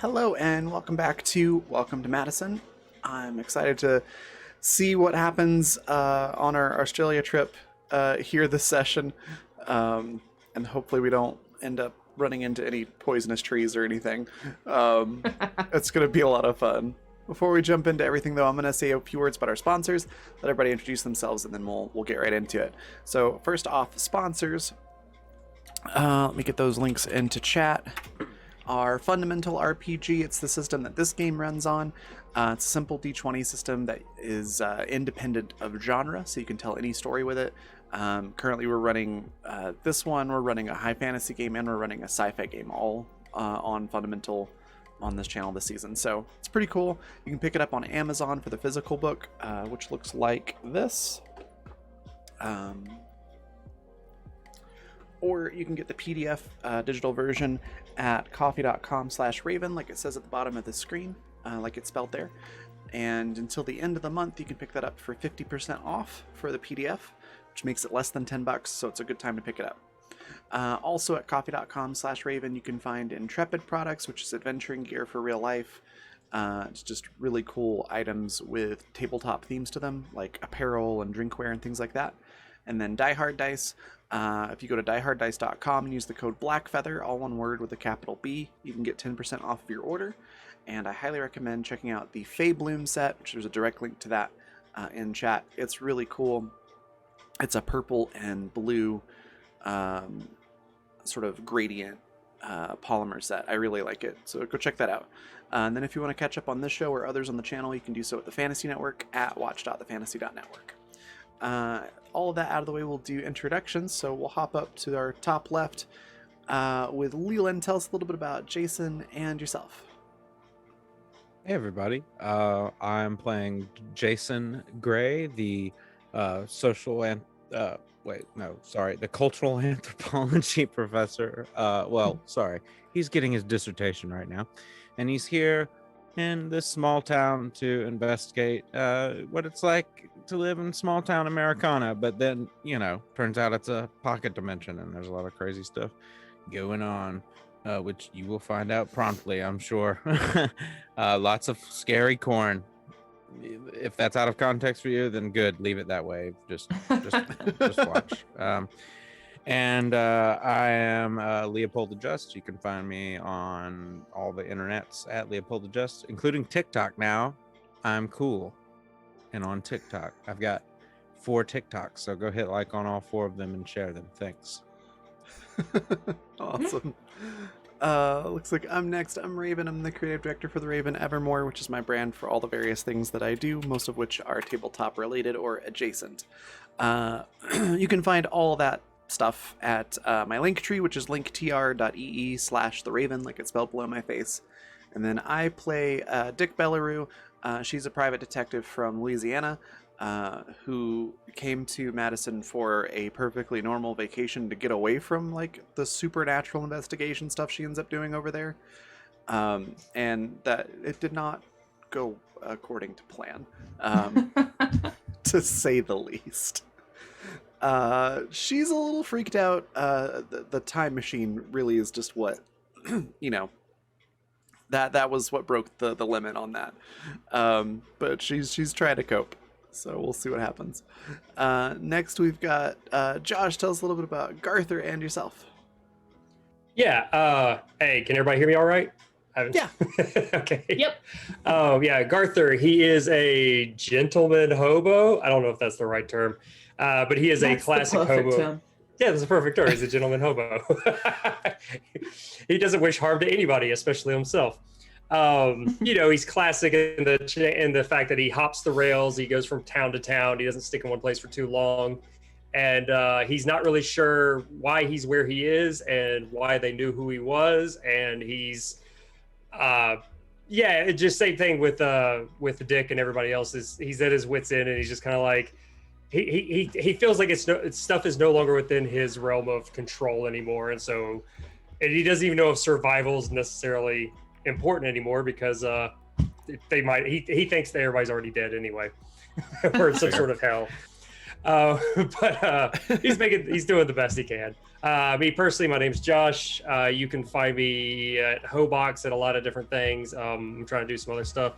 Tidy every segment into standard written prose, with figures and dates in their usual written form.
Hello and welcome to Madison. I'm excited to see what happens on our Australia trip here this session, and hopefully we don't end up running into any poisonous trees or anything. It's going to be a lot of fun. Before we jump into everything, though, I'm going to say a few words about our sponsors. Let everybody introduce themselves, and then we'll get right into it. So first off, sponsors. Let me get those links into chat. Our Fundamental RPG, it's the system that this game runs on. It's a simple D20 system that is independent of genre, so you can tell any story with it. Currently we're running this one, we're running a high fantasy game, and we're running a sci-fi game, all on Fundamental on this channel this season. So it's pretty cool. You can pick it up on Amazon for the physical book, which looks like this. Or you can get the PDF digital version at coffee.com/raven, like it says at the bottom of the screen, like it's spelled there. And until the end of the month, you can pick that up for 50% off for the PDF, which makes it less than $10, so it's a good time to pick it up. Also at coffee.com/raven, you can find Intrepid products, which is adventuring gear for real life. It's just really cool items with tabletop themes to them, like apparel and drinkware and things like that. And then Die Hard Dice. If you go to dieharddice.com and use the code BLACKFEATHER, all one word with a capital B, you can get 10% off of your order. And I highly recommend checking out the Fey Bloom set, which there's a direct link to that in chat. It's really cool. It's a purple and blue sort of gradient polymer set. I really like it, so go check that out. And then if you want to catch up on this show or others on the channel, you can do so at the Fantasy Network at watch.thefantasy.network. All of that out of the way, we'll do introductions, so we'll hop up to our top left with Leland. Tell us a little bit about Jason and yourself. Hey everybody, I'm playing Jason Gray, the the cultural anthropology professor. He's getting his dissertation right now, and he's here in this small town to investigate what it's like to live in small town Americana. But then, turns out it's a pocket dimension and there's a lot of crazy stuff going on, which you will find out promptly, I'm sure. Lots of scary corn. If that's out of context for you, then good, leave it that way. Just watch. And I am Leopold the Just. You can find me on all the internets at Leopold the Just, including TikTok now. I'm cool. And on TikTok, I've got 4 TikToks, so go hit like on all 4 of them and share them. Thanks. Awesome. Looks like I'm next. I'm Raven. I'm the creative director for the Raven Evermore, which is my brand for all the various things that I do, most of which are tabletop related or adjacent. You can find all that stuff at my link tree, which is linktr.ee/theraven, like it's spelled below my face. And then I play Dick Bellaroo. She's a private detective from Louisiana who came to Madison for a perfectly normal vacation to get away from like the supernatural investigation stuff she ends up doing over there. And that it did not go according to plan, to say the least. She's a little freaked out. The time machine really is just what, that was what broke the limit on that. But she's trying to cope, so we'll see what happens. Next we've got Josh. Tell us a little bit about Garther and yourself. Yeah. Hey, can everybody hear me all right? Yeah. Okay. Yep. Yeah, Garther, he is a gentleman hobo. I don't know if that's the right term. But he is a classic hobo. Term. Yeah, that's a perfect term. He's a gentleman hobo. He doesn't wish harm to anybody, especially himself. He's classic in the fact that he hops the rails. He goes from town to town. He doesn't stick in one place for too long. And he's not really sure why he's where he is and why they knew who he was. And he's, just same thing with Dick and everybody else. He's at his wit's end, and he's just kind of like, he feels like stuff is no longer within his realm of control anymore, and he doesn't even know if survival is necessarily important anymore because he thinks that everybody's already dead anyway, or in some sort of hell. But he's doing the best he can. Me personally, my name's Josh. You can find me at Hobox at a lot of different things. I'm trying to do some other stuff.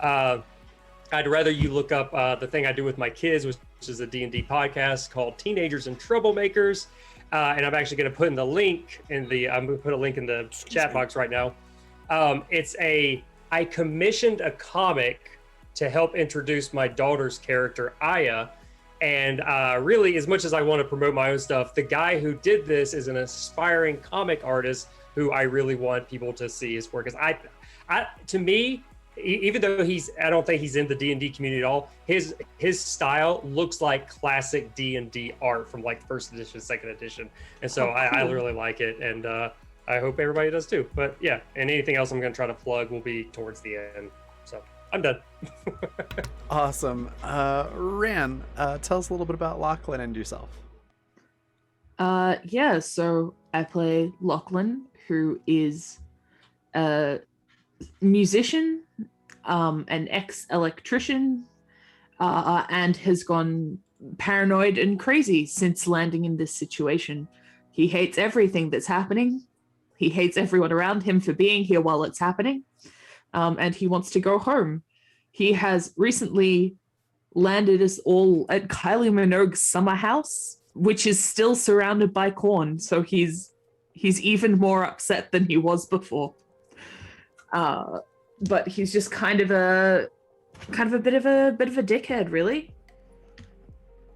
I'd rather you look up the thing I do with my kids, which is a D&D podcast called Teenagers and Troublemakers. And I'm actually going to put in the link I'm going to put a link in the chat box right now. I commissioned a comic to help introduce my daughter's character, Aya. And really, as much as I want to promote my own stuff, the guy who did this is an aspiring comic artist who I really want people to see his work. Because to me, even though I don't think he's in the D&D community at all, his style looks like classic D&D art from like first edition, second edition. And so I really like it. And I hope everybody does too. But yeah, and anything else I'm going to try to plug will be towards the end. So I'm done. Awesome. Ran, tell us a little bit about Lachlan and yourself. Yeah, so I play Lachlan, who is a musician, an ex-electrician, and has gone paranoid and crazy since landing in this situation. He hates everything that's happening. He hates everyone around him for being here while it's happening. And he wants to go home. He has recently landed us all at Kylie Minogue's summer house, which is still surrounded by corn. So he's even more upset than he was before. But he's just kind of a bit of a dickhead, really.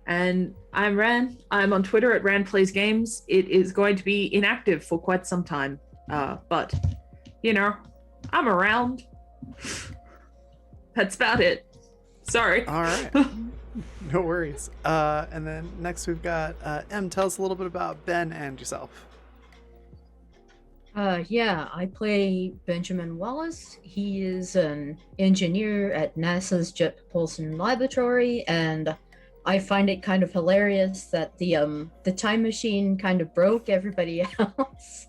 And I'm Ran. I'm on Twitter at Ran Plays Games. It is going to be inactive for quite some time. But you know, I'm around. That's about it. Sorry. All right. No worries. And then next we've got M. Tell us a little bit about Ben and yourself. Yeah, I play Benjamin Wallace. He is an engineer at NASA's Jet Propulsion Laboratory, and I find it kind of hilarious that the time machine kind of broke everybody else.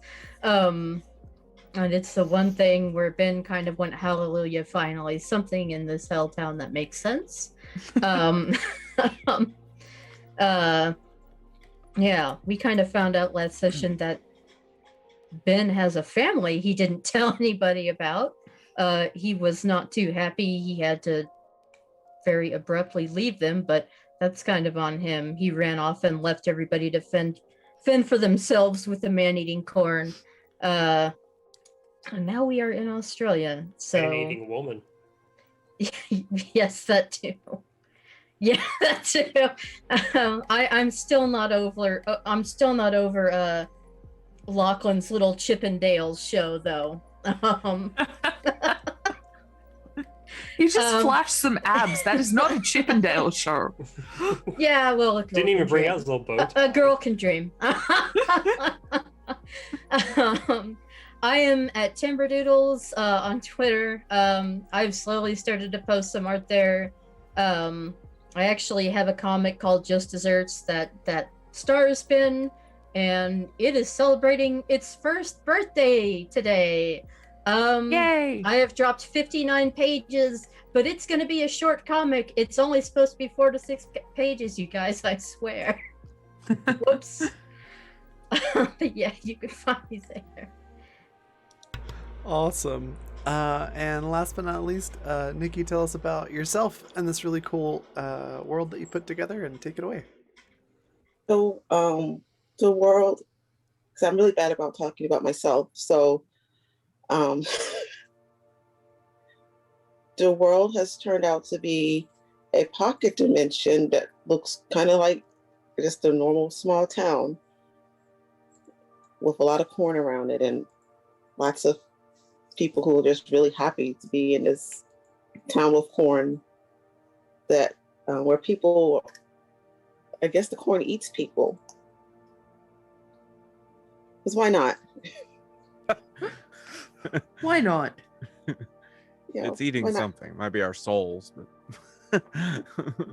And it's the one thing where Ben kind of went, hallelujah, finally, something in this hell town that makes sense. Yeah, we kind of found out last session that Ben has a family he didn't tell anybody about. He was not too happy. He had to very abruptly leave them, but that's kind of on him. He ran off and left everybody to fend for themselves with the man-eating corn. And now we are in Australia. So Man-eating woman. yes, that too. Yeah, that too. I'm still not over. Lachlan's little Chippendales show, though. You just flashed some abs. That is not a Chippendale show. Yeah, well, Didn't even bring out his little boat. A girl can dream. I am at Timberdoodles on Twitter. I've slowly started to post some art there. I actually have a comic called Just Desserts that stars Ben, and it is celebrating its first birthday today. Yay! I have dropped 59 pages, but it's going to be a short comic. It's only supposed to be 4 to 6 pages, you guys, I swear. Whoops. But yeah, you can find me there. Awesome. And last but not least, Nikki, tell us about yourself and this really cool world that you put together, and take it away. So, the world, because I'm really bad about talking about myself. So, the world has turned out to be a pocket dimension that looks kind of like just a normal small town with a lot of corn around it and lots of people who are just really happy to be in this town with corn that where people, I guess the corn eats people. Because why not? Why not? You know, It's eating why not? something. Might be our souls, but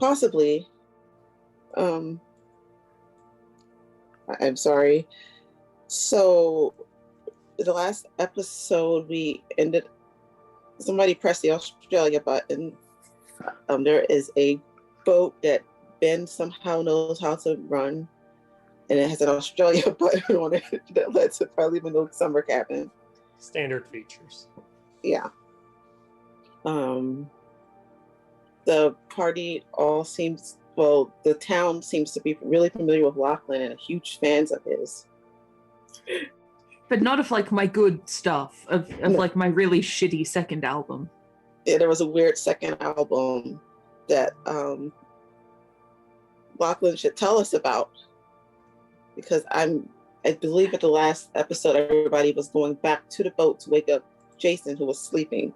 Possibly. I'm sorry. So the last episode somebody pressed the Australia button. There is a boat that Ben somehow knows how to run. and it has an Australia button on it that lets it probably even though summer cabin. Standard features. Yeah. The party all seems the town seems to be really familiar with Lachlan and huge fans of his. But not of like my good stuff, of No. like my really shitty second album. Yeah, there was a weird second album that Lachlan should tell us about, because I believe at the last episode everybody was going back to the boat to wake up Jason, who was sleeping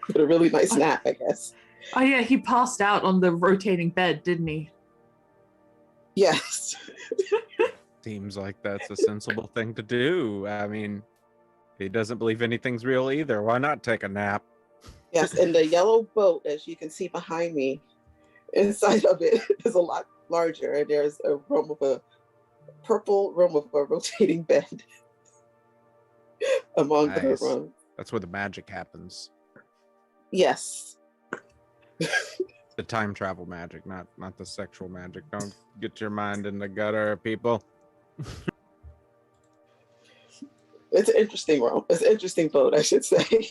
with a really nice nap, I guess. Oh yeah, he passed out on the rotating bed, didn't he? Yes. Seems like that's a sensible thing to do. I mean, he doesn't believe anything's real either. Why not take a nap? Yes, and the yellow boat, as you can see behind me, inside of it is a lot larger, and there's a purple room with a rotating bed among the Nice. rooms. That's where the magic happens. Yes. The time travel magic, not the sexual magic. Don't get your mind in the gutter, people. It's an interesting room. It's an interesting boat, I should say.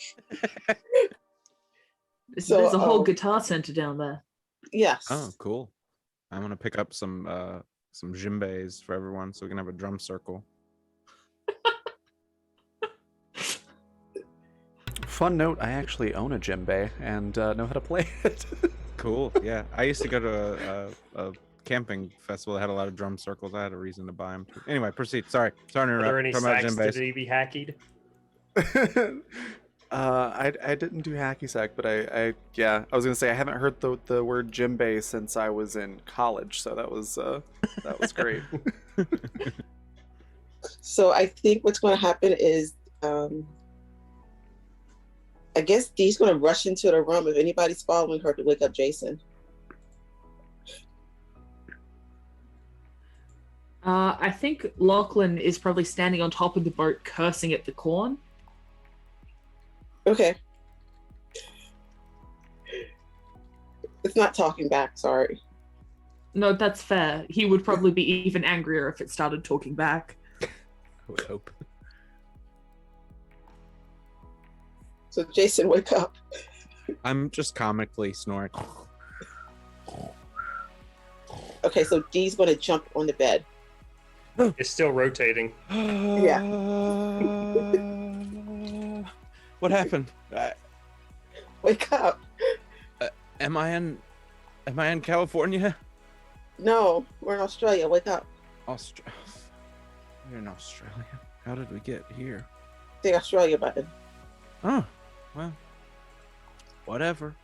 So, There's a whole guitar center down there. Yes. Oh, cool. I'm gonna pick up some djembes for everyone so we can have a drum circle. Fun note, I actually own a djembe and know how to play it. Cool. Yeah, I used to go to a camping festival that had a lot of drum circles. I had a reason to buy them. Anyway, proceed. Sorry to Are interrupt. there any Talking about sacks djembes. to be hacked? I didn't do hacky sack, but I was gonna say I haven't heard the word djembe since I was in college, so that was great. So I think what's going to happen is, I guess Dee's going to rush into the room if anybody's following her to wake up Jason. I think Lachlan is probably standing on top of the boat cursing at the corn. Okay. It's not talking back, sorry. No, that's fair. He would probably be even angrier if it started talking back. I would hope. So Jason, wake up. I'm just comically snoring. Okay, so Dee's going to jump on the bed. It's still rotating. Yeah. What happened? Wake up. Am I in California? No, we're in Australia. Wake up. We're in Australia. How did we get here? The Australia button. Oh, well, whatever.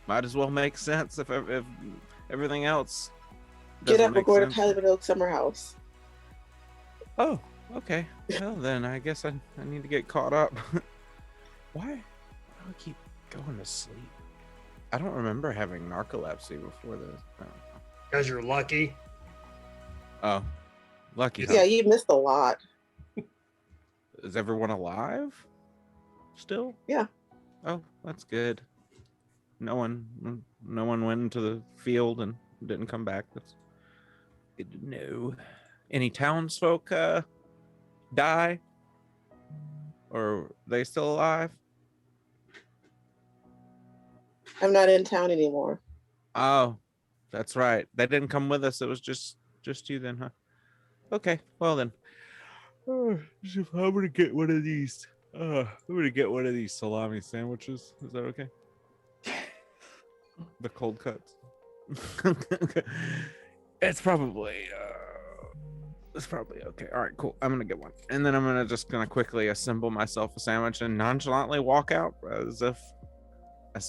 Might as well make sense if everything else. Get doesn't up, we're make going to sense. Kylie Minogue Summer House. Oh, okay. Well, then I guess I need to get caught up. Why do I keep going to sleep? I don't remember having narcolepsy before this. I don't know. Because you're lucky. Oh, lucky. Yeah, you missed a lot. Is everyone alive? Still? Yeah. Oh, that's good. No one went into the field and didn't come back. That's good to know. Any townsfolk die? Or are they still alive? I'm not in town anymore. Oh, that's right. They didn't come with us. It was just you then, huh? Okay, well then. I'm gonna get one of these. I'm gonna get one of these salami sandwiches. Is that okay? The cold cuts. Okay. It's probably okay. All right, cool. I'm gonna get one, and then I'm just gonna quickly assemble myself a sandwich and nonchalantly walk out as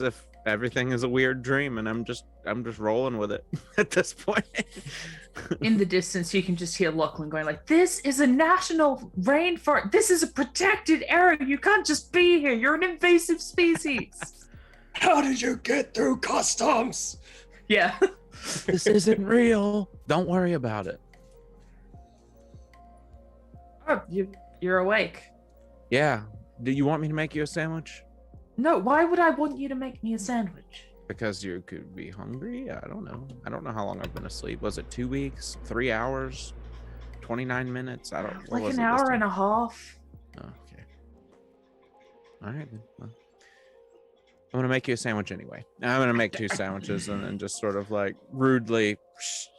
if everything is a weird dream, and I'm just rolling with it at this point. In the distance, you can just hear Lachlan going like, "This is a national rainforest. This is a protected area. You can't just be here. You're an invasive species." How did you get through customs? Yeah. This isn't real. Don't worry about it. Oh, you're awake. Yeah. Do you want me to make you a sandwich? No, why would I want you to make me a sandwich? because you could be hungry. I don't know. I don't know how long I've been asleep. Was it 2 weeks, 3 hours, 29 minutes? I don't. Like an hour and a half. Oh, okay. All right then. Well, I'm gonna make you a sandwich anyway. I'm gonna make 2 sandwiches and then just sort of like rudely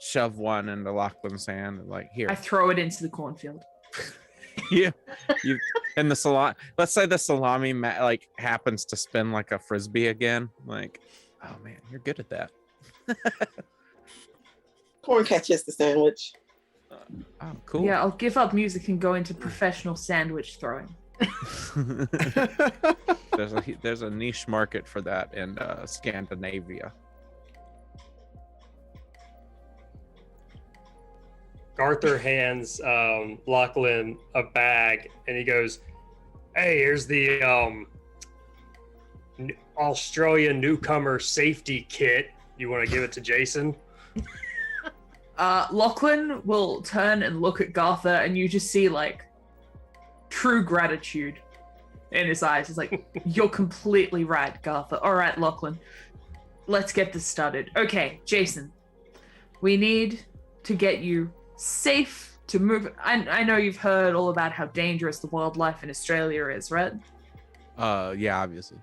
shove one into Lachlan's hand and like here. I throw it into the cornfield. Yeah, you and the salami. Let's say the salami like happens to spin like a frisbee again. Like, oh man, you're good at that. Corn catches the sandwich. Oh, cool. Yeah, I'll give up music and go into professional sandwich throwing. there's a niche market for that in Scandinavia. Arthur hands Lachlan a bag, and he goes, "Hey, here's the Australian newcomer safety kit. You want to give it to Jason?" Lachlan will turn and look at Gartha, and you just see like true gratitude in his eyes. It's like, you're completely right, Gartha. All right, Lachlan, let's get this started. Okay, Jason, we need to get you safe to move. I know you've heard all about how dangerous the wildlife in Australia is, right? Yeah, obviously.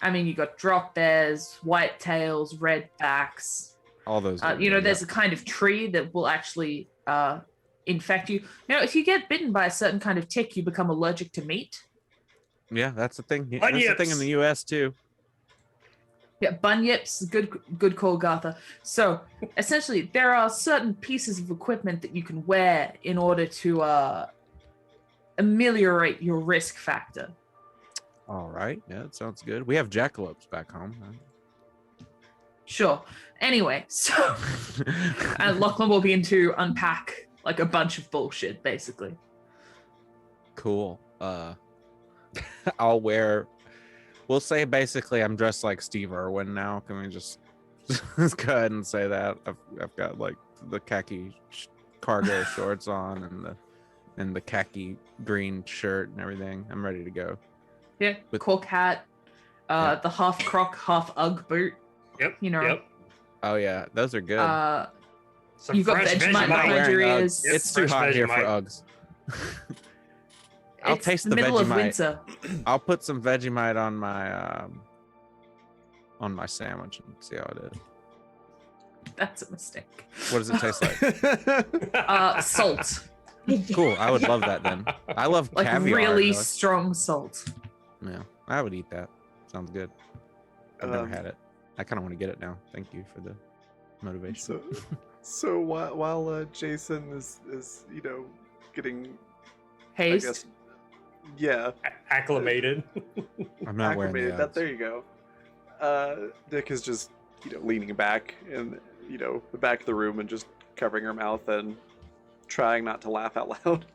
I mean, you got drop bears, white tails, redbacks. All those. There's a kind of tree that will actually infect you. If you get bitten by a certain kind of tick, you become allergic to meat. Yeah, that's the thing. That's the thing in the U.S. too. Yeah, bunyips, good call, Gartha. So essentially, there are certain pieces of equipment that you can wear in order to ameliorate your risk factor. All right, yeah, that sounds good. We have jackalopes back home. Sure. Anyway, so and Lachlan will begin to unpack like a bunch of bullshit, basically. Cool. I'll wear. We'll say basically I'm dressed like Steve Irwin now. Can we just go ahead and say that? I've got like the khaki cargo shorts on and the khaki green shirt and everything. I'm ready to go. Yeah, cork hat, the half croc, half Ugg boot. Yep. Yep. Oh yeah, those are good. Some You got fresh Vegemite Vegemite. behind your ears. Yep, It's too fresh hot here for Vegemite. Uggs. I'll It's taste the the middle of Vegemite. winter. I'll put some Vegemite on my sandwich and see how it is. That's a mistake. What does it taste like? Salt, Cool. I would love that then. I love like caviar. really really. strong salt. Yeah, I would eat that. Sounds good. I've never Um, had it. I kind of want to get it now. Thank you for the motivation. So while Jason is getting, I Haste. guess, yeah, Acclimated. I'm not wearing acclimated. the That there you go. Nick is just leaning back in the back of the room and just covering her mouth and trying not to laugh out loud.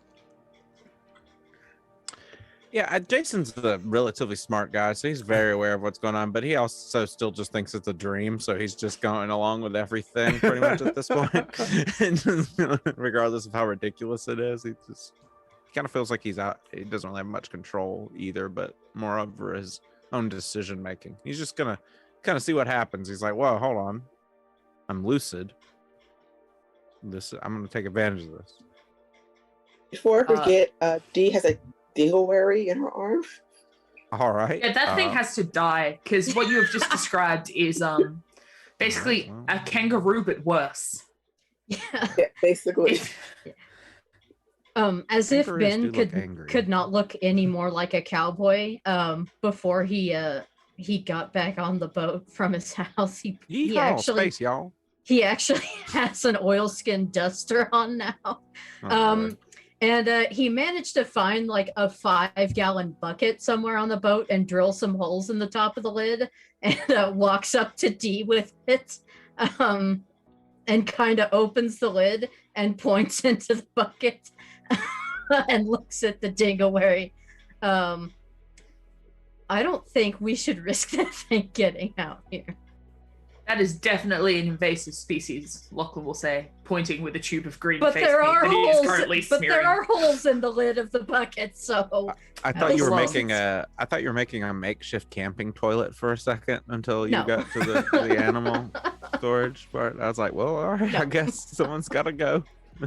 Yeah, Jason's a relatively smart guy, so he's very aware of what's going on, but he also still just thinks it's a dream, so he's just going along with everything pretty much at this point. And regardless of how ridiculous it is, he kind of feels like he's out. He doesn't really have much control either, but more over his own decision making. He's just gonna kind of see what happens. He's like, whoa, hold on. I'm lucid. I'm gonna take advantage of this. Before I forget, Dee has a dingleberry in her arm. All right. Yeah, that thing has to die because what you have just described is basically a kangaroo but worse. Yeah. Yeah, basically. As if Kangaroos Ben do look angry. could not look any more like a cowboy. Before he got back on the boat from his house, he Yeehaw, space, y'all. he actually has an oilskin duster on now. Oh, Lord. And he managed to find like a 5-gallon bucket somewhere on the boat and drill some holes in the top of the lid and walks up to Dee with it and kind of opens the lid and points into the bucket and looks at the dingleberry. I don't think we should risk that thing getting out here. That is definitely an invasive species, Lachlan will say, pointing with a tube of green But face there paint are that he is holes. currently But smearing. there are holes in the lid of the bucket, so I thought you were Well, making a makeshift camping toilet for a second until you No. got to the animal storage part. I was like, well, all right, No. I guess someone's got to go.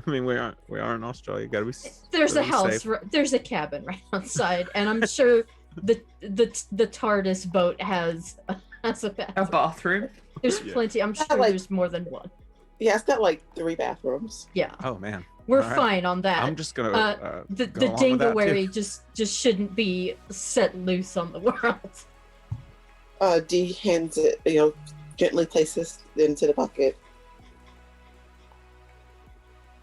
I mean, we are in Australia. Got to be. there's a gotta be house. safe. There's a cabin right outside, and I'm sure the TARDIS boat has a A bathroom. bathroom. There's Yeah. plenty. I'm sure like- there's more than one. Yeah, it's got like 3 bathrooms. Yeah, Oh man, we're All right. fine on that. I'm just gonna. the go the along with that, too. dingleberry just shouldn't be set loose on the world. Dee hands it, gently places it into the bucket.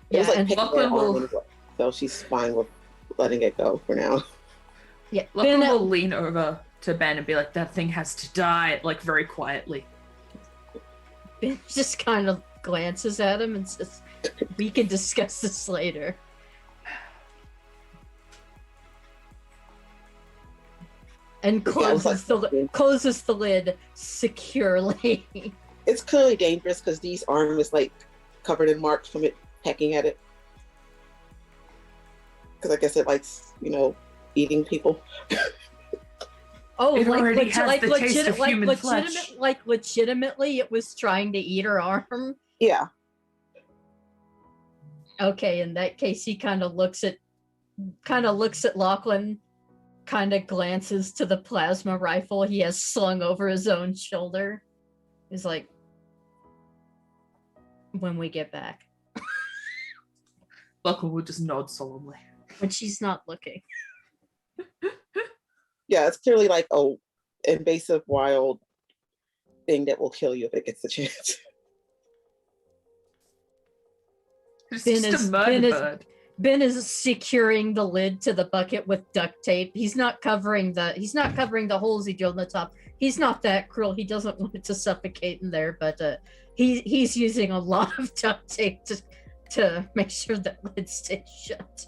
It was Yeah, like and picking Lachlan her arm will- anyway, so she's fine with letting it go for now. Yeah, Lachlan Ben, will lean over to Ben and be like, that thing has to die, like very quietly. Ben just kind of glances at him and says, "We can discuss this later." And Yeah, it's closes the lid securely. It's clearly dangerous because Dee's arm is like covered in marks from it pecking at it. Because I guess it likes, eating people. Oh, It already has the taste of human flesh. Legitimately, it was trying to eat her arm. Yeah. Okay, in that case, he kind of looks at Lachlan, kind of glances to the plasma rifle he has slung over his own shoulder. He's like, "When we get back," Lachlan will just nod solemnly. when she's not looking. Yeah, it's clearly like a invasive wild thing that will kill you if it gets the chance. It's Ben just is- a murder Ben is- bird. Ben is securing the lid to the bucket with duct tape. He's not covering the holes he drilled in the top. He's not that cruel. He doesn't want it to suffocate in there, but he's using a lot of duct tape to make sure that lid stays shut.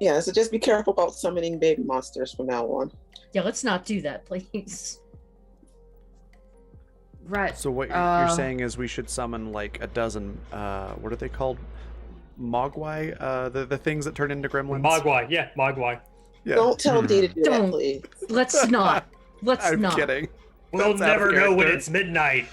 Yeah, so just be careful about summoning baby monsters from now on. Yeah, let's not do that, please. Right. So what you're saying is we should summon like a dozen, what are they called? Mogwai? The things that turn into gremlins? Mogwai, yeah, Mogwai. Yeah. Don't tell Dee to do that, Don't. please. Let's not. Let's I'm not. kidding. We'll That's out of never know when character. it's midnight.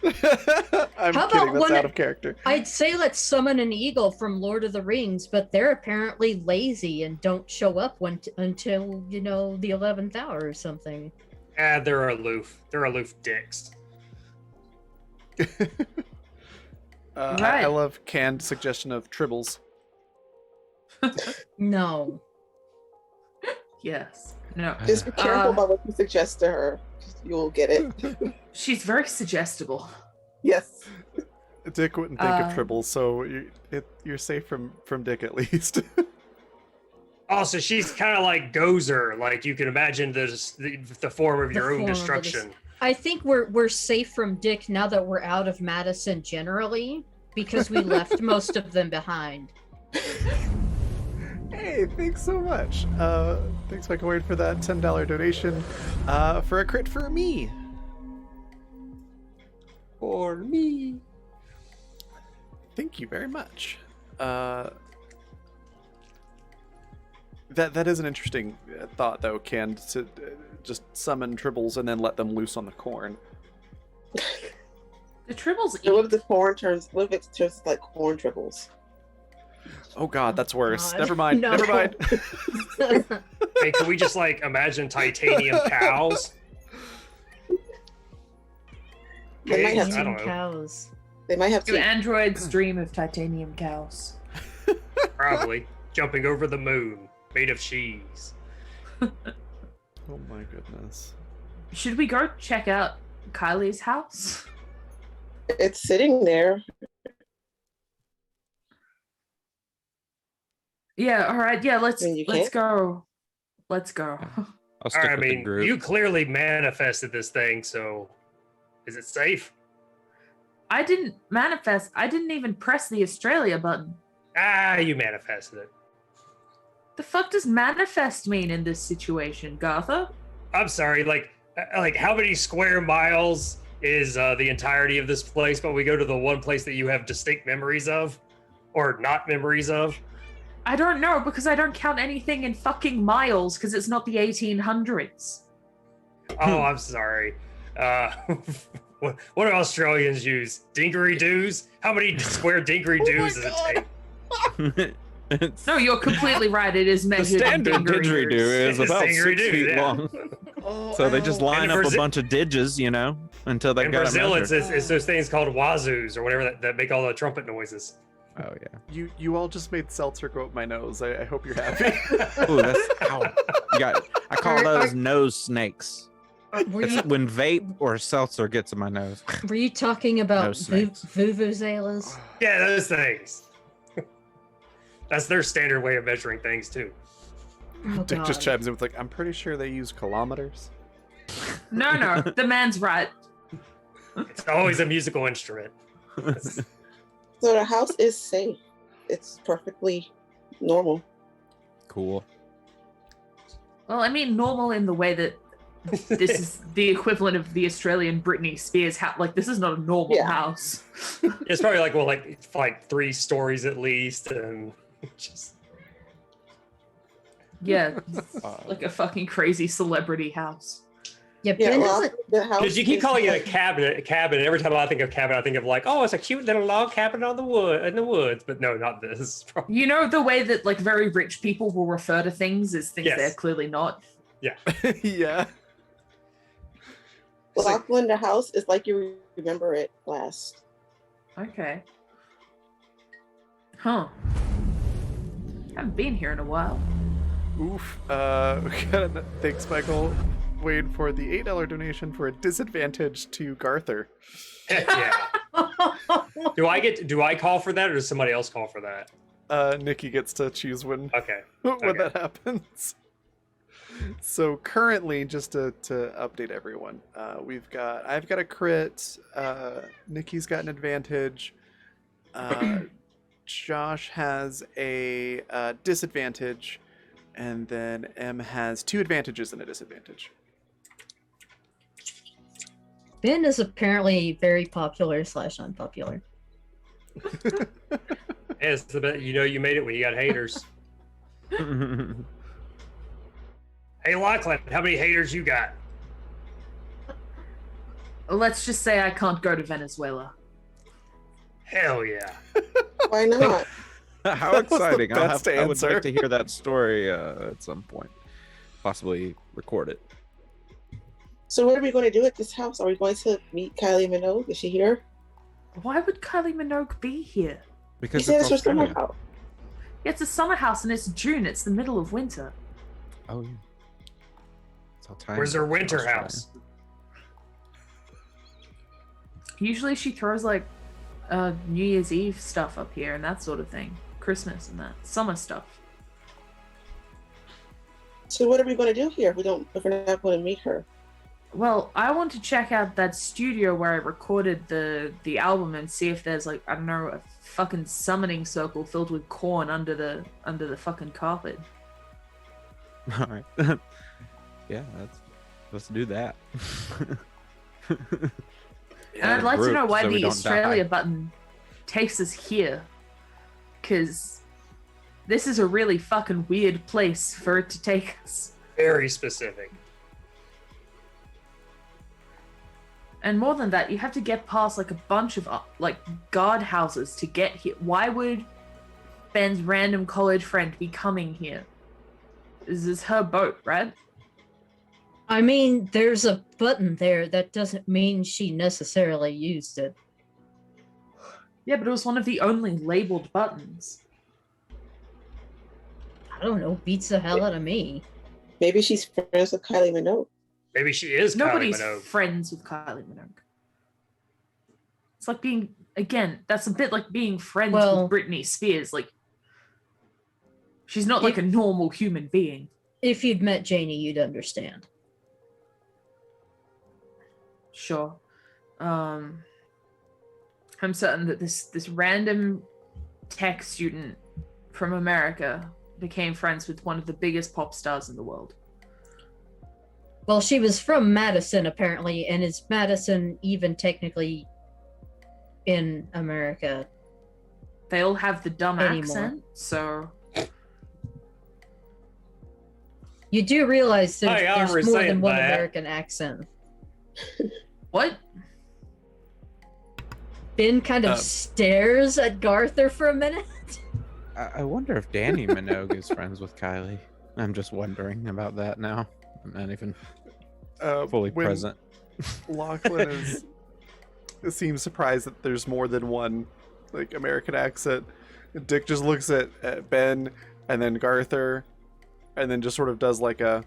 I'm How kidding, about that's one- out of character. I'd say let's summon an eagle from Lord of the Rings, but they're apparently lazy and don't show up until the 11th hour or something. They're aloof. They're aloof dicks. I Right. love canned suggestion of tribbles. No. Yes. No. Just be careful about what you suggest to her. You'll get it. She's very suggestible. Yes. Dick wouldn't think of Uh, tribbles, so you're safe from Dick at least. Also, she's kind of like Gozer. Like you can imagine the form of your own form of destruction. I think we're safe from Dick now that we're out of Madison generally, because we left most of them behind. Hey, thanks so much. Thanks, Michael Ward, for that $10 donation. For a crit for me. For me. Thank you very much. That is an interesting thought, though, Can, to just summon tribbles and then let them loose on the corn. The tribbles So what eat. if the corn turns? What if it turns like corn tribbles? Oh God, that's worse. God. Never mind. No. Never mind. Hey, can we just like imagine titanium cows? They might have Pigs? I don't know. cows. They might have Do to. androids dream of titanium cows? Probably jumping over the moon, made of cheese. Oh my goodness. Should we go check out Kylie's house? It's sitting there. Yeah, all right. Yeah, let's I mean, you let's can't. go. Let's go. I'll stick I with the mean, group. you clearly manifested this thing, so is it safe? I didn't manifest. I didn't even press the Australia button. You manifested it. The fuck does manifest mean in this situation, Gartha? I'm sorry, like how many square miles is the entirety of this place, but we go to the one place that you have distinct memories of, or not memories of. I don't know, because I don't count anything in fucking miles, because it's not the 1800s. Oh, I'm sorry. What do Australians use? Dingery-doos? How many square dingery-doos does it take? No, you're completely right. It is The measured in standard didgeridoo dingery-doos. is It's about 6 dingeridoo, feet yeah. long. Oh, So they just ow. line in up a Brazil- bunch of digits, you know, until they In got Brazil, it it's, measured. it's those things called wazoos or whatever that make all the trumpet noises. Oh yeah. You all just made seltzer go up my nose. I hope you're happy. Ooh, that's ow. You got. I call Are- those nose snakes. Were It's you, when vape or seltzer gets in my nose. were you talking about No snakes. vuvuzelas? Yeah, those things. That's their standard way of measuring things too. Oh, Dick just God. chimes in with like, I'm pretty sure they use kilometers. No, the man's right. It's always a musical instrument. So the house is safe. It's perfectly normal. Cool. Well, I mean, normal in the way that this is the equivalent of the Australian Britney Spears house. Like, this is not a normal Yeah. house. It's probably like 3 stories at least, and just Yeah, it's like a fucking crazy celebrity house. Yeah, Yeah, Ben well, doesn't. the house. because you keep is calling it a safe. cabin. Every time I think of cabin, I think of like, oh, it's a cute little log cabin on the wood in the woods. But no, not this. You know the way that like very rich people will refer to things as things Yes. they're clearly not. Yeah. Lachlan, the house is like you remember it last. Okay. Huh. Haven't been here in a while. Oof. Thanks, Michael Wade, for the $8 donation for a disadvantage to Garther. Yeah. Do I call for that, or does somebody else call for that? Nikki gets to choose when Okay. when Okay. that happens. So currently, just to update everyone, I've got a crit. Nikki's got an advantage. Josh has a disadvantage, and then M has 2 advantages and a disadvantage. Ben is apparently very popular / unpopular. Yeah, it's the bit, you made it when you got haters. Hey, Lachlan, how many haters you got? Let's just say I can't go to Venezuela. Hell yeah. Why not? How That was the exciting! best I would answer. like to hear that story at some point. Possibly record it. So what are we going to do at this house? Are we going to meet Kylie Minogue? Is she here? Why would Kylie Minogue be here? She Because said it's it's her summer Australia. house. It's a summer house and it's June. It's the middle of winter. Oh yeah. It's all time. Where's her winter Australia. house? Usually she throws like New Year's Eve stuff up here and that sort of thing. Christmas and that. Summer stuff. So what are we going to do here if we're not going to meet her? Well, I want to check out that studio where I recorded the album and see if there's like, I don't know, a fucking summoning circle filled with corn under the fucking carpet. All right. Yeah, let's do that. And I'd like to know Group, why so we the don't Australia die. button takes us here. Because this is a really fucking weird place for it to take us. Very specific. And more than that, you have to get past like a bunch of like guard houses to get here. Why would Ben's random college friend be coming here? This is her boat, right? I mean, there's a button there. That doesn't mean she necessarily used it. Yeah, but it was one of the only labeled buttons. I don't know. Beats the hell out of me. Maybe she's friends with Kylie Minogue. Maybe she is Nobody's Kylie Minogue. friends with Kylie Minogue. It's like being, again, that's a bit like being friends Well- with Britney Spears. Like, she's not like a normal human being. If you'd met Janie, you'd understand. Sure. I'm certain that this random tech student from America became friends with one of the biggest pop stars in the world. Well, she was from Madison, apparently, and is Madison even technically in America? They all have the dumb Anymore. accent, so You do realize I am there's more than resent one that. American accent. what? Ben kind of Um, stares at Garther for a minute. I wonder if Danny Minogue is friends with Kylie. I'm just wondering about that now. I'm not even fully when present. Lachlan seems surprised that there's more than one like American accent. Dick just looks at Ben and then Garther, and then just sort of does like a,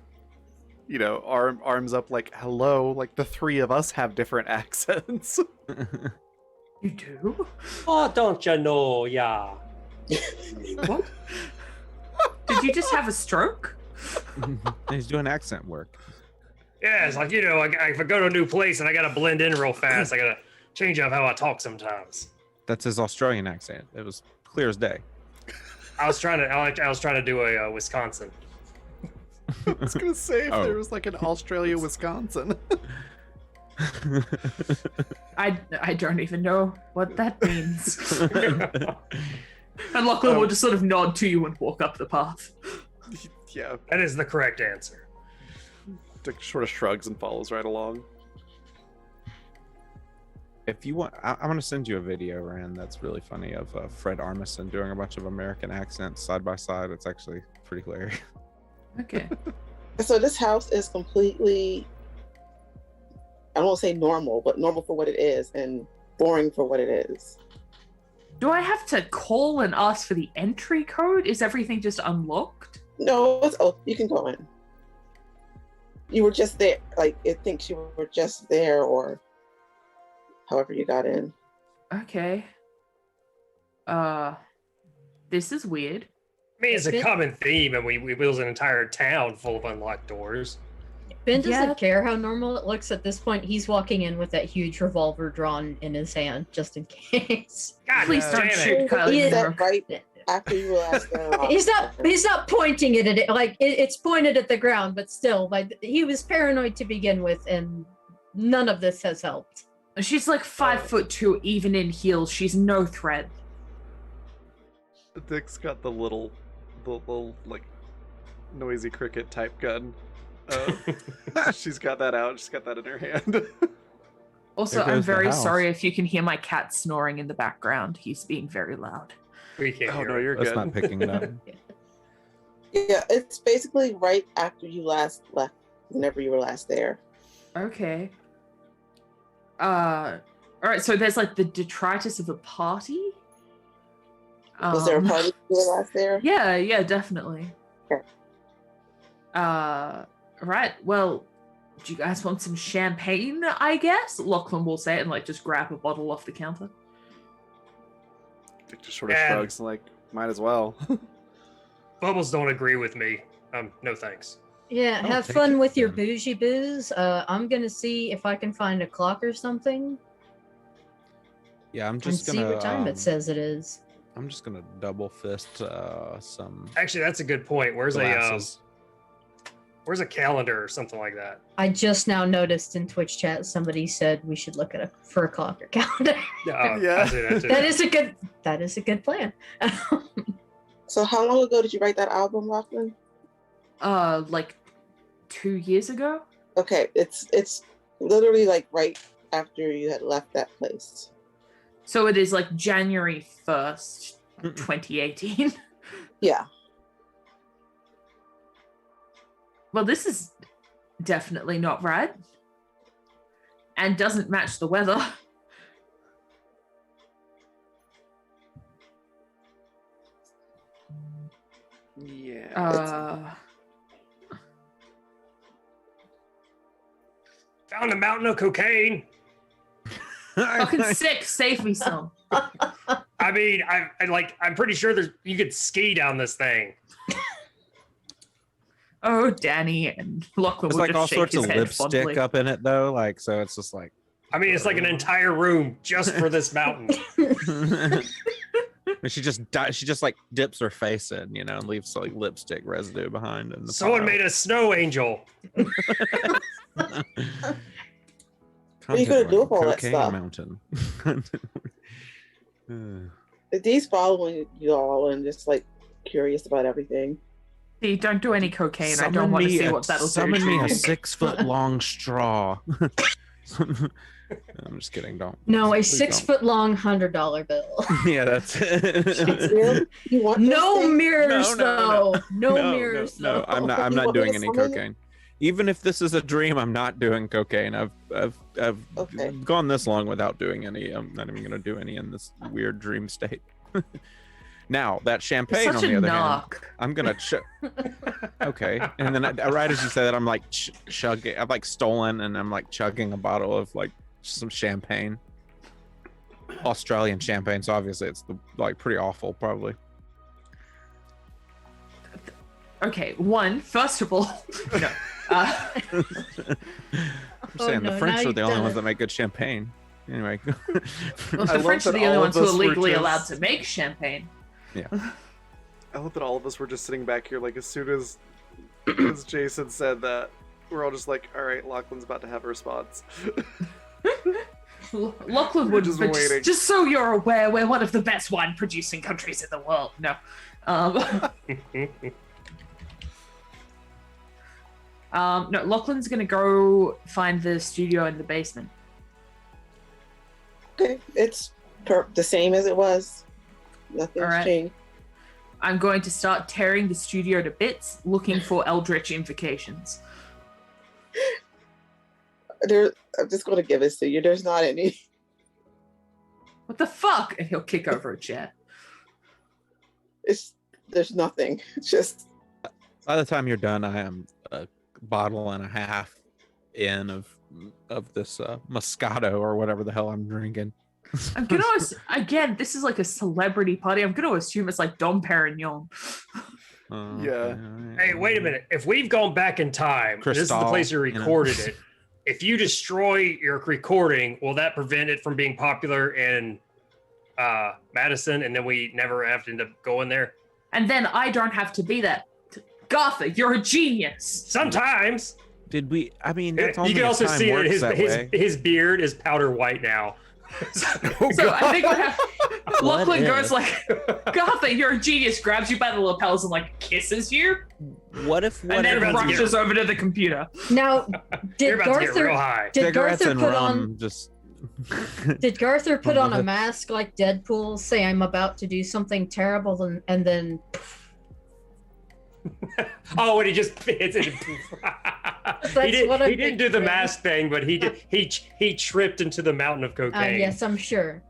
arms up like hello, like the three of us have different accents. You do? Oh, don't you know? Yeah. What? Did you just have a stroke? He's doing accent work. Yeah, it's like, if I go to a new place and I gotta blend in real fast, I gotta change up how I talk sometimes. That's his Australian accent. It was clear as day. I was trying to do a Wisconsin. I was gonna say if Oh. there was like an Australia, Wisconsin. I don't even know what that means. And Lachlan will just sort of nod to you and walk up the path. Yeah, That is the correct answer. Dick sort of shrugs and follows right along. If you want, I'm going to send you a video, Rand, that's really funny of Fred Armisen doing a bunch of American accents side by side. It's actually pretty hilarious. Okay. So this house is completely, I won't say normal, but normal for what it is and boring for what it is. Do I have to call and ask for the entry code? Is everything just unlocked? No, you can go in. You were just there, like it thinks you were just there, or however you got in. Okay. This is weird. I mean, it's a common theme, and we build an entire town full of unlocked doors. Ben doesn't Yeah. care how normal it looks at this point. He's walking in with that huge revolver drawn in his hand, just in case. God Please don't damn shoot it. Kylie He Yeah. said Minogue. right after you were last there. He's not pointing it at it, like it's pointed at the ground, but still, like he was paranoid to begin with, and none of this has helped. She's like 5'2", even in heels. She's no threat. Dick's got the little like noisy cricket type gun. She's got that out. She's got that in her hand. Also, There I'm goes the very house. sorry if you can hear my cat snoring in the background. He's being very loud. We can't Oh hear no, it. you're That's good. not picking it up. Yeah, it's basically right after you last left, whenever you were last there. Okay. All right. So there's like the detritus of a party. Was there a party when you were last there? Yeah, definitely. Okay. Right. Well, do you guys want some champagne? I guess Lachlan will say it and like just grab a bottle off the counter. Dick just sort of Yeah. shrugs and like, might as well. Bubbles don't agree with me. No thanks. Yeah, Oh, have thank fun you, with your Ben. bougie booze. I'm gonna see if I can find a clock or something Yeah, I'm and just see gonna. what time it says it is. I'm just gonna double fist some Actually, that's a good point. Where's glasses. a calendar or something like that? I just now noticed in Twitch chat somebody said we should look at for a clock or calendar. Yeah. I see that too. That is a good plan. So how long ago did you write that album, Lachlan? Like 2 years ago. Okay, it's literally like right after you had left that place. So it is like January 1st, 2018. Yeah. Well, this is definitely not right. And doesn't match the weather. Yeah. Found a mountain of cocaine. Fucking sick. Save me some. I mean, I'm pretty sure you could ski down this thing. Oh, Danny, and Lachlan There's will like just all shake sorts his of head lipstick fondly. up in it though, like so it's just like I mean, it's like an entire room just for this mountain. And she just like dips her face in, you know, and leaves like lipstick residue behind. In the Someone pile. made a snow angel. What are you gonna do with all that Cocaine stuff? Mountain. Dee's following you all and just like curious about everything. See, don't do any cocaine. I don't want to see what that'll do. Summon to me you. a 6-foot long straw. I'm just kidding. Don't. No, a Please don't. 6-foot long $100 bill. Yeah, that's it. Really? You want No this thing? mirrors, No. though. No mirrors, No, though. I'm not. I'm You not want me doing to any summon you? cocaine. Even if this is a dream, I'm not doing cocaine. I've Okay. gone this long without doing any. I'm not even gonna do any in this weird dream state. Now that champagne, Such on a the other hand, knock. I'm gonna okay, and then right as you say that, I'm like chugging. I've like stolen, and I'm like chugging a bottle of like some champagne, Australian champagne. So obviously, it's like pretty awful, probably. Okay, first of all, no. I'm Oh, saying no, the French now are you've the only done ones it. that make good champagne. Anyway, Well, I the love French are that the only all ones of who are us were legally just- allowed to make champagne. I hope that all of us were just sitting back here, like as soon as Jason said that, we're all just like, all right, Lachlan's about to have a response. Lachlan We're would, just but waiting. just so you're aware, we're one of the best wine-producing countries in the world. No. No, Lachlan's gonna go find the studio in the basement. Okay, it's the same as it was. Nothing's All right. changed. I'm going to start tearing the studio to bits, looking for eldritch invocations. I'm just going to give this to you. There's not any. What the fuck? And he'll kick over a chair. There's nothing. It's just by the time you're done, I am a bottle and a half in of this Moscato or whatever the hell I'm drinking. I'm gonna again. This is like a celebrity party. I'm gonna assume it's like Dom Perignon. Yeah. Hey, wait a minute. If we've gone back in time, this is the Cristal, place you you know. recorded it. If you destroy your recording, will that prevent it from being popular in Madison, and then we never have to end up going there? And then I don't have to be there. Gotha, you're a genius. Sometimes. Did we? I mean, that's You only can if also time see that works that way. Oh, his beard is powder white now. So I think what happens, Lachlan if? goes like, Gotha, you're a genius, grabs you by the lapels and like kisses you, What if? and then about to get- rushes over to the computer. Now, You're did about to get real Garther high. did cigarettes Garther and put rum? on Just. did Garther put Oh, on a that's- mask like Deadpool, say I'm about to do something terrible, and then Oh, and he just hits it. what I'm He didn't do the picturing. mask thing, but he did. He tripped into the mountain of cocaine. yes, I'm sure.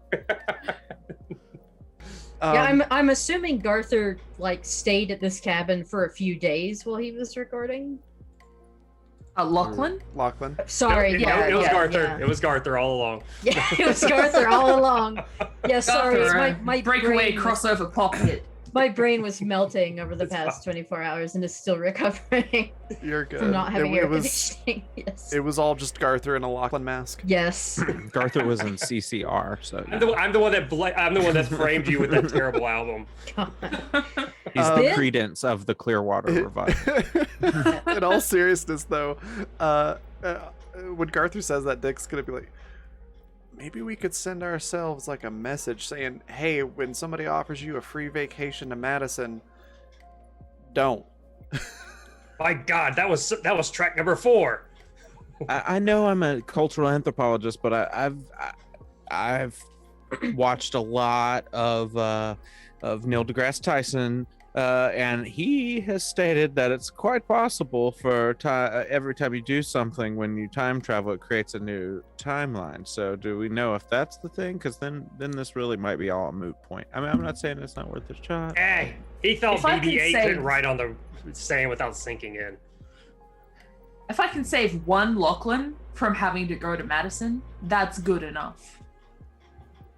Um, Yeah, I'm assuming Garther like stayed at this cabin for a few days while he was recording. Lachlan? Lachlan. Sorry, No, yeah, it was yeah, Garther. yeah. It was Garther all along. Yeah, it was Garther all along. Yeah, sorry, Gotha, my breakaway brain, crossover pocket. my brain was melting over the It's past fine. 24 hours and is still recovering You're good. from not having it, air it was conditioning. Yes. it was all just Garther in a Lachlan mask. Yes. Garther was in CCR, so I'm the one that framed you with that terrible album. he's Um, the credence of the Clearwater revival. In all seriousness, though, when Garther says that, Dick's gonna be like, maybe we could send ourselves like a message saying, "Hey, when somebody offers you a free vacation to Madison, don't." My God, that was track number 4. I know I'm a cultural anthropologist, but I've watched a lot of Neil deGrasse Tyson, and he has stated that it's quite possible for every time you do something, when you time travel, it creates a new timeline. So do we know if that's the thing? Because then this really might be all a moot point. I mean, I'm not saying it's not worth a shot. Hey, he thought If I could BB-8 say- couldn't write on the saying without sinking in. If I can save one Lachlan from having to go to Madison, that's good enough.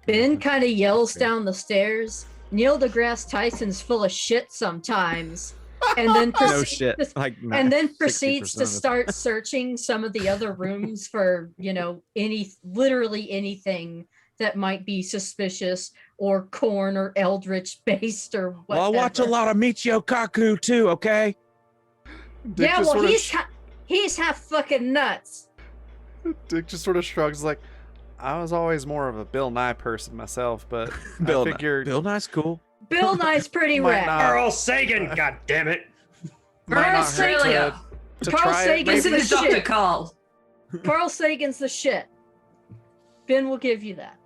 Ben kind of yells down the stairs. Neil deGrasse Tyson's full of shit sometimes, and then No proceeds shit. to- Like and then 60% proceeds to of the- start searching some of the other rooms for literally anything that might be suspicious or corn or eldritch based or whatever. Well, I watch a lot of Michio Kaku too, okay? Dick Yeah, just well, sort of he's half fucking nuts. Dick just sort of shrugs like, I was always more of a Bill Nye person myself, but Bill, I figured Bill Nye's cool. Bill Nye's pretty Might rad. not- Carl Sagan, god damn it. might Carl not hurt Sagan. to Carl try it. Sagan's Maybe. the Isn't it Dr. shit. Carl? Carl Sagan's the shit. Ben will give you that.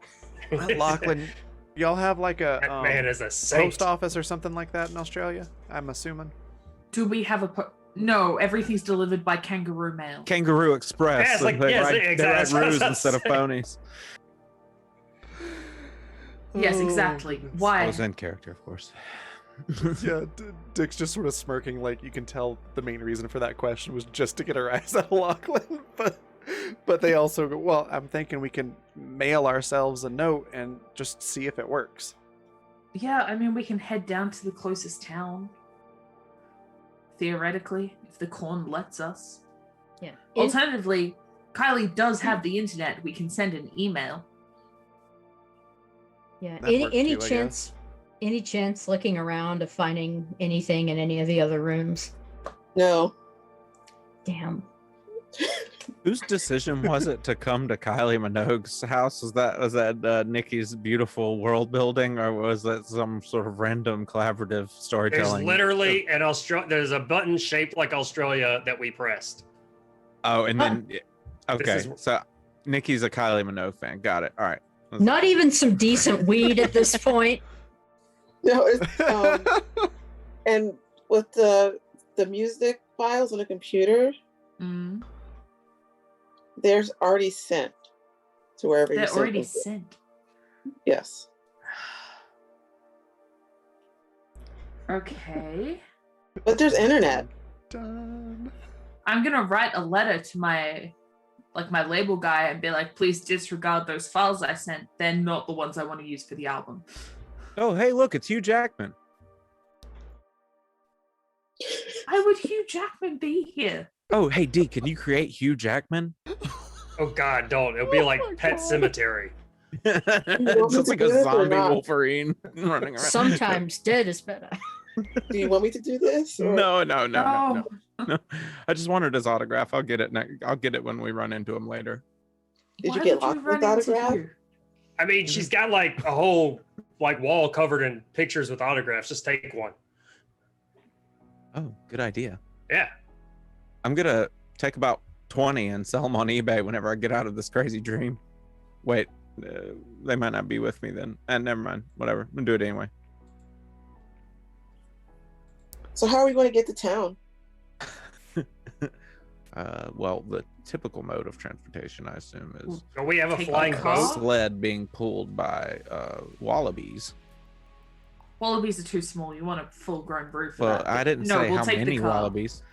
Lachlan, y'all have like a That man is a saint. post office or something like that in Australia? I'm assuming. Do we have a no, everything's delivered by kangaroo mail. Kangaroo Express. Yeah, it's like- they yes, ride, exactly. they ride That's what I was roos about to instead of say. ponies. Yes, Oh, exactly. goodness. I Why? was in character, of course. Yeah, Dick's just sort of smirking, like you can tell the main reason for that question was just to get her eyes out of Lachlan. But they also go, well, I'm thinking we can mail ourselves a note and just see if it works. Yeah, I mean, we can head down to the closest town. Theoretically, if the corn lets us. Yeah. Alternatively, Kylie does have the internet. We can send an email. Yeah. That worked Any too, I chance? Any chance looking around of finding anything in any of the other rooms? No. Damn. Whose decision was it to come to Kylie Minogue's house? Was that Nikki's beautiful world building, or was that some sort of random collaborative There's storytelling? literally there's a button shaped like Australia that we pressed. Oh, and then okay, is- so Nikki's a Kylie Minogue fan. Got it. All right. Not even some decent weed at this point. No, it's and with the music files on the computer, Mm. there's already sent to wherever They're you already sent. sent. Yes. Okay. But there's internet. Done. I'm gonna write a letter to my label guy and be like, please disregard those files I sent. They're not the ones I want to use for the album. Oh, hey, look, it's Hugh Jackman. Why would Hugh Jackman be here? Oh, hey, D, can you create Hugh Jackman? Oh god, don't. It'll be like Pet Cemetery. It's just like do a this or zombie not? Wolverine running around. Sometimes dead is better. Do you want me to do this? or- No. I just wanted his autograph. I'll get it. I'll get it when we run into him later. Did you Why get would Lachlan's run into autograph? Hugh? I mean, she's got like a whole wall covered in pictures with autographs. Just take one. Oh, good idea. Yeah. I'm gonna take about 20 and sell them on eBay whenever I get out of this crazy dream. Wait, they might not be with me then. And never mind. Whatever. I'm gonna do it anyway. So how are we going to get to town? Well, the typical mode of transportation, I assume, is So we have a Take a flying car? boat. sled being pulled by wallabies. Wallabies are too small. You want a full-grown brood for Well, that. I didn't No, say we'll how take the many car. wallabies.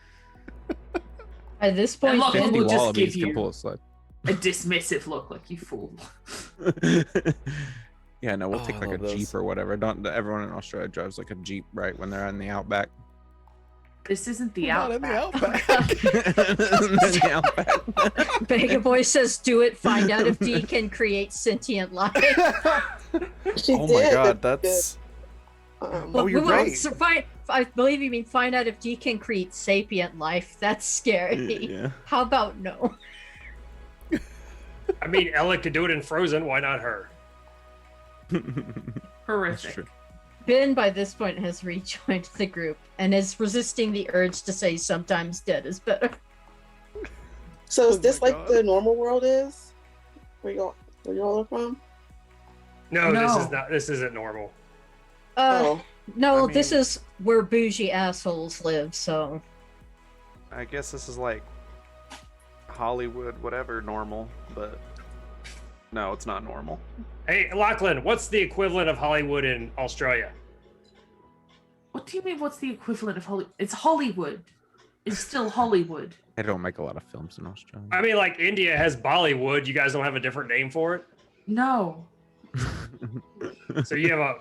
At this point, look, Ben, 50 we'll just wallabies give can you- pull a sled. A dismissive look, like you fool. Yeah, no, we'll Oh, take I like a love those. Jeep or whatever. Don't everyone in Australia drives like a Jeep, right? When they're in the outback. This isn't the Not in the outback. The outback. Beggar Boy says, "Do it. Find out if D can create sentient life." She Oh did. my god, good. that's Um, you're right. So I believe you mean find out if D can create sapient life. That's scary. Yeah. How about no? I mean, Ella could do it in Frozen. Why not her? That's Horrific. true. Ben, by this point, has rejoined the group and is resisting the urge to say sometimes dead is better. So is Oh this my like God. the normal world is? Where you all are from? No, No. this is not. This isn't normal. Oh, No, I this mean- is where bougie assholes live, so. I guess this is like Hollywood, whatever, normal, but no, it's not normal. Hey, Lachlan, what's the equivalent of Hollywood in Australia? What do you mean? What's the equivalent of Hollywood? It's Hollywood. It's still Hollywood. They don't make a lot of films in Australia. I mean, like India has Bollywood. You guys don't have a different name for it. No. So you have a.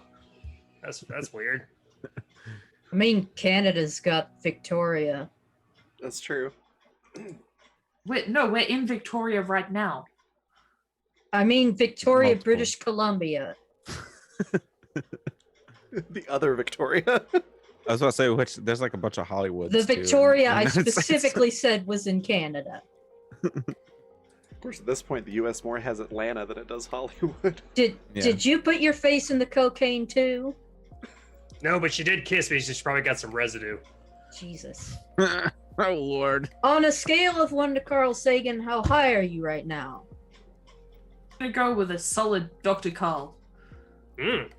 That's weird. I mean, Canada's got Victoria. That's true. We're in Victoria right now. I mean, Victoria, Multiple. British Columbia. The other Victoria. I was about to say, which there's like a bunch of Hollywoods. The too in Victoria the I United States. specifically said was in Canada. Of course, at this point, the U.S. more has Atlanta than it does Hollywood. Did Yeah. Did you put your face in the cocaine too? No, but she did kiss me. She's probably got some residue. Jesus. Oh Lord. On a scale of 1 to Carl Sagan, how high are you right now? I'm gonna go with a solid Dr. Carl. Mm.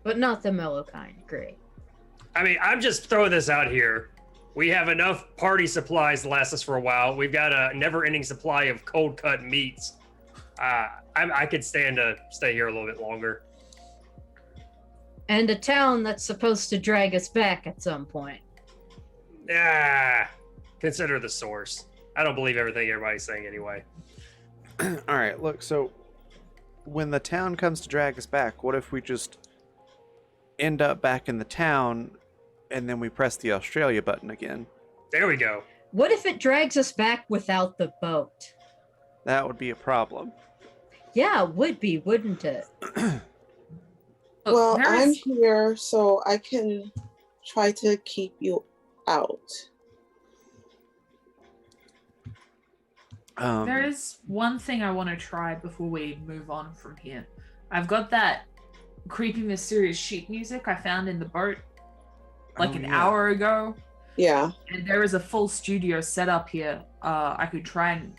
But not the mellow kind. Great. I mean, I'm just throwing this out here. We have enough party supplies to last us for a while. We've got a never-ending supply of cold-cut meats. I could stand to stay here a little bit longer. And a town that's supposed to drag us back at some point. Consider the source. I don't believe everything everybody's saying anyway. All right, look, so when the town comes to drag us back, what if we just end up back in the town and then we press the Australia button again? There we go. What if it drags us back without the boat? That would be a problem. Yeah, it would be, wouldn't it? Look, Well, there I'm is- here so I can try to keep you out. There is one thing I want to try before we move on from here. I've got that creepy, mysterious sheet music I found in the boat like Oh, an yeah. hour ago, Yeah. and there is a full studio set up here. I could try and,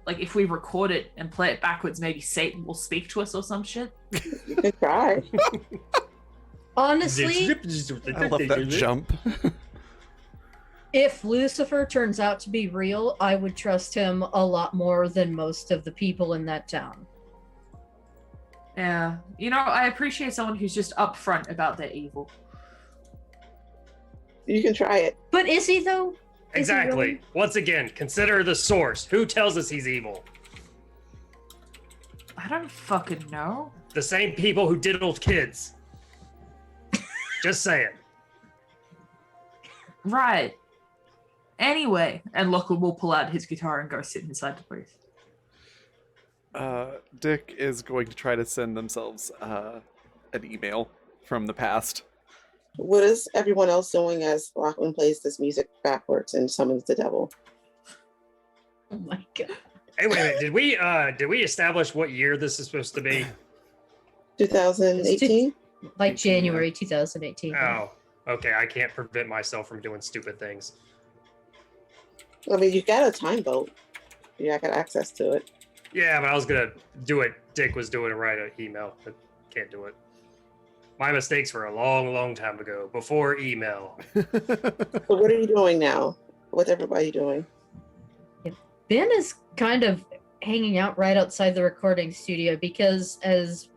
like, if we record it and play it backwards, maybe Satan will speak to us or some shit. You can try. Honestly, I love that jump. if Lucifer turns out to be real, I would trust him a lot more than most of the people in that town. Yeah, you know, I appreciate someone who's just upfront about their evil. You can try it. But is he though? Is he Exactly. really? Once again, consider the source. Who tells us he's evil? I don't fucking know. The same people who diddled kids. Just saying. Right. Anyway, and Lachlan will pull out his guitar and go sit inside the booth. Dick is going to try to send themselves an email from the past. What is everyone else doing as Lachlan plays this music backwards and summons the devil? Oh my god. Hey, wait a minute. Did we establish what year this is supposed to be? 2018? Like January 2018. Oh, okay. I can't prevent myself from doing stupid things. I mean, you got a time vote. Yeah, I got access to it. Yeah, but I was gonna do it. Dick was doing it right at email, but can't do it. My mistakes were a long, long time ago, before email. But what are you doing now? What's everybody doing? Ben is kind of hanging out right outside the recording studio because, as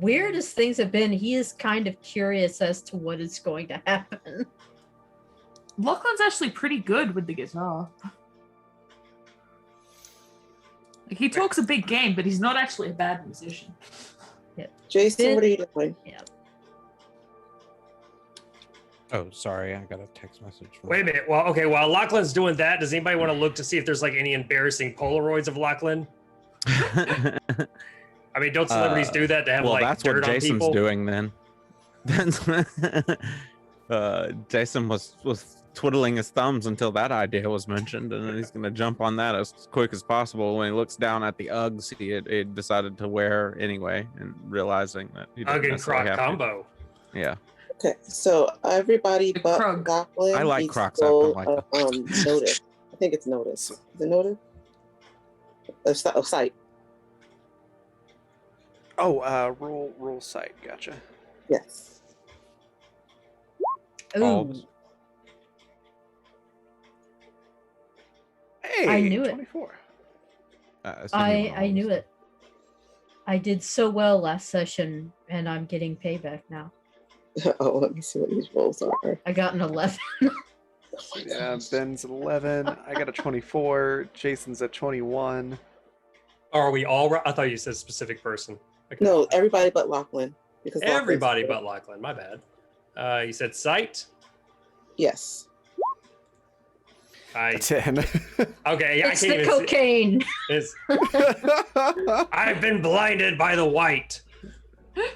weird as things have been, he is kind of curious as to what is going to happen. Lachlan's actually pretty good with the guitar. Like, he talks a big game, but he's not actually a bad musician. Jason, Ben- what are you doing? Oh, sorry, I got a text message. From Wait a minute. Well, okay. While Lachlan's doing that, does anybody want to look to see if there's like any embarrassing Polaroids of Lachlan? I mean, don't celebrities do that to have well, like that's dirt what on Jason's people? doing then. That's Jason was twiddling his thumbs until that idea was mentioned, and then he's gonna jump on that as quick as possible. When he looks down at the Uggs he decided to wear anyway, and realizing that he didn't Ugg and necessarily Croc have to. combo. Yeah. Okay, so everybody The but Krug. Lachlan I like needs Crocs, to I go, don't like them. notice. I think it's notice. Is it notice? Site. Oh, roll site. Gotcha. Yes. Ooh, Bulbs. Hey, I knew it. 24. I knew it. I did so well last session, and I'm getting payback now. Oh, let me see what these rolls are. I got an 11. Yeah, Ben's at 11. I got a 24. Jason's at 21. Are we all right? I thought you said specific person. Okay. No, everybody but Lachlan. Because Lachlan's Everybody there. but Lachlan. My bad. You said site. Yes. I 10. okay. Yeah, It's I the can't even cocaine. It's, I've been blinded by the white. Oh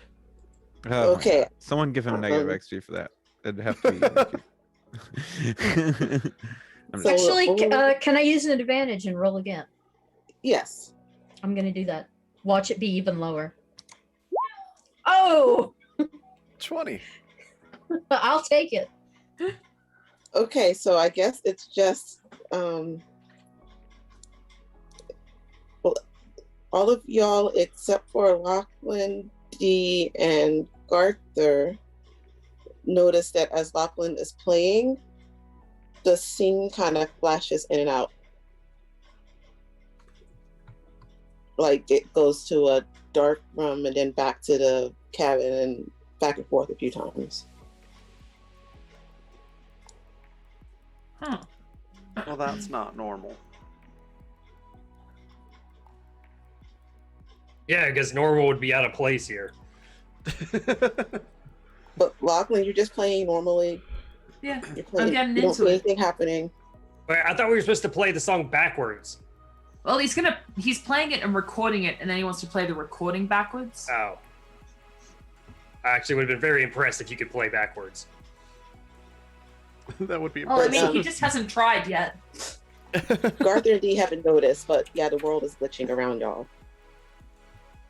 my Okay. God. Someone give him negative XP for that. It'd have to be. I'm So- just, Actually, can I use an advantage and roll again? Yes. I'm gonna do that. Watch it be even lower. Oh, 20. I'll take it. Okay, so I guess it's just well, all of y'all except for Lachlan, Dee, and Garther notice that as Lachlan is playing, the scene kind of flashes in and out. Like it goes to a dark room and then back to the cabin and back and forth a few times. Huh. Well, that's not normal. Yeah, because normal would be out of place here. But Lachlan, you're just playing normally. Yeah. You're playing, getting you don't into see it. anything happening. Wait, I thought we were supposed to play the song backwards. Well, he's playing it and recording it, and then he wants to play the recording backwards. Oh. I actually would have been very impressed if you could play backwards. That would be Well, I impressive. mean, he just hasn't tried yet. Garther and Dee haven't noticed, but yeah, the world is glitching around y'all.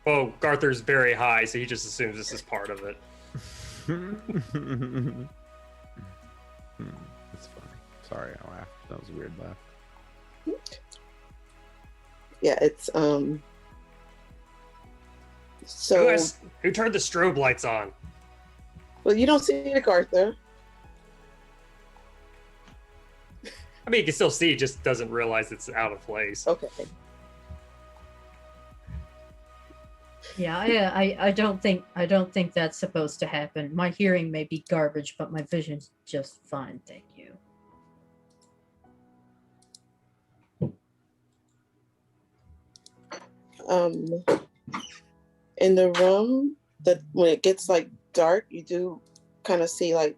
Well, Garther's very high, so he just assumes this is part of it. That's funny. Sorry, I laughed. That was a weird laugh. Yeah, it's so Who turned the strobe lights on? well, you don't see it, Garther. I mean, you can still see, he just doesn't realize it's out of place. Okay. Yeah, I don't think that's supposed to happen. My hearing may be garbage, but my vision's just fine, thank you. In the room, that when it gets like dark, you do kind of see like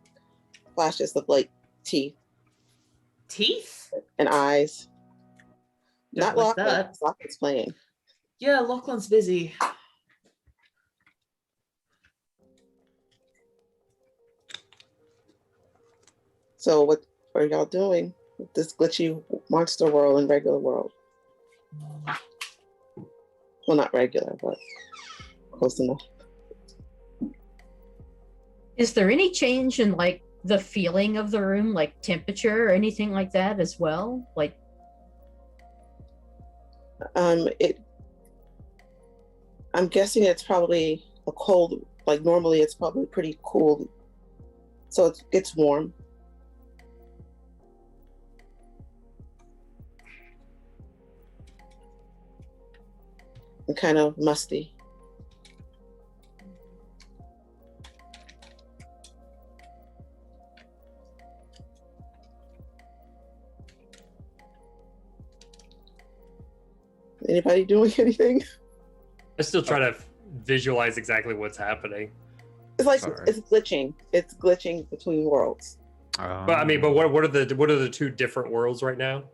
flashes of like teeth Teeth? and eyes. Don't Not like Lachlan. that. Lachlan's playing. Yeah, Lachlan's busy. So what are y'all doing with this glitchy monster world and regular world? Well, not regular, but close enough. Is there any change in like the feeling of the room, like temperature or anything like that as well? Like I'm guessing it's probably a cold. Like normally, it's probably pretty cool, so it gets warm. And kind of musty. Anybody doing anything? I still try to visualize exactly what's happening. It's like Sorry. it's glitching. It's glitching between worlds. But I mean, but what are the two different worlds right now?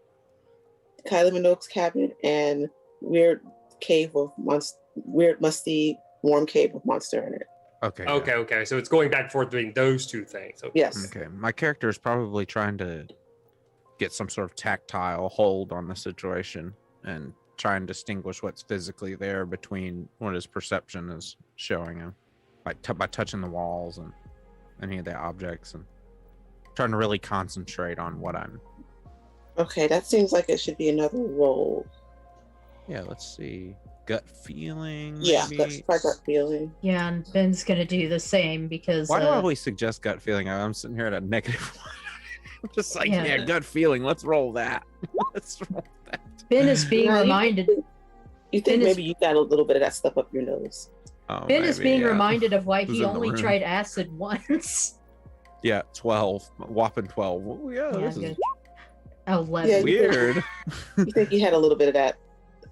Kylie Minogue's cabin and weird cave of monster, weird musty warm cave with monster in it. Okay. yeah. Okay. So it's going back and forth between those two things. Okay. Yes. Okay. My character is probably trying to get some sort of tactile hold on the situation and try and distinguish what's physically there between what his perception is showing him, like by touching the walls and any of the objects, and trying to really concentrate on what I'm. Okay, that seems like it should be another roll. Yeah, let's see. Gut feeling. Yeah, maybe? that's my gut feeling. yeah, and Ben's gonna do the same because Why do I always suggest gut feeling? I'm sitting here at a negative one. I'm just like, Yeah. yeah, gut feeling. Let's roll that. Let's roll that. Ben is being Yeah, reminded. You think It is- maybe you got a little bit of that stuff up your nose? Oh, Ben is maybe, being yeah. reminded of why Who's he in the only room? tried acid once. Yeah, 12. Whopping 12. Oh, yeah, Yeah, this is good. 11. Yeah, weird. You think you had a little bit of that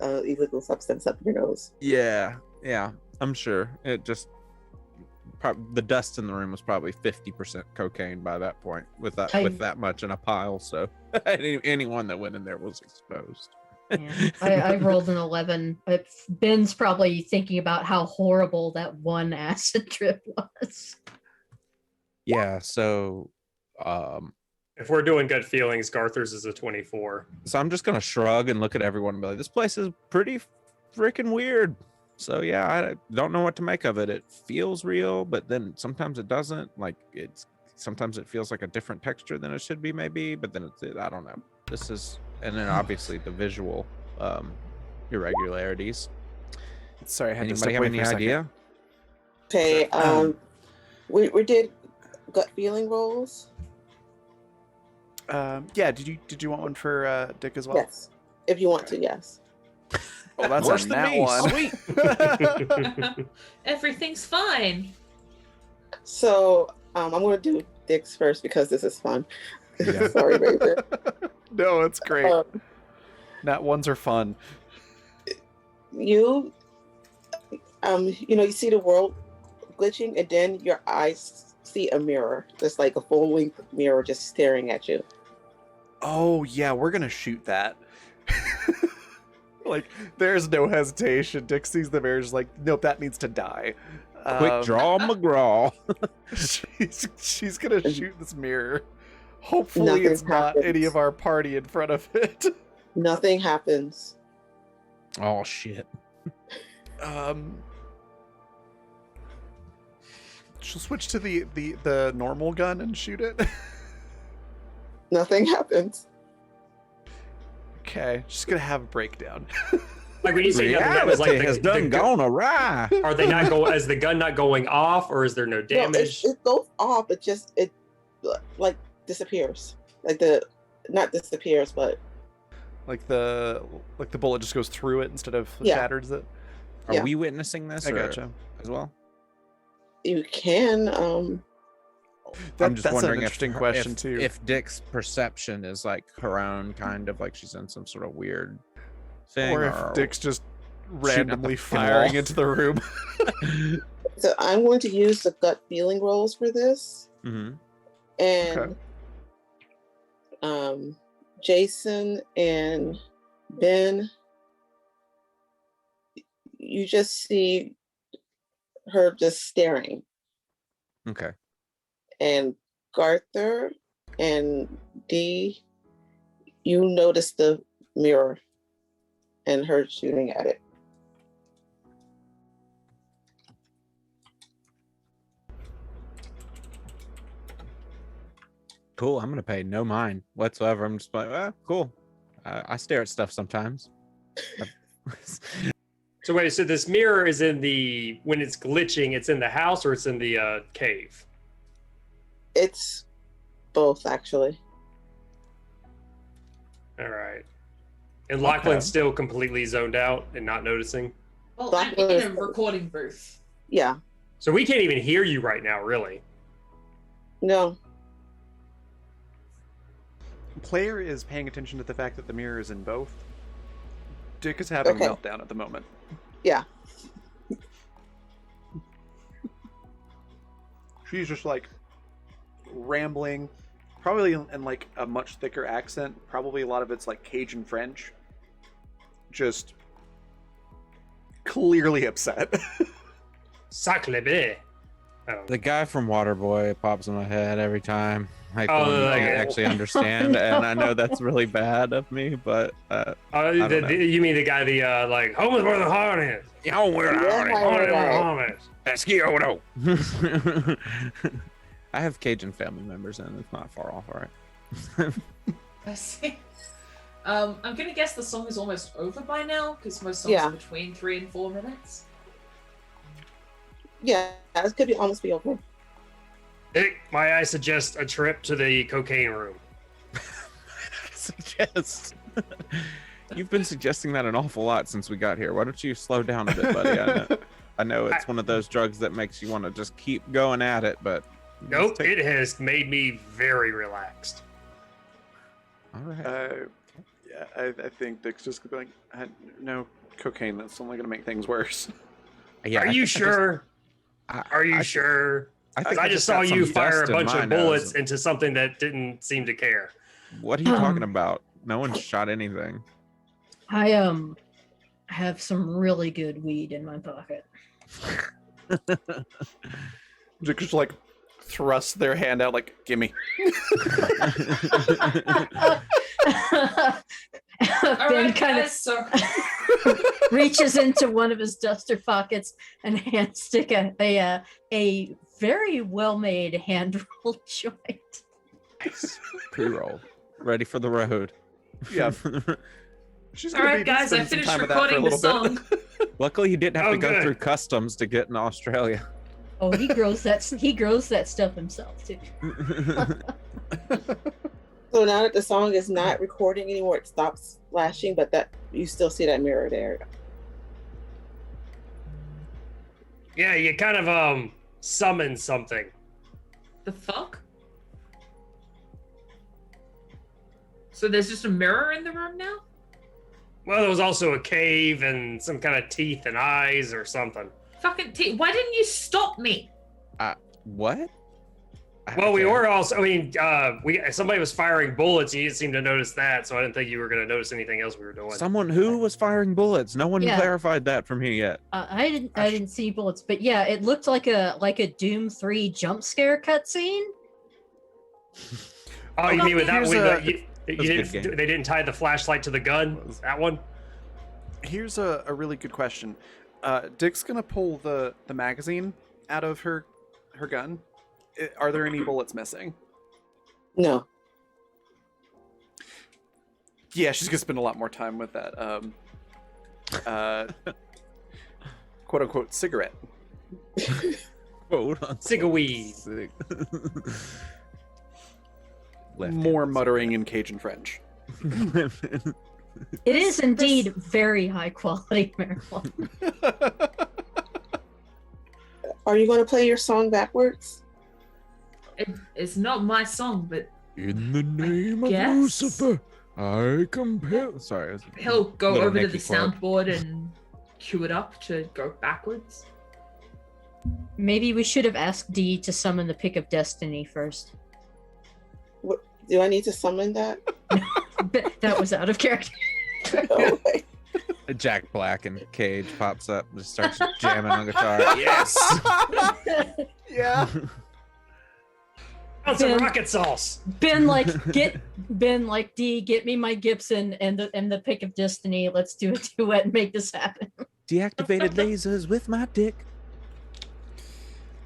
illegal substance up your nose? Yeah, I'm sure. It just the dust in the room was probably 50% cocaine by that point with that much in a pile. So anyone that went in there was exposed. Yeah. I rolled an 11. Ben's probably thinking about how horrible that one acid trip was. Yeah. So, If we're doing gut feelings, Garther's is a 24. so I'm just gonna shrug and look at everyone and be like, "This place is pretty freaking weird." So yeah, I don't know what to make of it. It feels real, but then sometimes it doesn't. Like sometimes it feels like a different texture than it should be, maybe. But then I don't know. And then obviously the visual irregularities. Sorry, I had to Anybody step have away any for a second. idea? Okay. We did gut feeling rolls. Yeah. Did you want one for Dick as well? Yes, if you want to. Yes. Oh, that's Worse a than nat me. one. Sweet. Everything's fine. So I'm going to do Dick's first because this is fun. Yeah. Sorry, Raven. No, it's great. Um, Nat ones are fun. you see the world glitching, and then your eyes see a mirror. It's like a full length mirror just staring at you. Oh yeah, we're gonna shoot that. Like, there's no hesitation. Dick sees the mirror, just like, nope, that needs to die. Quick draw McGraw. She's gonna shoot this mirror. Hopefully, Nothing it's not happens. any of our party in front of it. Nothing happens. Oh shit. She'll switch to the normal gun and shoot it. Nothing happens. Okay, she's gonna have a breakdown. Like when you say nothing, that was like Reality has done gone awry. Are they not going? Is the gun not going off, or is there no No, damage? it goes off. It like disappears. Not disappears, but Like the bullet just goes through it instead of Yeah. shatters it. Are Yeah. we witnessing this I or- gotcha. as well? you can. I'm just That's wondering an interesting if, question if, too. if Dick's perception is like her own, kind of like she's in some sort of weird thing, or if Dick's just shooting at the randomly fucking firing wall. into the room. So I'm going to use the gut feeling rolls for this, Mhm. and Jason and Ben, you just see her just staring, Okay. and Garther and Dee, you notice the mirror and her shooting at it. Cool. I'm gonna pay no mind whatsoever. I'm just like, cool. I stare at stuff sometimes. So wait, so this mirror is when it's glitching, it's in the house or it's in the cave? It's both, actually. All right. And Lachlan's still completely zoned out and not noticing. Well, Black I'm in Widow a is- recording booth. Yeah. So we can't even hear you right now, really. No. Player is paying attention to the fact that the mirror is in both. Dick is having Okay. a meltdown at the moment. Yeah. She's just like rambling, probably in like a much thicker accent. Probably a lot of it's like Cajun French. Just clearly upset. Sacre bleu. I don't know. The guy from Waterboy pops in my head every time. Like, Oh, when you like- can't actually understand, and I know that's really bad of me, but don't know. You mean the guy, like, home is where the heart is. oh, where Yeah, Home is where the right. heart is. I have Cajun family members, and it's not far off, all right. I see. I'm gonna guess the song is almost over by now because most songs Yeah. are between 3 and 4 minutes. Yeah. It could almost be over. Dick, might I suggest a trip to the cocaine room? Suggest. You've been suggesting that an awful lot since we got here. Why don't you slow down a bit, buddy? I know it's one of those drugs that makes you want to just keep going at it, but Nope, it has made me very relaxed. all right. Yeah, I think Dick's just going, no, cocaine, that's only going to make things worse. Yeah, Are you sure? Are you I- sure? I think I just saw got some you fire a dust in bunch my of bullets nose. into something that didn't seem to care. What are you talking about? No one shot anything. I have some really good weed in my pocket. Just like thrust their hand out, like, gimme. All Ben right, kind guys. So of reaches into one of his duster pockets and hands stick a very well made hand rolled joint. Pre-roll. Ready for the road. Yeah. She's all gonna right, be guys. I spending some finished time with that for a recording the little song. bit. Luckily, you didn't have Oh, to go good. through customs to get in Australia. Oh, he grows that stuff himself too. So now that the song is not recording anymore, it stops flashing, but that you still see that mirror there. Yeah, you kind of summon something. The fuck? So there's just a mirror in the room now? Well, there was also a cave and some kind of teeth and eyes or something. Fucking why didn't you stop me? What? Well, we Okay. were also. I mean, somebody was firing bullets, and you didn't seem to notice that. So I didn't think you were going to notice anything else we were doing. Someone who was firing bullets. No one Yeah. clarified that for me yet. I didn't see bullets, but yeah, it looked like a Doom 3 jump scare cutscene. Oh, you mean with that? Here's With a- you That's a good didn't, game. they didn't tie the flashlight to the gun. That one. Here's a really good question. Dick's gonna pull the magazine out of her gun. Are there any bullets missing? No. Yeah, she's gonna spend a lot more time with that quote unquote cigarette. Hold on. Cigaweed. Sig- More muttering in Cajun French. It is indeed very high quality marijuana. Are you going to play your song backwards? It's not my song, but In the name of guess. Lucifer, I compel. Sorry. he'll go Little over to Nicky the quote. soundboard and cue it up to go backwards. Maybe we should have asked Dee to summon the Pick of Destiny first. Do I need to summon that? But that was out of character. Oh, wait. Jack Black and Cage pops up and just starts jamming on guitar. Yes. Yeah. Found some Ben- rocket sauce. Ben, Dee, get me my Gibson and the Pick of Destiny. Let's do a duet and make this happen. Deactivated lasers with my dick.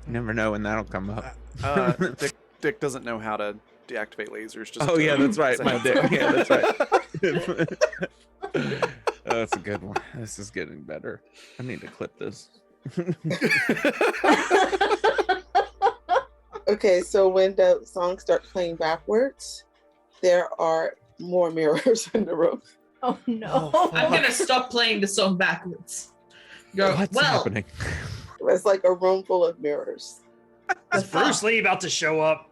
You never know when that'll come up. Dick doesn't know how to deactivate lasers. Just Oh, yeah, that's right, so- my dick. Yeah, that's right. Oh, that's a good one. This is getting better. I need to clip this. Okay, so when the song starts playing backwards, there are more mirrors in the room. Oh no. Oh, I'm gonna stop playing the song backwards. Go, What's well, happening? It's like a room full of mirrors. the Is Bruce fuck? Lee about to show up?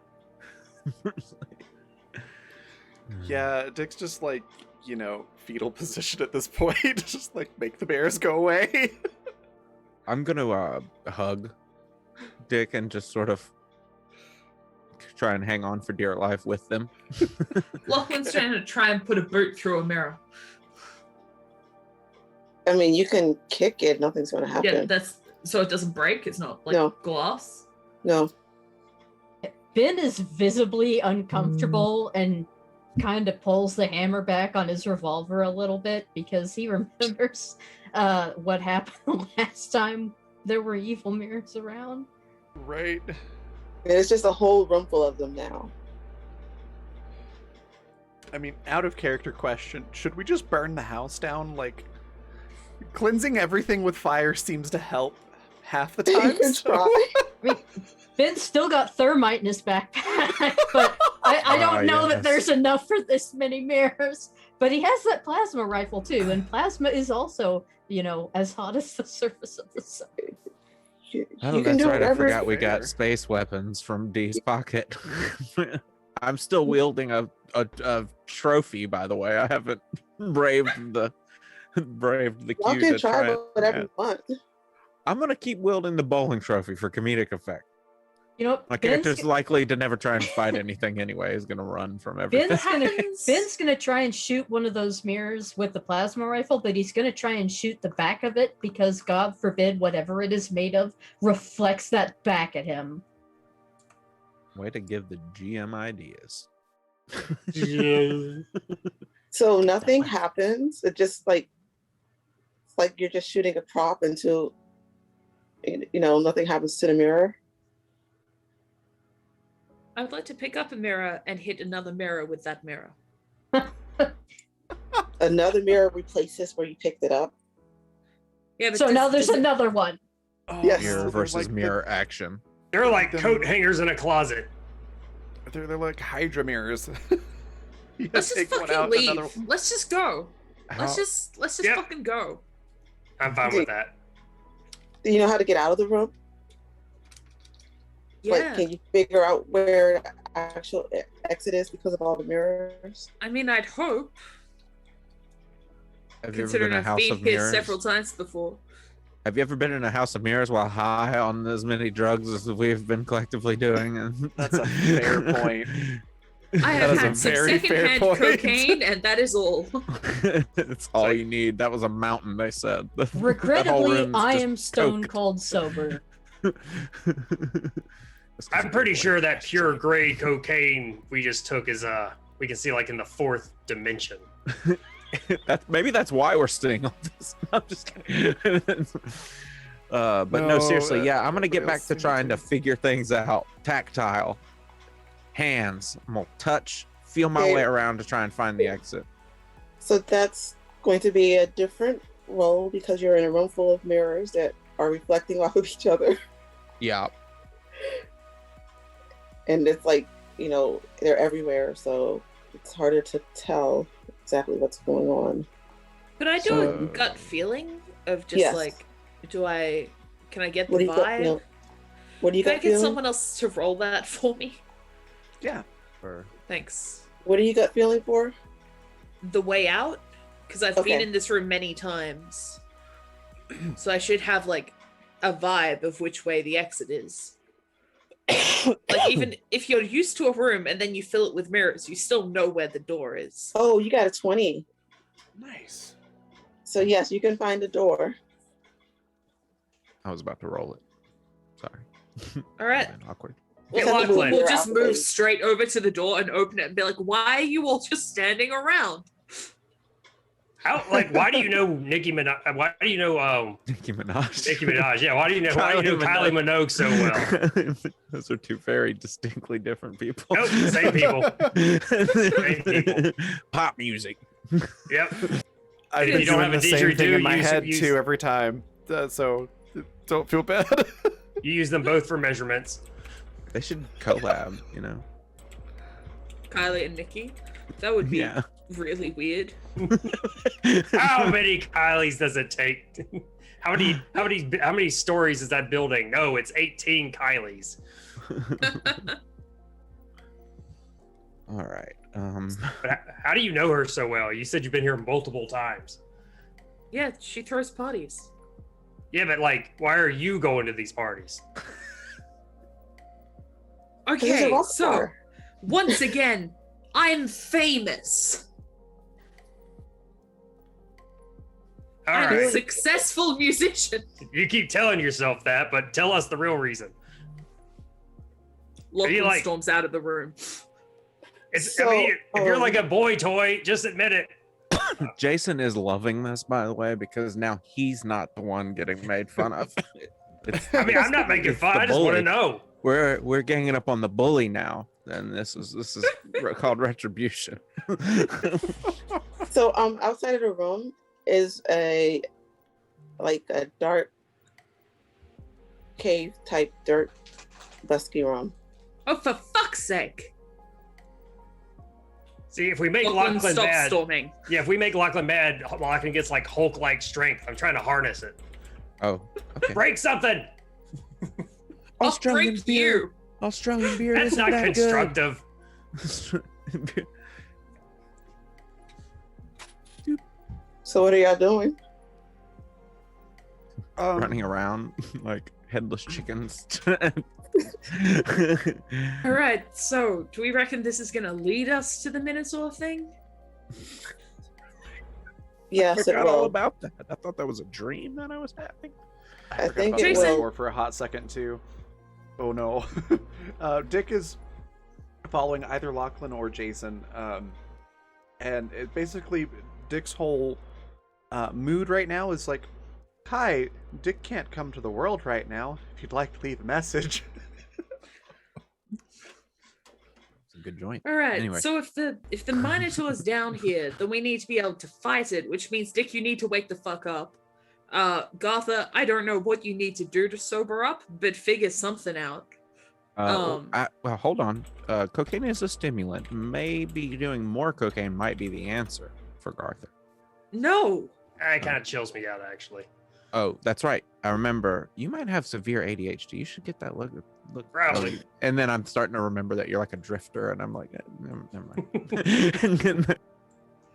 Yeah, Dick's just like, fetal position at this point. Just like make the bears go away. I'm gonna hug Dick and just sort of try and hang on for dear life with them. Lachlan's trying to try and put a boot through a mirror. I mean, you can kick it, nothing's going to Yeah, happen. that's so it doesn't break. It's not like No. glass. No. Ben is visibly uncomfortable and kind of pulls the hammer back on his revolver a little bit because he remembers what happened last time there were evil mirrors around. Right. It's just a whole room full of them now. I mean, out of character question, should we just burn the house down? Like, cleansing everything with fire seems to help half the You time. can so- try. I mean, Ben's still got thermite in his backpack, but I don't know that yes. there's enough for this many mirrors. But he has that plasma rifle too, and plasma is also, as hot as the surface of the sun. You Oh, can that's do right. I whatever. forgot we got Fair. space weapons from Dee's pocket. I'm still wielding a trophy, by the way. I haven't braved the Y'all queue can to try try it. whatever Yeah. you want. I'm gonna keep wielding the bowling trophy for comedic effect. You know, My character's likely to never try and fight anything anyway. He's gonna run from everything. Ben's gonna try and shoot one of those mirrors with the plasma rifle, but he's gonna try and shoot the back of it because God forbid whatever it is made of reflects that back at him. Way to give the GM ideas. So nothing happens. It just it's like you're just shooting a prop until nothing happens to the mirror. I would like to pick up a mirror and hit another mirror with that mirror. Another mirror replaces where you picked it up. Yeah, but So now there's another one. Oh, Yes. so Mirror they're versus like mirror action. They're like coat hangers in a closet. They're like Hydra mirrors. You Let's gotta just take one fucking out, leave. another- Let's just go. Let's How- just Yep. fucking go. I'm fine with that. Do you know how to get out of the room? Yeah. Can you figure out where the actual exit is because of all the mirrors? I mean, I'd hope, Have you ever been considering in a I've house been of here mirrors? several times before. Have you ever been in a house of mirrors while high on as many drugs as we've been collectively doing? And That's a fair point. I That have is a had some very fair secondhand point. cocaine, and that is all. It's all you need. That was a mountain, they said. The whole Regrettably, room's I just am stone coke. cold sober. That's 'cause I'm you're pretty good sure boy. that pure grade cocaine we just took is we can see like in the 4th dimension. Maybe that's why we're seeing all this. I'm just kidding. But no, No, seriously, yeah, I'm gonna get everybody back else to seemed trying to to. figure things out. Tactile, hands. I'm gonna touch, feel my Okay. way around to try and find the exit. So that's going to be a different role because you're in a room full of mirrors that are reflecting off of each other. Yeah. And it's they're everywhere, so it's harder to tell exactly what's going on. Could I do So- a gut feeling of just Yes. like, can I get the What do you got vibe? feel? What do you Can I got get feeling? someone else to roll that for me? Yeah. Or- Thanks. What are you gut feeling for? The way out? Because I've been Okay. in this room many times. So I should have like a vibe of which way the exit is. Like even if you're used to a room and then you fill it with mirrors, you still know where the door is. Oh, you got a 20. Nice. So yes, you can find the door. I was about to roll it. Sorry. All right. Awkward. Yeah, Well, Lachlan. we'll just You're out. move straight over to the door and open it and be like, why are you all just standing around? Why do you know Nicki Minaj? Why do you know Nicki Minaj. Nicki Minaj? Yeah, why do you know Kylie Minogue so well? Those are two very distinctly different people. Nope, same people. people. Pop music. Yep. I've If been you don't doing have the a same thing didgeridoo, in my use- head use- too every time. So don't feel bad. You use them both for measurements. They should collab, you know. Kylie and Nikki? That would be Yeah. really weird. How many Kylies does it take? How many stories is that building? No, it's 18 Kylies. All right. But how do you know her so well? You said you've been here multiple times. Yeah, she throws parties. Yeah, but why are you going to these parties? This is a Okay, rock so star. once again, I'm famous. All I'm a right, successful musician. you keep telling yourself that, but tell us the real reason. Lachlan like- storms out of the room. It's, So, if you're like a boy toy, just admit it. Jason is loving this, by the way, because now he's not the one getting made fun of. I mean, I'm not making It's fun. the I just want to bully. know. We're ganging up on the bully now, and this is called retribution. So outside of the room is a dark cave type dirt dusky room. Oh, for fuck's sake. See, if we make Lachlan, Lachlan stop mad, storming. yeah, if we make Lachlan mad, Lachlan gets like Hulk-like strength. I'm trying to harness it. Oh, okay. Break something. I'll break you. Australian beer. That's isn't not that constructive. good. So what are y'all doing? running around like headless chickens. All right, so do we reckon this is gonna lead us to the Minotaur thing? Yes, it Forgot all will. about that. I thought that was a dream that I was having. I forgot think about it the Jason- will. metaphor for a hot second too. Oh no. Dick is following either Lachlan or Jason, and it basically Dick's whole mood right now is like, "Hi, Dick can't come to the world right now. If you'd like to leave a message." It's a good joint. All right. Anyway. So if the Minotaur's down here, then we need to be able to fight it, which means Dick, you need to wake the fuck up. Gartha, I don't know what you need to do to sober up, but figure something out. Well, hold on. Cocaine is a stimulant. Maybe doing more cocaine might be the answer for Gartha. No. It kind of chills me out, actually. Oh, that's right. I remember you might have severe ADHD. You should get that look. Probably. And then I'm starting to remember that you're like a drifter, and I'm like, never mind.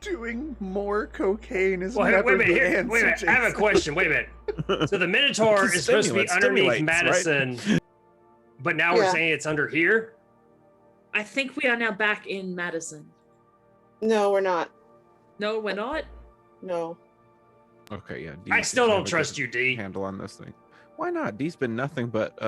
Doing more cocaine is Well, never wait a minute. the Here, answer, wait a minute. I have a Jason. question. Wait a minute. So the Minotaur It's a is supposed to be stimulant, underneath stimulates, right? Madison, but now we're Yeah. saying it's under here? I think we are now back in Madison. No, we're not. No, we're not. No. Okay, yeah. I still have don't a trust good you, D. handle on this thing. Why not? Dee's been nothing but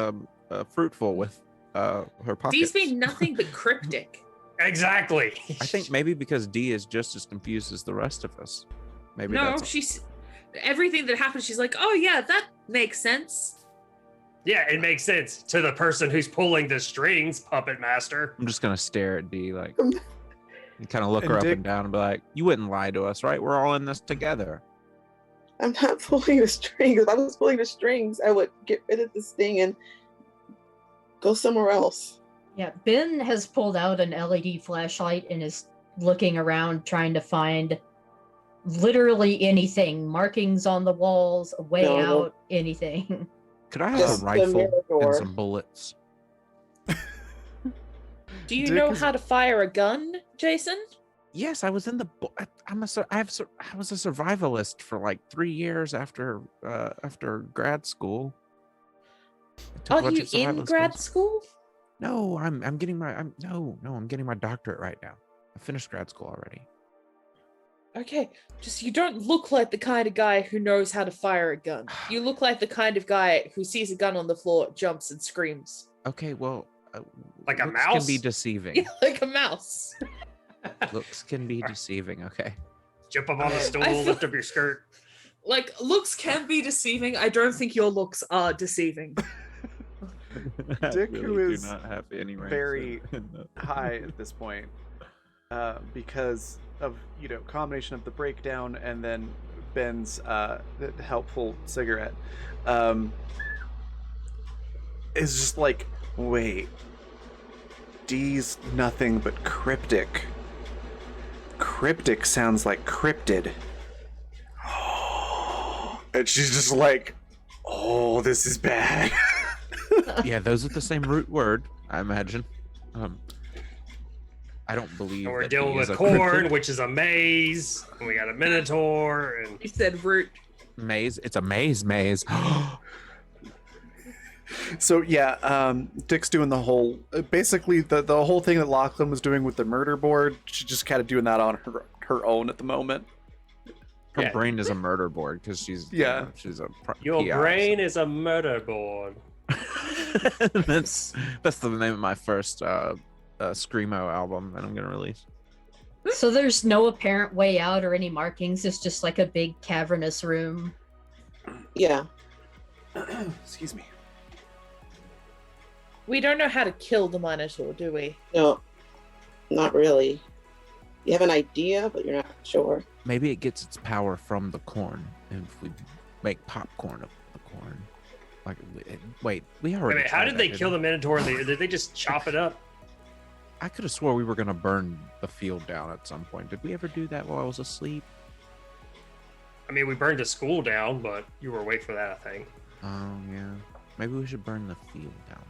fruitful with her pockets. D's been nothing but cryptic. Exactly. I think maybe because D is just as confused as the rest of us. Maybe No, that's she's everything that happens. She's like, oh yeah, that makes sense. Yeah, it makes sense to the person who's pulling the strings, puppet master. I'm just gonna stare at D like and kind of look And her up Dick- and down and be like, "You wouldn't lie to us, right? We're all in this together." I'm not pulling the strings. If I was pulling the strings, I would get rid of this thing and go somewhere else. Yeah, Ben has pulled out an LED flashlight and is looking around trying to find literally anything, markings on the walls, a way No. out, anything. Could I have Just a the rifle mirror door. and some bullets? Do you Dick know is- how to fire a gun, Jason? Yes, I was in the. I was a survivalist for like 3 years after grad school. I took a Are bunch you of in survival grad skills. school? No, I'm getting my. I'm getting my doctorate right now. I finished grad school already. Okay, just you don't look like the kind of guy who knows how to fire a gun. You look like the kind of guy who sees a gun on the floor, jumps and screams. Okay, well, Like a looks can mouse? be deceiving. Yeah, like a mouse. Looks can be deceiving. Okay. Jump up on the stool, I feel- lift up your skirt. Like looks can be deceiving. I don't think your looks are deceiving. Dick, who is do not have any ranks very in the- high at this point, because of combination of the breakdown and then Ben's helpful cigarette, is just like, wait, D's nothing but cryptic. Cryptic sounds like cryptid. And she's just like, oh, this is bad. Yeah, those are the same root word, I imagine. I don't believe And we're that dealing he is with a corn, cryptid. which is a maze, and we got a minotaur, and You said root. Maze. It's a maze. So yeah, Dick's doing the whole, basically the whole thing that Lachlan was doing with the murder board. She's just kind of doing that on her own at the moment. Her Yeah. brain is a murder board because she's Yeah. she's a your PI, brain is a murder board. so- that's the name of my first screamo album that I'm gonna release. So there's no apparent way out or any markings. It's just like a big cavernous room. Yeah. Excuse me. We don't know how to kill the Minotaur, do we? No, not really. You have an idea, but you're not sure. Maybe it gets its power from the corn. And if we make popcorn of the corn, like wait, we Wait a already. minute, how tried did that, they didn't kill we? the minotaur? Did they just chop it up? I could have swore we were gonna burn the field down at some point. Did we ever do that while I was asleep? I mean, we burned the school down, but you were awake for that, I think. Oh yeah. Maybe we should burn the field down.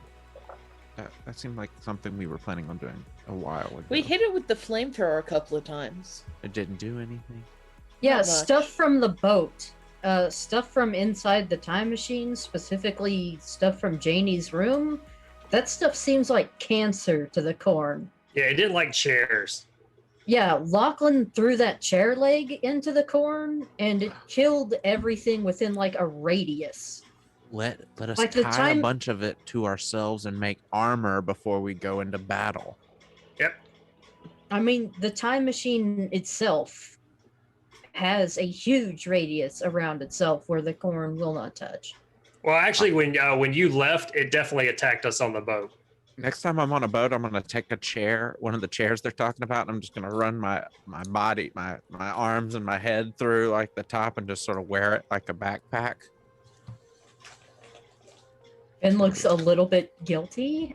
That seemed like something we were planning on doing a while ago. We hit it with the flamethrower a couple of times. It didn't do anything. Yeah, Not much. stuff from the boat stuff from inside the time machine, specifically stuff from Janie's room, that stuff seems like cancer to the corn. Yeah, it didn't like chairs. Yeah, Lachlan threw that chair leg into the corn, and it killed everything within like a radius. Let us Like the tie time- a bunch of it to ourselves and make armor before we go into battle. Yep. I mean, the time machine itself has a huge radius around itself where the corn will not touch. Well, actually, when you left, it definitely attacked us on the boat. Next time I'm on a boat, I'm gonna take a chair, one of the chairs they're talking about, and I'm just gonna run my body, my arms and my head through like the top and just sort of wear it like a backpack. And looks a little bit guilty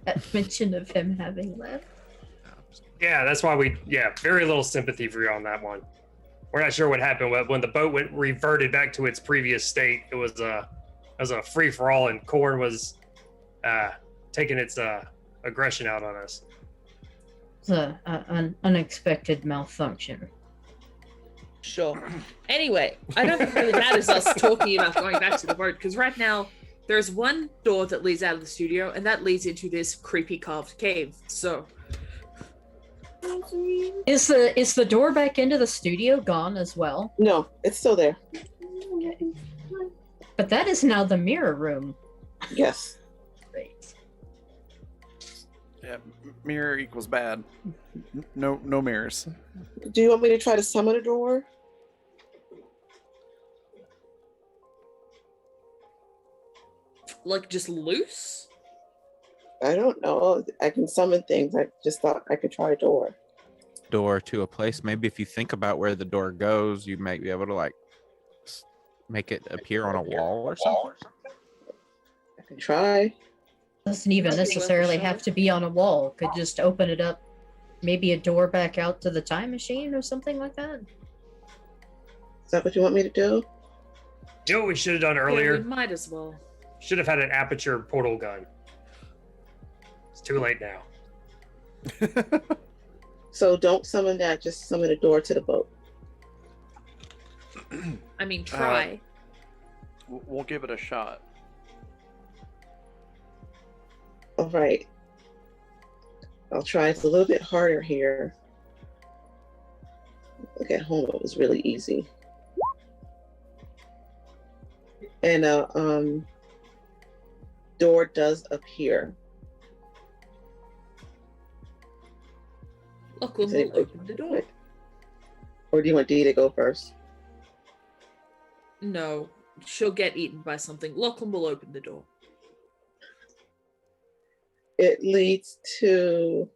at mention of him having left. Yeah, that's why very little sympathy for you on that one. We're not sure what happened when the boat reverted back to its previous state. It was a free for all, and Korn was taking its aggression out on us. It's an unexpected malfunction. Sure. Anyway, I don't think it really matters us talking about going back to the boat, because right now there's one door that leads out of the studio, and that leads into this creepy carved cave. So Is the door back into the studio gone as well? No, it's still there. But that is now the mirror room. Yes. Great. Yeah, mirror equals bad. No mirrors. Do you want me to try to summon a door? like just loose? I don't know. I can summon things. I just thought I could try a door. Door to a place. Maybe if you think about where the door goes, you might be able to like make it appear on a wall or something. I can try. Doesn't even That'd be worth a necessarily shot. have to be on a wall. Could just open it up, maybe a door back out to the time machine or something like that. Is that what you want me to do? You know what we should have done Yeah, earlier? we might as well. Should have had an aperture portal gun. It's too late now. So don't summon that. Just summon a door to the boat. I mean, try. We'll give it a shot. All right. I'll try. It's a little bit harder here. Look at home. It was really easy. And door does appear. Lachlan Is it- will open the door. Or do you want Dee to go first? No, she'll get eaten by something. Lachlan will open the door. It leads to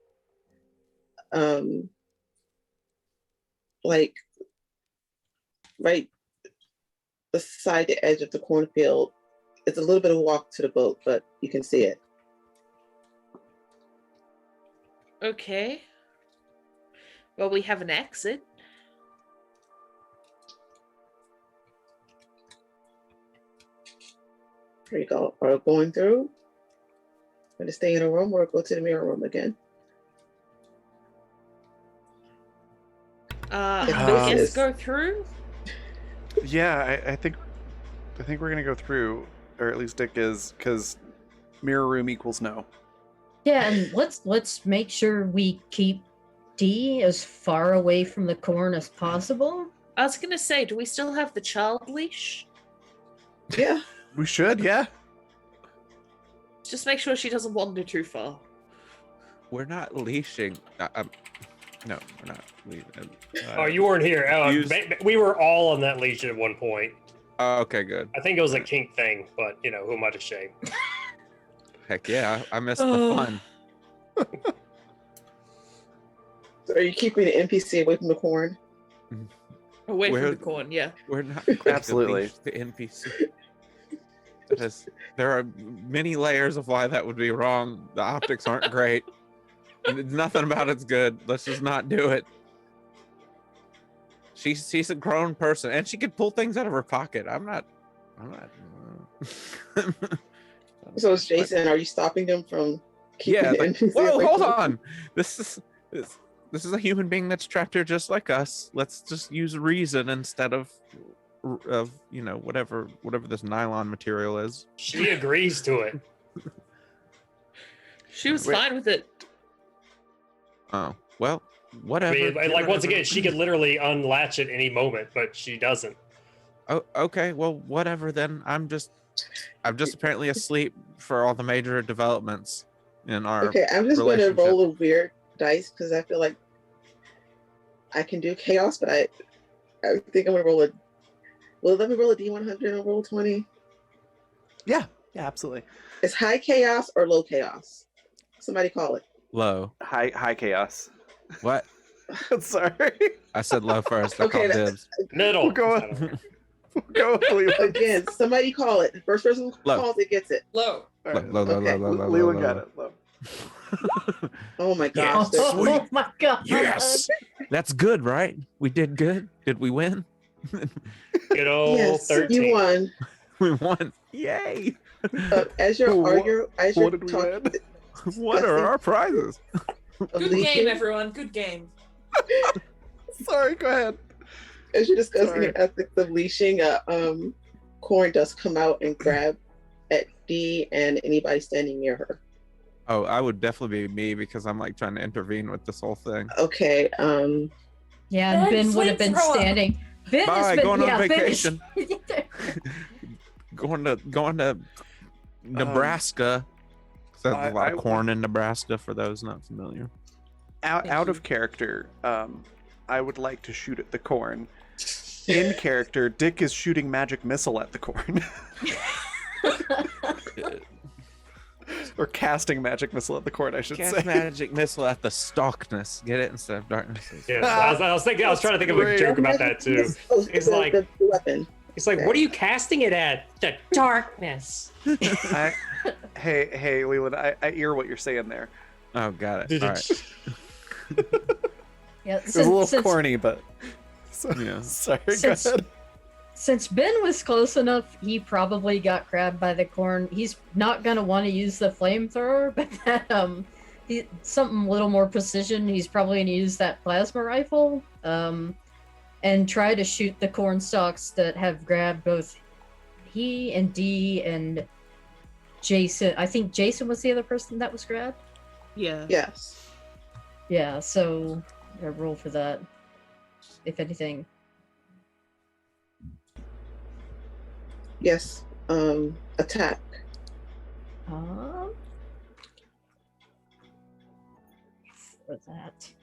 like right beside the edge of the cornfield. It's a little bit of a walk to the boat, but you can see it. Okay. Well, we have an exit. Here you go. Are we going through? Going to stay in a room or go to the mirror room again? I This guess is- go through. Yeah, I think we're gonna go through, or at least Dick is, because mirror room equals no. Yeah, and let's make sure we keep Dee as far away from the corn as possible. I was gonna say, do we still have the child leash? Yeah. We should, yeah. Just make sure she doesn't wander too far. We're not leashing. No, we're not. Oh, you weren't here. Use- We were all on that leash at one point. Oh, okay, good. I think it was a kink thing, but who am I to shame? Heck yeah, I missed the Oh. fun. So are you keeping the NPC away from the corn? Away Where- from the corn, yeah. We're not going to Absolutely. leash the NPC. There are many layers of why that would be wrong. The optics aren't great. And nothing about it's good. Let's just not do it. She's a grown person, and she could pull things out of her pocket. I'm not. So Jason, are you stopping them from keeping Yeah, the like, NPC whoa, away hold from the- on. This is a human being that's trapped here just like us. Let's just use reason instead of whatever this nylon material is. She agrees to it. She was Wait. fine with it. Oh well, whatever. I mean, do like once whatever. again, she could literally unlatch at any moment, but she doesn't. Oh, okay. Well, whatever then. I'm just apparently asleep for all the major developments in our. Okay, I'm just going to relationship. roll a weird dice because I feel like I can do chaos, but I think I'm going to roll a. Will let me roll a D100 and roll 20? Yeah, absolutely. Is high chaos or low chaos? Somebody call it. Low. High chaos. What? Sorry. I said low first. I Okay, called that's- dibs. Middle. We'll go I don't know. Go with Leland. Again, somebody call it. The first person who Low. calls it gets it. Low. All right. Low, low, Okay. low, low, low, Leland low, got low. it. Low. Oh my Yeah. gosh. Oh, there's- my god. Yes. That's good, right? We did good. Did we win? Good old Yes, 13. you won. We won. Yay! As you're What- as you're what did we talking win? What are our prizes? of Good leashing, game, everyone. Good game. Sorry, go ahead. as you're discussing Sorry. the ethics of leashing, Corn does come out and grab at Dee and anybody standing near her. Oh, I would definitely be me because I'm like trying to intervene with this whole thing. Okay. Yeah, and Ben would have been Flamethrower. standing. Ben has Bye, been going on Ben is- vacation. going to Nebraska. So there's a lot of corn in Nebraska for those not familiar. Out of character, I would like to shoot at the corn. In character, Dick is shooting magic missile at the corn. Or casting magic missile at the corn, I should Cast say. magic missile at the stalkness. Get it instead of darkness. Yeah, I was trying to think of a Great. joke about that too. It's like- the weapon. It's like, what are you casting it at? The darkness. Hey, Leland, I hear what you're saying there. Oh, got it. All right. Yeah, It was a little since, corny, but Yeah. sorry. Go Since- ahead. since Ben was close enough, he probably got grabbed by the corn. He's not gonna want to use the flamethrower, but something a little more precision. He's probably gonna use that plasma rifle, and try to shoot the corn stalks that have grabbed both he and Dee and Jason. I think Jason was the other person that was grabbed. Yeah. Yes. Yeah, so I roll for that. If anything. Yes. Attack. For that.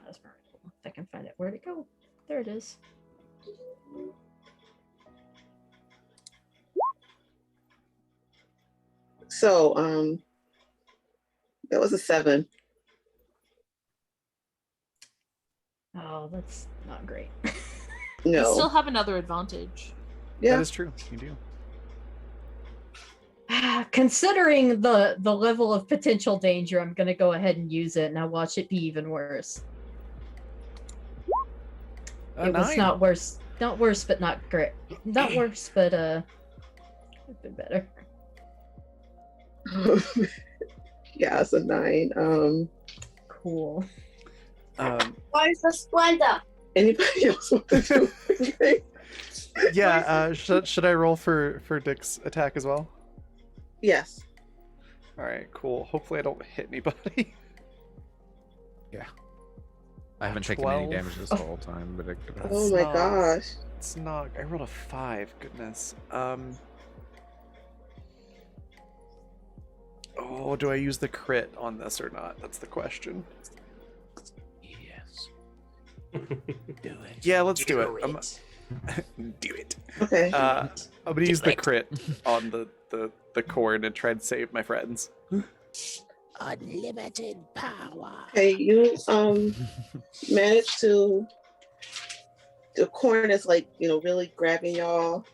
Plasma rifle. If I can find it. Where'd it go? There it is. So, that was a 7. Oh, that's not great. You No. still have another advantage. Yeah. That is true. You do. Considering the level of potential danger, I'm gonna go ahead and use it. Now watch it be even worse. It was 9. not worse. Not worse, but not great. Not worse, but it'd been better. Yeah, it's a 9. Cool. Where's the splendor? Anybody else want to do anything? Yeah. Should I roll for Dick's attack as well? Yes. All right. Cool. Hopefully, I don't hit anybody. I haven't taken any 12. damage this whole time, but it could have. Oh my not- gosh. It's not. I rolled a 5. Goodness. Oh, do I use the crit on this or not? That's the question. Yes. Do it. Yeah, let's do it. Do it. Okay. I'm gonna use the crit on the corn and try and save my friends. Unlimited power. Okay, you managed to the corn is like, really grabbing y'all.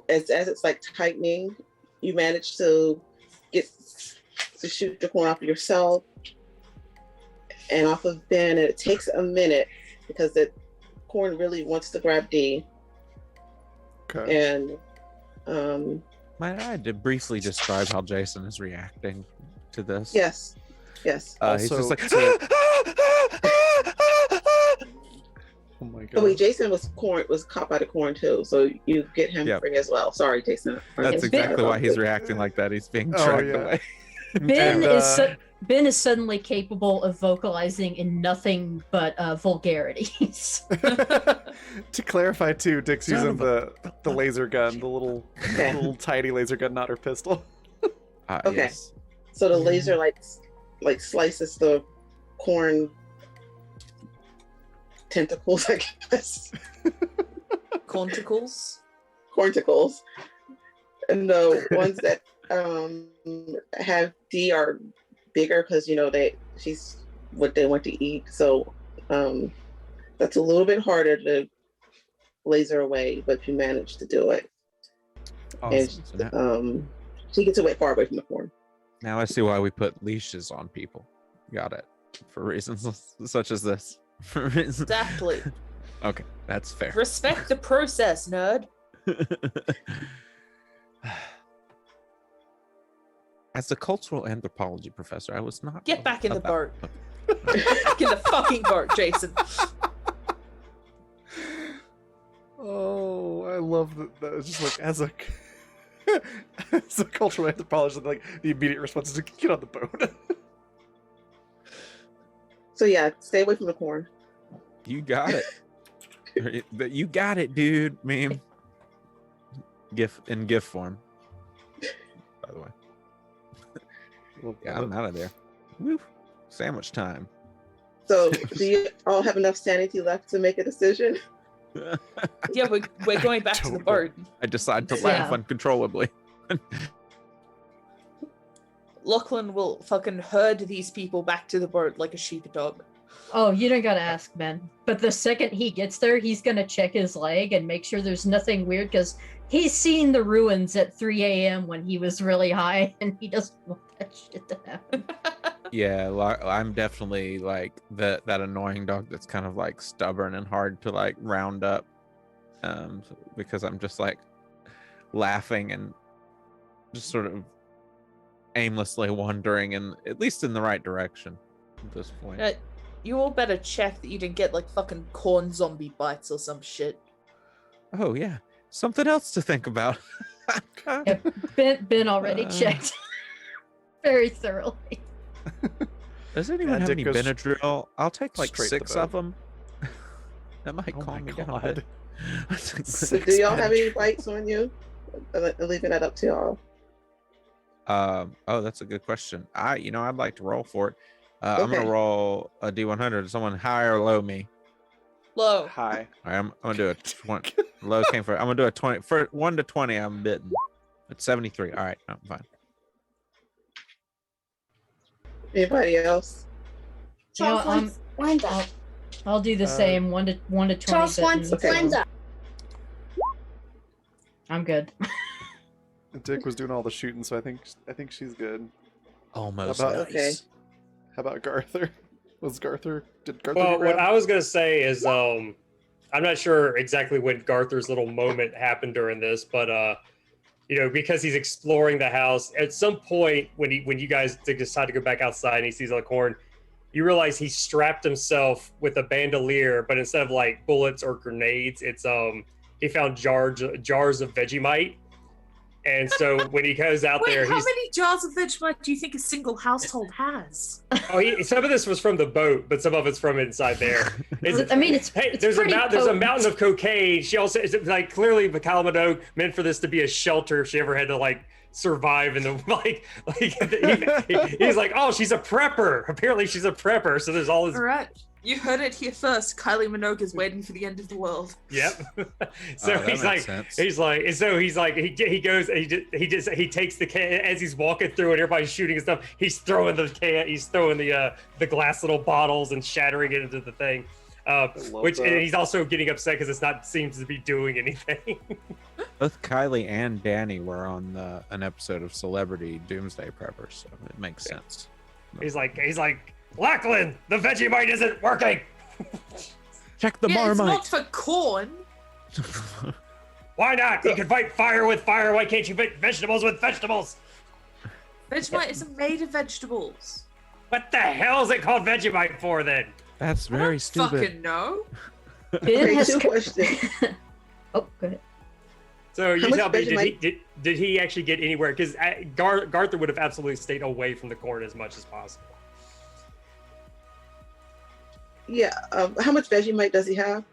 As it's like tightening, you manage to get to shoot the corn off of yourself and off of Ben, and it takes a minute because the corn really wants to grab D. Okay. And Might I briefly describe how Jason is reacting to this? yes. He's just Also, like, to- Oh wait, Jason was caught by the corn too, so you get him Yep. free as well. Sorry, Jason. That's Yeah, exactly why he's reacting like that. He's being Oh, dragged yeah. away. Ben And, Ben is suddenly capable of vocalizing in nothing but vulgarities. To clarify too, Dick's Son using of a- the laser gun, the Okay. little tiny laser gun, not her pistol. Okay. Yes. So the laser like slices the corn tentacles, I guess. Cornicles. Cornicles. And the ones that have D are bigger because she's what they want to eat. So that's a little bit harder to laser away, but you manage to do it. Awesome. So now, And she gets far away from the corn. now I see why we put leashes on people. Got it. For reasons such as this. For reasons. Exactly. Okay, that's fair. Respect the process, nerd. As a cultural anthropology professor, I was not. Get back in the about- boat. Back in the fucking boat, Jason. Oh, I love that. It's just like as a as a cultural anthropologist, like the immediate response is to get on the boat. So yeah, stay away from the corn. You got it. You got it, dude. Meme. GIF in GIF form. By the way. Yeah, I'm out of there. Woo. Sandwich time. So do you all have enough sanity left to make a decision? Yeah, we're going back to the Totally. boat. I decide to laugh Yeah. uncontrollably. Lachlan will fucking herd these people back to the boat like a sheepdog. Oh, you don't gotta ask, man. But the second he gets there, he's gonna check his leg and make sure there's nothing weird because he's seen the ruins at 3 a.m. when he was really high and he doesn't want that shit to happen. Yeah, I'm definitely like that annoying dog that's kind of like stubborn and hard to like round up, because I'm just like laughing and just sort of aimlessly wandering in at least in the right direction at this point. You all better check that you didn't get like fucking corn zombie bites or some shit. Oh yeah, something else to think about. Ben already checked very thoroughly. Does anyone have Dick any goes Benadryl? I'll take like straight to 6 the of them. That might Oh my calm me down a God. bit. So do y'all have any bites on you? I'm leaving that up to y'all. Oh, that's a good question. I'd like to roll for it. I'm gonna Okay. roll a D100. Someone high or low me. Low. Hi. All right, I'm gonna do a 20. Low came first. I'm gonna do a 20. For 1 to 20, I'm bitten. It's 73. All right, I'm fine. Anybody else? You know, Charles wants Splenda. I'll do the same 1 to 20. Charles wants bitten. Okay. Splenda. I'm good. Dick was doing all the shooting, so I think she's good. Almost. How about- Okay. How about Garther? Did Garther Well, get what grabbed? I was gonna say is, I'm not sure exactly when Garther's little moment happened during this, but because he's exploring the house, at some point when you guys decide to go back outside and he sees all the corn, you realize he strapped himself with a bandolier, but instead of like bullets or grenades, it's he found jars of Vegemite. And so when he goes out Wait, there, how he's many jars of Vegemite do you think a single household has? some of this was from the boat, but some of it's from inside there. I mean, it's Hey, it's there's pretty there's a potent. mountain of cocaine. She also is like clearly Minogue meant for this to be a shelter if she ever had to like survive in the he's like, oh, she's a prepper. Apparently she's a prepper. So there's all this. All right, you heard it here first. Kylie Minogue is waiting for the end of the world. Yep. So that he's makes like, sense. he goes, he takes the can as he's walking through and everybody's shooting and stuff. He's throwing the can, he's throwing the glass little bottles and shattering it into the thing. love Which that. and he's also getting upset because it's not seems to be doing anything. Both Kylie and Danny were on an episode of Celebrity Doomsday Preppers, so it makes sense. he's like, Lachlan, the Vegemite isn't working. Check the Yeah, it's Marmite. not for corn. Why not? You can fight fire with fire. Why can't you fight vegetables with vegetables? Vegemite isn't made of vegetables. What the hell is it called Vegemite for then? That's I very don't stupid. fucking know. Ben Okay, has two co- questions. Oh, go ahead. So you much tell me, Vegemite- did he actually get anywhere? Because Garther would have absolutely stayed away from the corn as much as possible. Yeah. How much Vegemite does he have?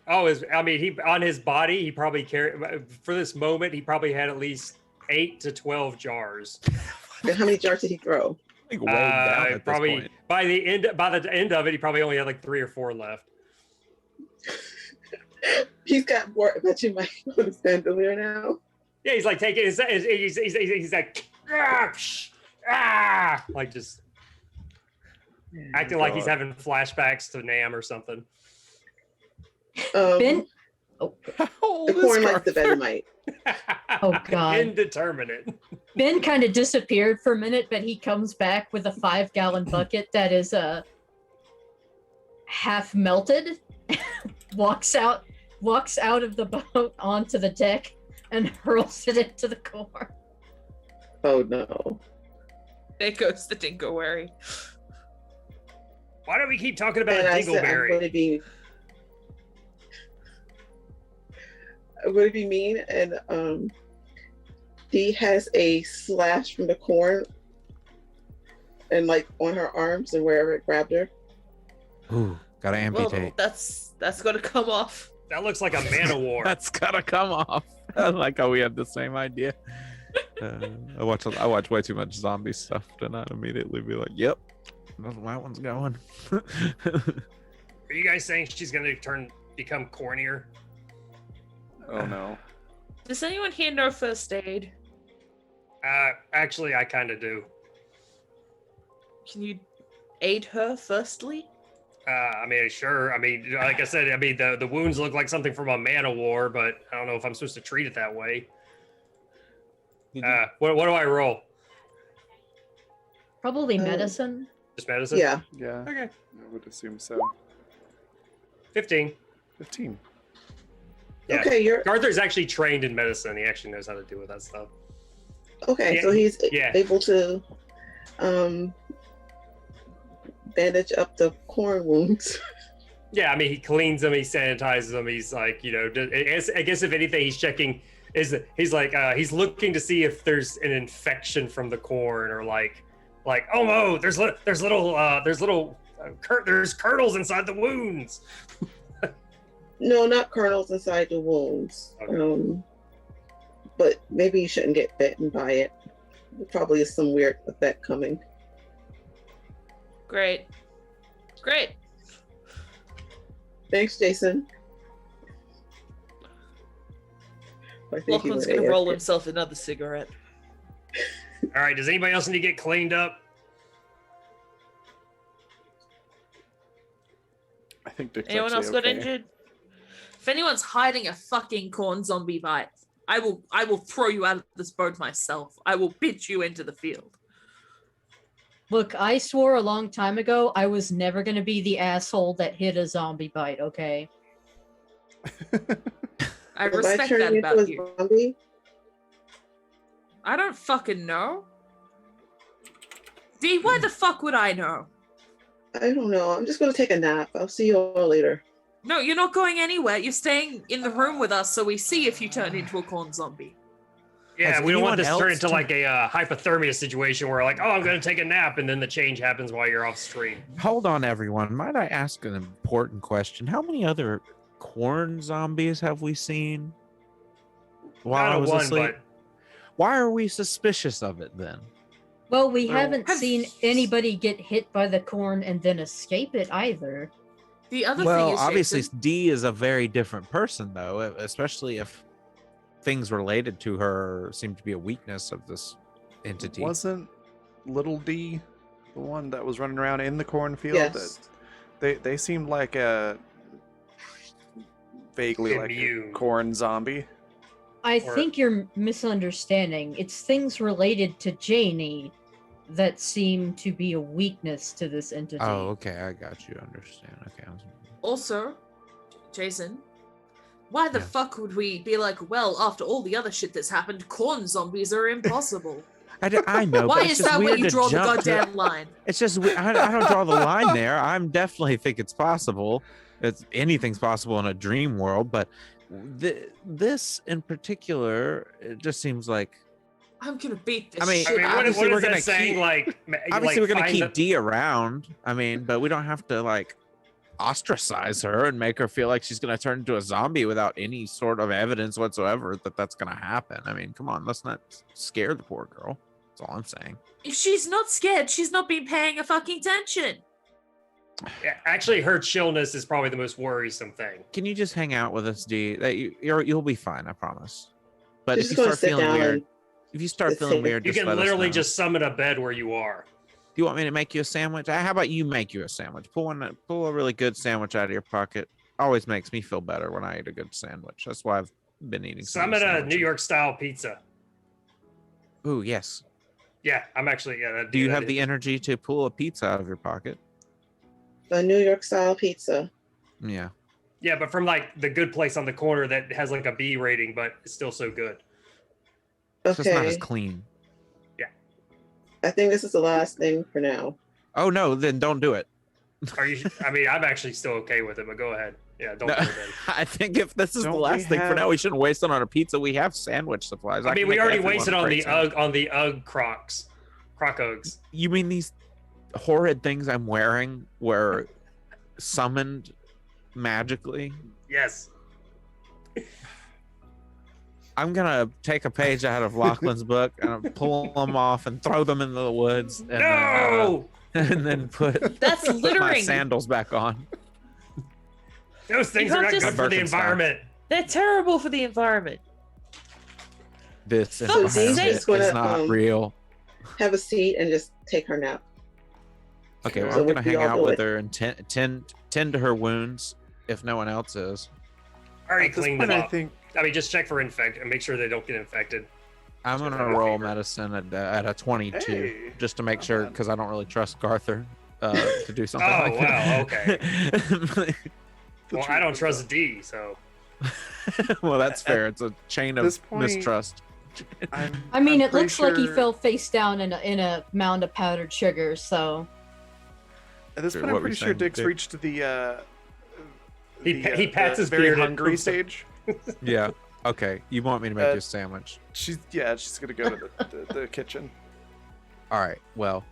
Oh, he on his body, he probably carried for this moment. He probably had at least 8 to 12 jars. And how many jars did he throw? Like way down at Probably this point. by the end of it, he probably only had like 3 or 4 left. He's got more Vegemite on his bandolier now. Yeah, he's like taking he's like like just acting like he's having flashbacks to Nam or something. Ben. Oh, The corn likes the Vegemite. Oh, God. Indeterminate. Ben kind of disappeared for a minute, but he comes back with a 5-gallon bucket that is half melted. walks out of the boat onto the deck and hurls it into the corn. Oh no. There goes the Dingoberry. Why do we keep talking about And a I said I'm going dingleberry? to be mean, and he has a slash from the corn, and like on her arms and wherever it grabbed her. Ooh, gotta amputate. Well, that's gonna come off. That looks like a man of war. That's gotta come off. I like how we have the same idea. I watch way too much zombie stuff to not immediately be like, "Yep, that one's going." Are you guys saying she's gonna become cornier? Oh no. Does anyone here know first aid? Actually, I kind of do. Can you aid her firstly? I mean, sure. I mean, like I said, I mean, the wounds look like something from a man of war, but I don't know if I'm supposed to treat it that way. What do I roll? Probably medicine. Just medicine? Yeah. Yeah, Okay. I would assume so. 15. 15. Yeah. Okay, you're Arthur's actually trained in medicine. He actually knows how to deal with that stuff. okay. Yeah, So he's yeah. able to bandage up the corn wounds. Yeah, I mean, he cleans them, he sanitizes them. He's like, I guess if anything, he's checking. He's looking to see if there's an infection from the corn, or like, oh no, there's kernels inside the wounds. No, not kernels inside the wounds. Okay. But maybe you shouldn't get bitten by it. There probably is some weird effect coming. Great. Thanks, Jason. I think he Lachlan's went gonna roll AFK. himself another cigarette. All right, does anybody else need to get cleaned up? I think Dick's Anyone else actually got okay. injured? If anyone's hiding a fucking corn zombie bite, I will throw you out of this boat myself. I will pitch you into the field. Look, I swore a long time ago I was never going to be the asshole that hit a zombie bite, okay? I If I respect turn that you about into a you. zombie, I don't fucking know. D, why the fuck would I know? I don't know. I'm just gonna take a nap. I'll see you all later. No, you're not going anywhere. You're staying in the room with us so we see if you turn into a corn zombie. Yeah, Has we don't want anyone this to turn else into like a hypothermia situation where like, oh, I'm going to take a nap, and then the change happens while you're off stream. Hold on, everyone. Might I ask an important question? How many other corn zombies have we seen while Not I a was one, asleep? but Why are we suspicious of it then? Well, we Well, haven't seen anybody get hit by the corn and then escape it either. The other Well, thing is, obviously, Jason, D is a very different person, though, especially if things related to her seem to be a weakness of this entity. Wasn't Little D the one that was running around in the cornfield? Yes. They seemed like a vaguely like Immune. a corn zombie. I Or- think you're misunderstanding. It's things related to Janie that seem to be a weakness to this entity. Oh, okay. I got you. Understand. Okay. also, Jason, why the Yeah. fuck would we be like, well, after all the other shit that's happened, corn zombies are impossible? I know. Why but it's is just that where weird you to draw the jump to- goddamn line? It's just I don't draw the line there. I'm definitely think it's possible. It's anything's possible in a dream world, but this in particular, it just seems like. I'm gonna beat this I mean, I shit. mean, out what of is obviously we're that gonna saying? keep- Like, Obviously, like, we're gonna find keep Dee around. I mean, but we don't have to like ostracize her and make her feel like she's gonna turn into a zombie without any sort of evidence whatsoever that that's gonna happen. I mean, come on, let's not scare the poor girl. That's all I'm saying. If she's not scared, she's not been paying a fucking attention. Yeah, actually, her chillness is probably the most worrisome thing. Can you just hang out with us, Dee? That you'll be fine, I promise. But She's if you just gonna start sit feeling down weird, and if you start just feeling take- weird, You just can let us literally know. just summon a bed where you are. Do you want me to make you a sandwich? How about you make you a sandwich? Pull a really good sandwich out of your pocket. Always makes me feel better when I eat a good sandwich. That's why I've been eating. Summon a New York style pizza. Ooh, yes. Yeah, I'm actually. Yeah. Do you have the energy to pull a pizza out of your pocket? a New York style pizza. Yeah. Yeah, but from like the good place on the corner that has like a B rating, but it's still so good. It's just not as Okay. clean. I think this is the last thing for now. Oh no, then don't do it. Are you? I mean, I'm actually still okay with it, but go ahead. Yeah, don't No, do it then. I think if this is Don't the we last thing for have- now, we shouldn't waste it on a pizza. We have sandwich supplies. I mean, can we make already everyone wasted a on great the sandwich. UGG Crocs, Croc Uggs. You mean these horrid things I'm wearing were summoned magically? Yes. I'm gonna take a page out of Lachlan's book and pull them off and throw them into the woods, and No, and then put That's my littering. sandals back on. those things You are can't not just- good for the Birkenstock. environment. They're terrible for the environment. This So environment Dee's just gonna, is not real. Have a seat and just take her nap. Okay, well, So I'm what gonna do hang y'all out do with it? her and tend to her wounds if no one else is. I already At this cleaned point, them I up. think I mean, just check for infect and make sure they don't get infected. I'm Just gonna have a roll fever. medicine at a 22 Hey, just to make not sure bad. because I don't really trust Garther to do something Oh, like that. wow, okay. the Well, I truth don't is trust that D, so Well, that's fair. It's a chain of this point- mistrust. I mean, I'm it pretty looks like he sure- fell face down in a mound of powdered sugar. So At this Sure, point, what I'm were pretty you sure saying, Dick's Dick? reached the. He pats the his very beard and hungry poops it. stage. Yeah. Okay. You want me to make Uh, you a sandwich? She's gonna go to the kitchen. All right. Well,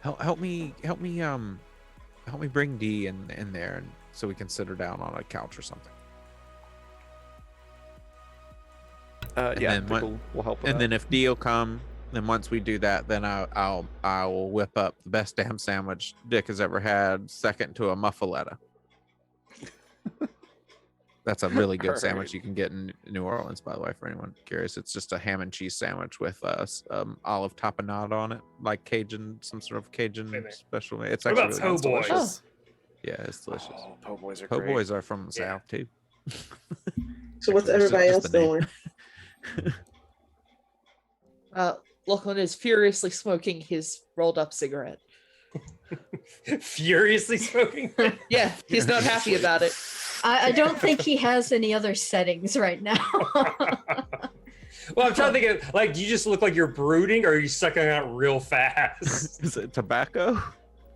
help me bring Dee in there, and so we can sit her down on a couch or something. And Yeah, then what- we'll help. With And that. then if Dee will come, then once we do that, then I will whip up the best damn sandwich Dick has ever had, second to a muffaletta. That's a really good All sandwich right. you can get in New Orleans, by the way, for anyone curious. It's just a ham and cheese sandwich with olive tapenade on it, like Cajun, some sort of Cajun Wait a minute. special. It's What actually about really po' good. boys? delicious. Yeah, it's delicious. Oh, po' boys are Po' great. boys are from the Yeah. South too. so what's Just everybody the else name. doing? Lachlan is furiously smoking his rolled up cigarette. furiously smoking. Yeah, he's not happy about it. I don't think he has any other settings right now. Well, I'm trying to think of like, do you just look like you're brooding, or are you sucking out real fast? Is it tobacco?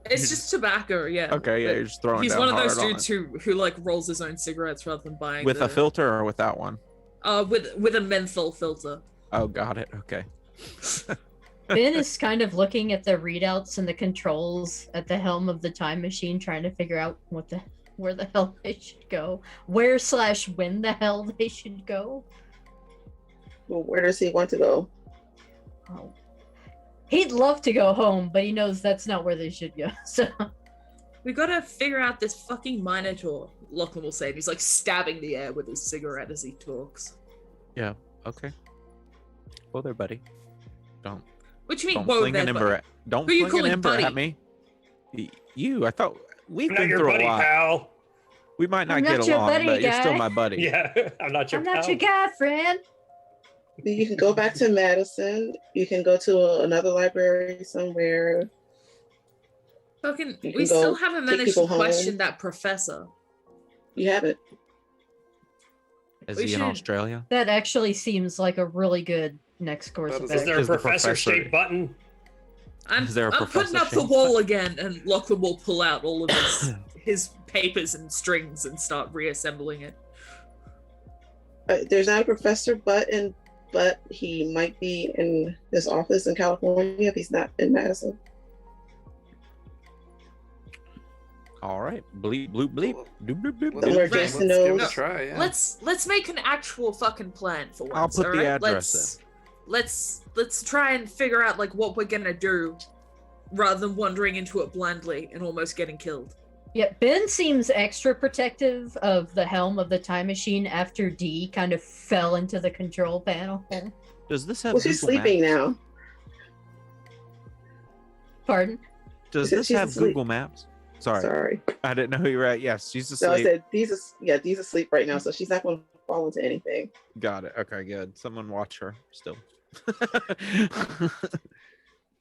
It's just tobacco, yeah. Okay, yeah, But you're just throwing he's down one of those hard on dudes it. who like rolls his own cigarettes rather than buying With the, a filter or without one? with a menthol filter. Oh, got it. Okay. Ben is kind of looking at the readouts and the controls at the helm of the time machine, trying to figure out where the hell they should go, when the hell they should go. Well, where does he want to go? Oh. He'd love to go home, but he knows that's not where they should go. So We gotta figure out this fucking Minotaur, Lachlan will say, and he's like stabbing the air with his cigarette as he talks. Okay. Whoa there, buddy. What do you mean, Don't whoa fling there, an buddy? ember at, don't Who are you fling an calling ember buddy? at me. You, I thought we've I'm not been your through buddy, a lot. pal. We might not I'm get not your along, buddy, but you're still guy. my buddy. Yeah, I'm not your I'm pal. not your guy, friend. You can go back to Madison. You can go to another library somewhere. Fucking, You we can still go haven't take managed to people home. question that professor. You have it. Is We he in should- Australia? That actually seems like a really good next course That of is- Is there a Is the professor-shaped button? I'm, Is there a I'm putting up the professor wall again, and Lachlan will pull out all of his papers and strings and start reassembling it. There's not a Professor Button, but he might be in his office in California if he's not in Madison. All right. Bleep, bloop, bleep. Doop, doop, doop, Somewhere doop. Right. Jason Let's give it a knows. try. Yeah. Let's make an actual fucking plan for once. I'll put the alright? address Let's try and figure out like what we're gonna do, rather than wandering into it blindly and almost getting killed. Yeah, Ben seems extra protective of the helm of the time machine after D kind of fell into the control panel. Does this have Well, she's Google sleeping Maps? now. Pardon? Does She- this she's have asleep. Google Maps? Sorry, Sorry. I didn't know who you were at. Yes, she's So I asleep. said Dee's asleep right now, so she's not going to fall into anything. Got it. Okay, good. Someone watch her still.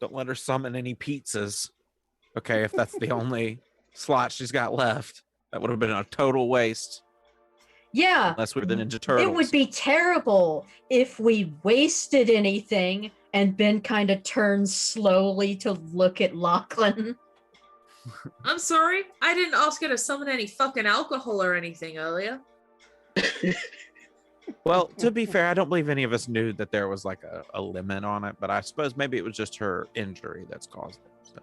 Don't let her summon any pizzas. Okay, if that's the only slot she's got left, that would have been a total waste. Yeah, Unless we were the Ninja Turtles. it would be terrible if we wasted anything and Ben kind of turns slowly to look at Lachlan. I'm sorry, I didn't ask her to summon any fucking alcohol or anything earlier. Well, to be fair, I don't believe any of us knew that there was like a limit on it, but I suppose maybe it was just her injury that's caused it. So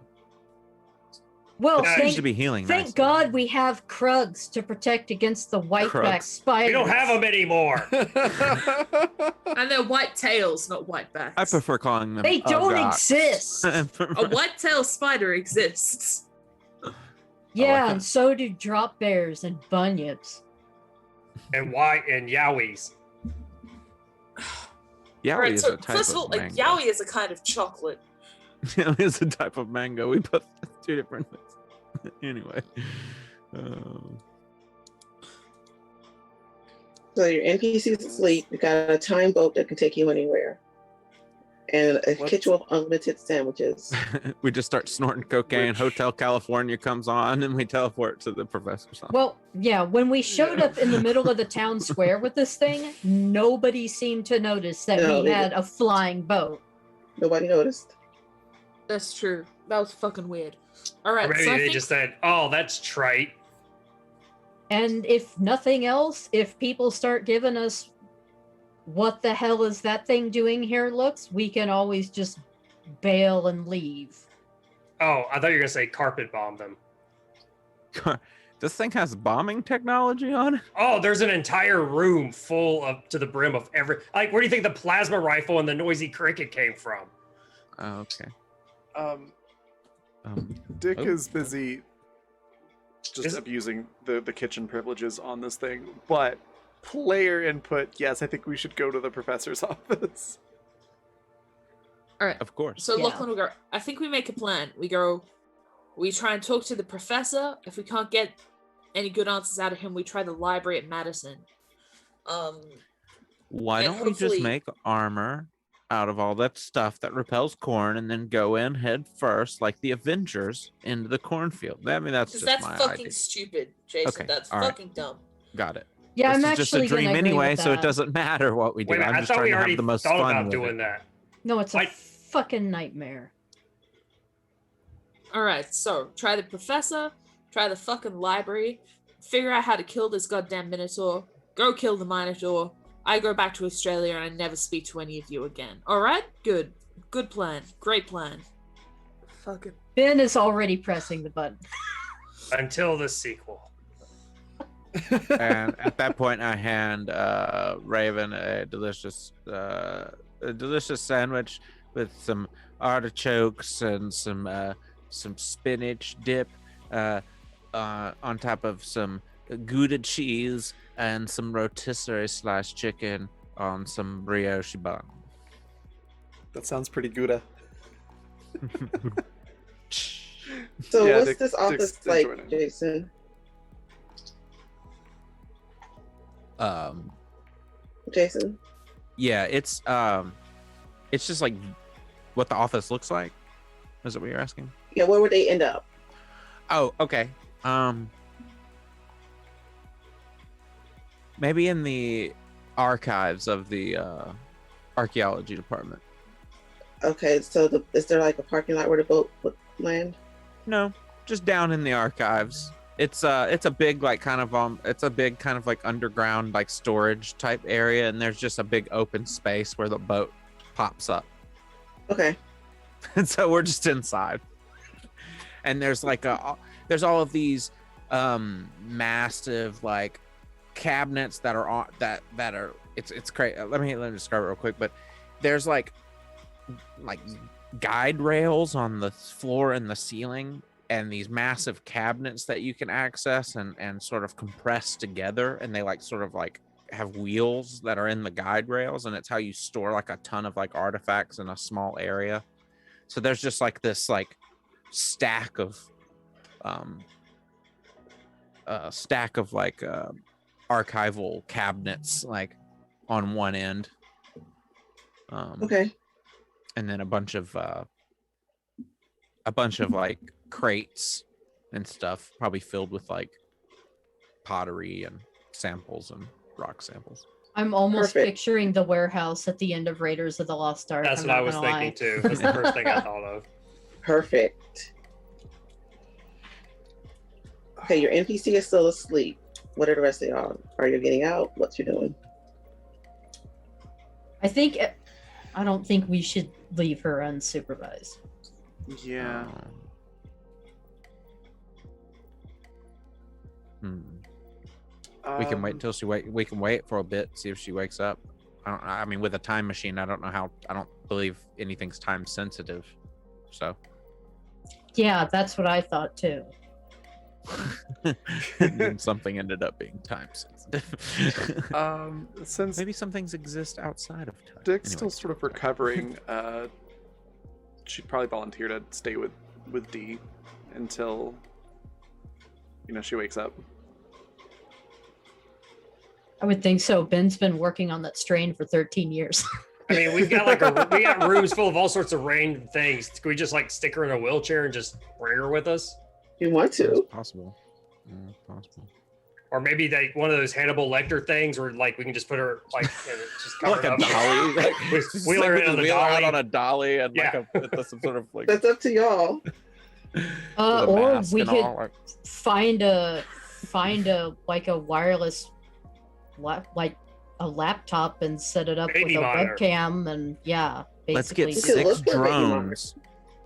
Well, It seems thank, to be healing. thank nicely. God we have Krugs to protect against the whiteback Krugs. spiders. We don't have them anymore. And they're white tails, not white backs. I prefer calling them. They don't ugots. exist. A white-tailed spider exists. Yeah, that. and so do drop bears and bunyips. And white and yowies. Yowie Alright, is so a type first of all, of like mango. yaoi is a kind of chocolate. Yowie is a type of mango. We put two different things. Anyway. So your NPC's asleep. You got a time boat that can take you anywhere, and a What? kitchen of unlimited sandwiches. We just start snorting cocaine. Which- Hotel California comes on, and we teleport to the professor's house. Well, yeah, when we showed up in the middle of the town square with this thing, nobody seemed to notice that No, we they had a flying boat. Nobody noticed. That's true. That was fucking weird. Or Alright, maybe so I they think just said, "Oh, that's trite." And if nothing else, if people start giving us what the hell is that thing doing here looks, we can always just bail and leave. Oh, I thought you were gonna say carpet bomb them. This thing has bombing technology on it. Oh, there's an entire room full of to the brim of every. Like, where do you think the plasma rifle and the noisy cricket came from? Oh, okay. Dick Oh. is busy just Is- abusing the kitchen privileges on this thing, but player input, yes, I think we should go to the professor's office. Of course. So Yeah. Lachlan will go, I think we make a plan. We try and talk to the professor. If we can't get any good answers out of him, we try the library at Madison. Why and don't we just hopefully- make armor out of all that stuff that repels corn and then go in head first, like the Avengers, into the cornfield? I mean, that's Because just that's my fucking idea. stupid, Jason. Okay, That's all right. fucking dumb. Got it. Yeah, I'm this is just a actually dream gonna agree anyway, with so it that. doesn't matter what we do. Wait a minute, I'm I just thought trying we to have already the most thought fun about with doing it. that. No, it's a I- fucking nightmare. Alright, so try the professor, try the fucking library, figure out how to kill this goddamn Minotaur, go kill the Minotaur. I go back to Australia and I never speak to any of you again. Alright? Good. Good plan. Great plan. Fucking. Ben is already pressing the button. Until the sequel. And at that point, I hand Raven a delicious sandwich with some artichokes and some spinach dip on top of some Gouda cheese and some rotisserie sliced chicken on some brioche bun. That sounds pretty good. So Yeah, what's Dick- this office Dick's like, enjoying it. Jason? Jason? Yeah, it's just like what the office looks like. Is that what you're asking? Yeah, where would they end up? Oh, okay. Maybe in the archives of the archaeology department. Okay, so is there like a parking lot where the boat would land? No, just down in the archives. It's a big like kind of like underground like storage type area, and there's just a big open space where the boat pops up. Okay. And so we're just inside. And there's like there's all of these massive like cabinets that are on that are it's crazy. Let me describe it real quick, but there's like guide rails on the floor and the ceiling, and these massive cabinets that you can access and sort of compress together, and they like sort of like have wheels that are in the guide rails, and it's how you store like a ton of like artifacts in a small area. So there's just like this like stack of archival cabinets like on one end. Okay. And then a bunch of like crates and stuff, probably filled with like pottery and samples and rock samples. I'm almost Perfect. picturing the warehouse at the end of Raiders of the Lost Ark. That's I'm what I not was gonna thinking lie. too. That's the first thing I thought of. Perfect. Okay, your NPC is still asleep. What are the rest of y'all? Are you getting out? What you doing? I don't think we should leave her unsupervised. Yeah. We can wait until we can wait for a bit, see if she wakes up. I mean, with a time machine, I don't believe anything's time sensitive. So Yeah, that's what I thought too. and then something ended up being time sensitive. Since Maybe some things exist outside of time. Dick's Anyway. still sort of recovering, she'd probably volunteer to stay with Dee until she wakes up. I would think so. Ben's been working on that strain for 13 years. I mean, we got rooms full of all sorts of random things. Can we just like stick her in a wheelchair and just bring her with us? You want It's to? possible. Yeah, possible. Or maybe like one of those Hannibal Lecter things where like we can just put her like just cover Like it a up. dolly. Like, Just wheel her in on the wheel out dolly. on a dolly and Yeah. like some sort of like That's up to y'all. with a Or mask we and could all, like- find a like a wireless like a laptop and set it up Baby with a monitor. webcam, and yeah, Let's basically. get You could 6 look at it, you know. drones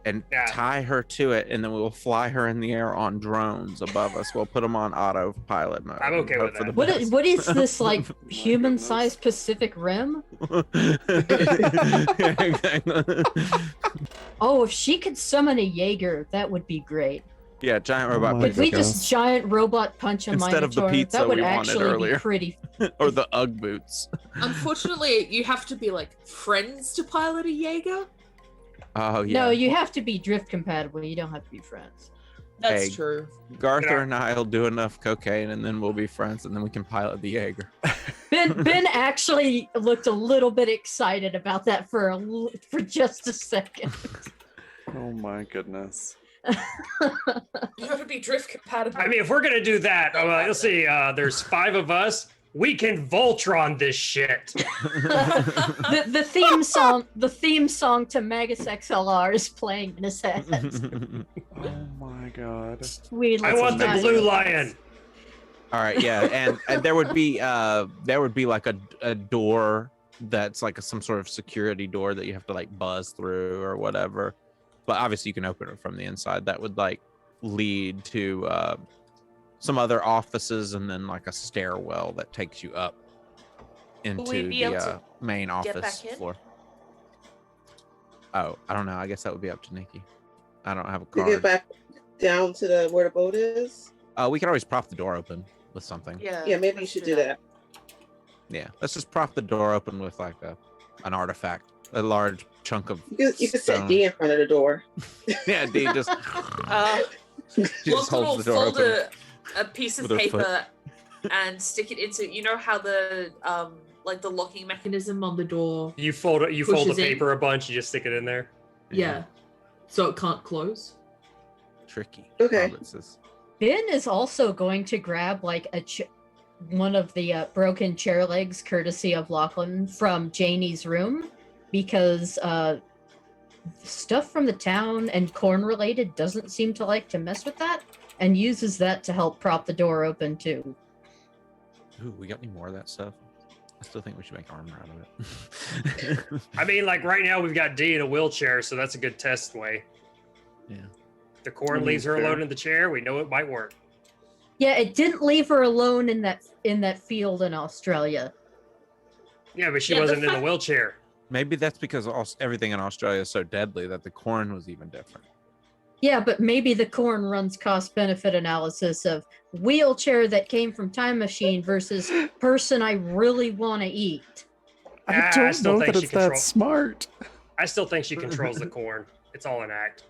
and Yeah. tie her to it, and then we'll fly her in the air on drones above us. We'll put them on autopilot mode. I'm and okay hope with for the that. best. What is this like My human-sized Pacific Rim? Yeah, exactly. Oh, if she could summon a Jaeger, that would be great. Yeah, giant robot my Could we pizza just giant robot punch a Instead of the Minotaur? pizza That would we wanted actually earlier. be pretty. or the Ugg boots. Unfortunately, you have to be like friends to pilot a Jaeger. Oh yeah. No, you have to be drift compatible. You don't have to be friends. That's Hey. true. Garther Yeah. and I will do enough cocaine, and then we'll be friends, and then we can pilot the Jaeger. Ben actually looked a little bit excited about that for just a second. Oh my goodness. You have to be drift compatible. I mean, if we're gonna do that, let's see. There's 5 of us. We can Voltron this shit. the theme song to Magus XLR is playing in his head. Oh my god. We I want the blue lion. All right, yeah, and there would be like a door that's like some sort of security door that you have to like buzz through or whatever. But obviously you can open it from the inside. That would like lead to some other offices and then like a stairwell that takes you up into we be able the to main office back in? floor. Oh, I don't know. I guess that would be up to Nikki. I don't have a To card. get back down to where the boat is. We can always prop the door open with something. Yeah. Yeah, maybe you let's should do that. Yeah, let's just prop the door open with like an artifact, a large chunk of. You could set stone. D in front of the door. Yeah, D just. She She just will holds the door fold open. a piece of with her foot. paper and stick it into. You know how the like the locking mechanism on the door. You fold the Pushes in. paper a bunch. You just stick it in there. Yeah. So it can't close. Tricky. Okay. Robert says. Ben is also going to grab like one of the broken chair legs, courtesy of Lachlan, from Janie's room, because stuff from the town and corn related doesn't seem to like to mess with that, and uses that to help prop the door open too. Ooh, we got any more of that stuff? I still think we should make armor out of it. I mean, like right now we've got D in a wheelchair, so that's a good test way. Yeah. The corn leaves her fair. alone in the chair. We know it might work. Yeah, it didn't leave her alone in that field in Australia. Yeah, but she Yeah, the wasn't in the fact- wheelchair. Maybe that's because everything in Australia is so deadly that the corn was even different. Yeah, but maybe the corn runs cost-benefit analysis of wheelchair that came from time machine versus person I really want to eat. I I don't still know think that she it's that control- smart. I still think she controls the corn. It's all an act.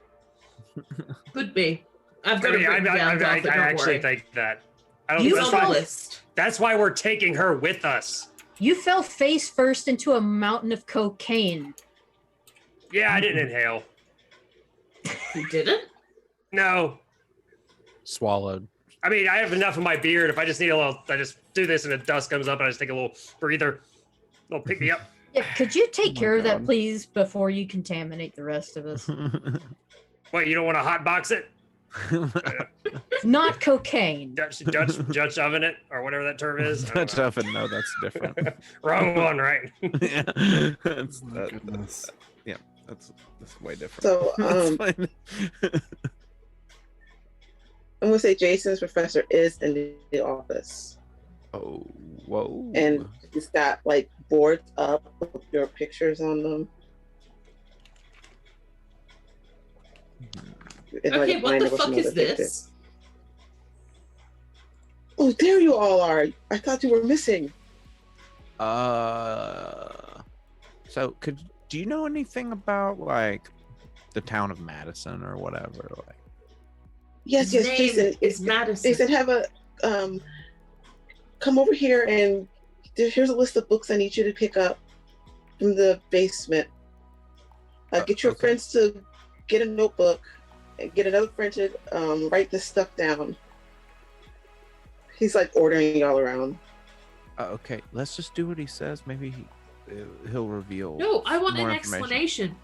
Could be. I've I got mean, it I, written I, down, I, Dolphin, I don't actually worry. think that. I don't. You That's It's on the why, list. that's why we're taking her with us. You fell face first into a mountain of cocaine. Yeah, I didn't inhale. You didn't? No, Swallowed. I mean I have enough of my beard. If I just need a little, I just do this and the dust comes up and I just take a little breather, little pick me up. Yeah, could you take my care of that, God. please, before you contaminate the rest of us? Wait, you don't want to hot box it? Not cocaine. Dutch oven it or whatever that term is. I don't Dutch know. oven. No, that's different. Wrong one, right? Yeah. That's, Oh my goodness. that's way different. So, That's fine. I'm gonna say Jason's professor is in the office, Oh, whoa. and he's got like boards up with your pictures on them. And, like, Okay, a what the binder with fuck some is other pictures. this? Oh, there you all are! I thought you were missing. So do you know anything about like the town of Madison or whatever? Like, Yes, His yes, name Jason. is Madison. Jason, have a come over here and here's a list of books I need you to pick up from the basement. Get your Okay. friends to get a notebook and get another friend to write this stuff down. He's like ordering y'all around. okay, let's just do what he says. Maybe he'll reveal. No, I want more an information. explanation.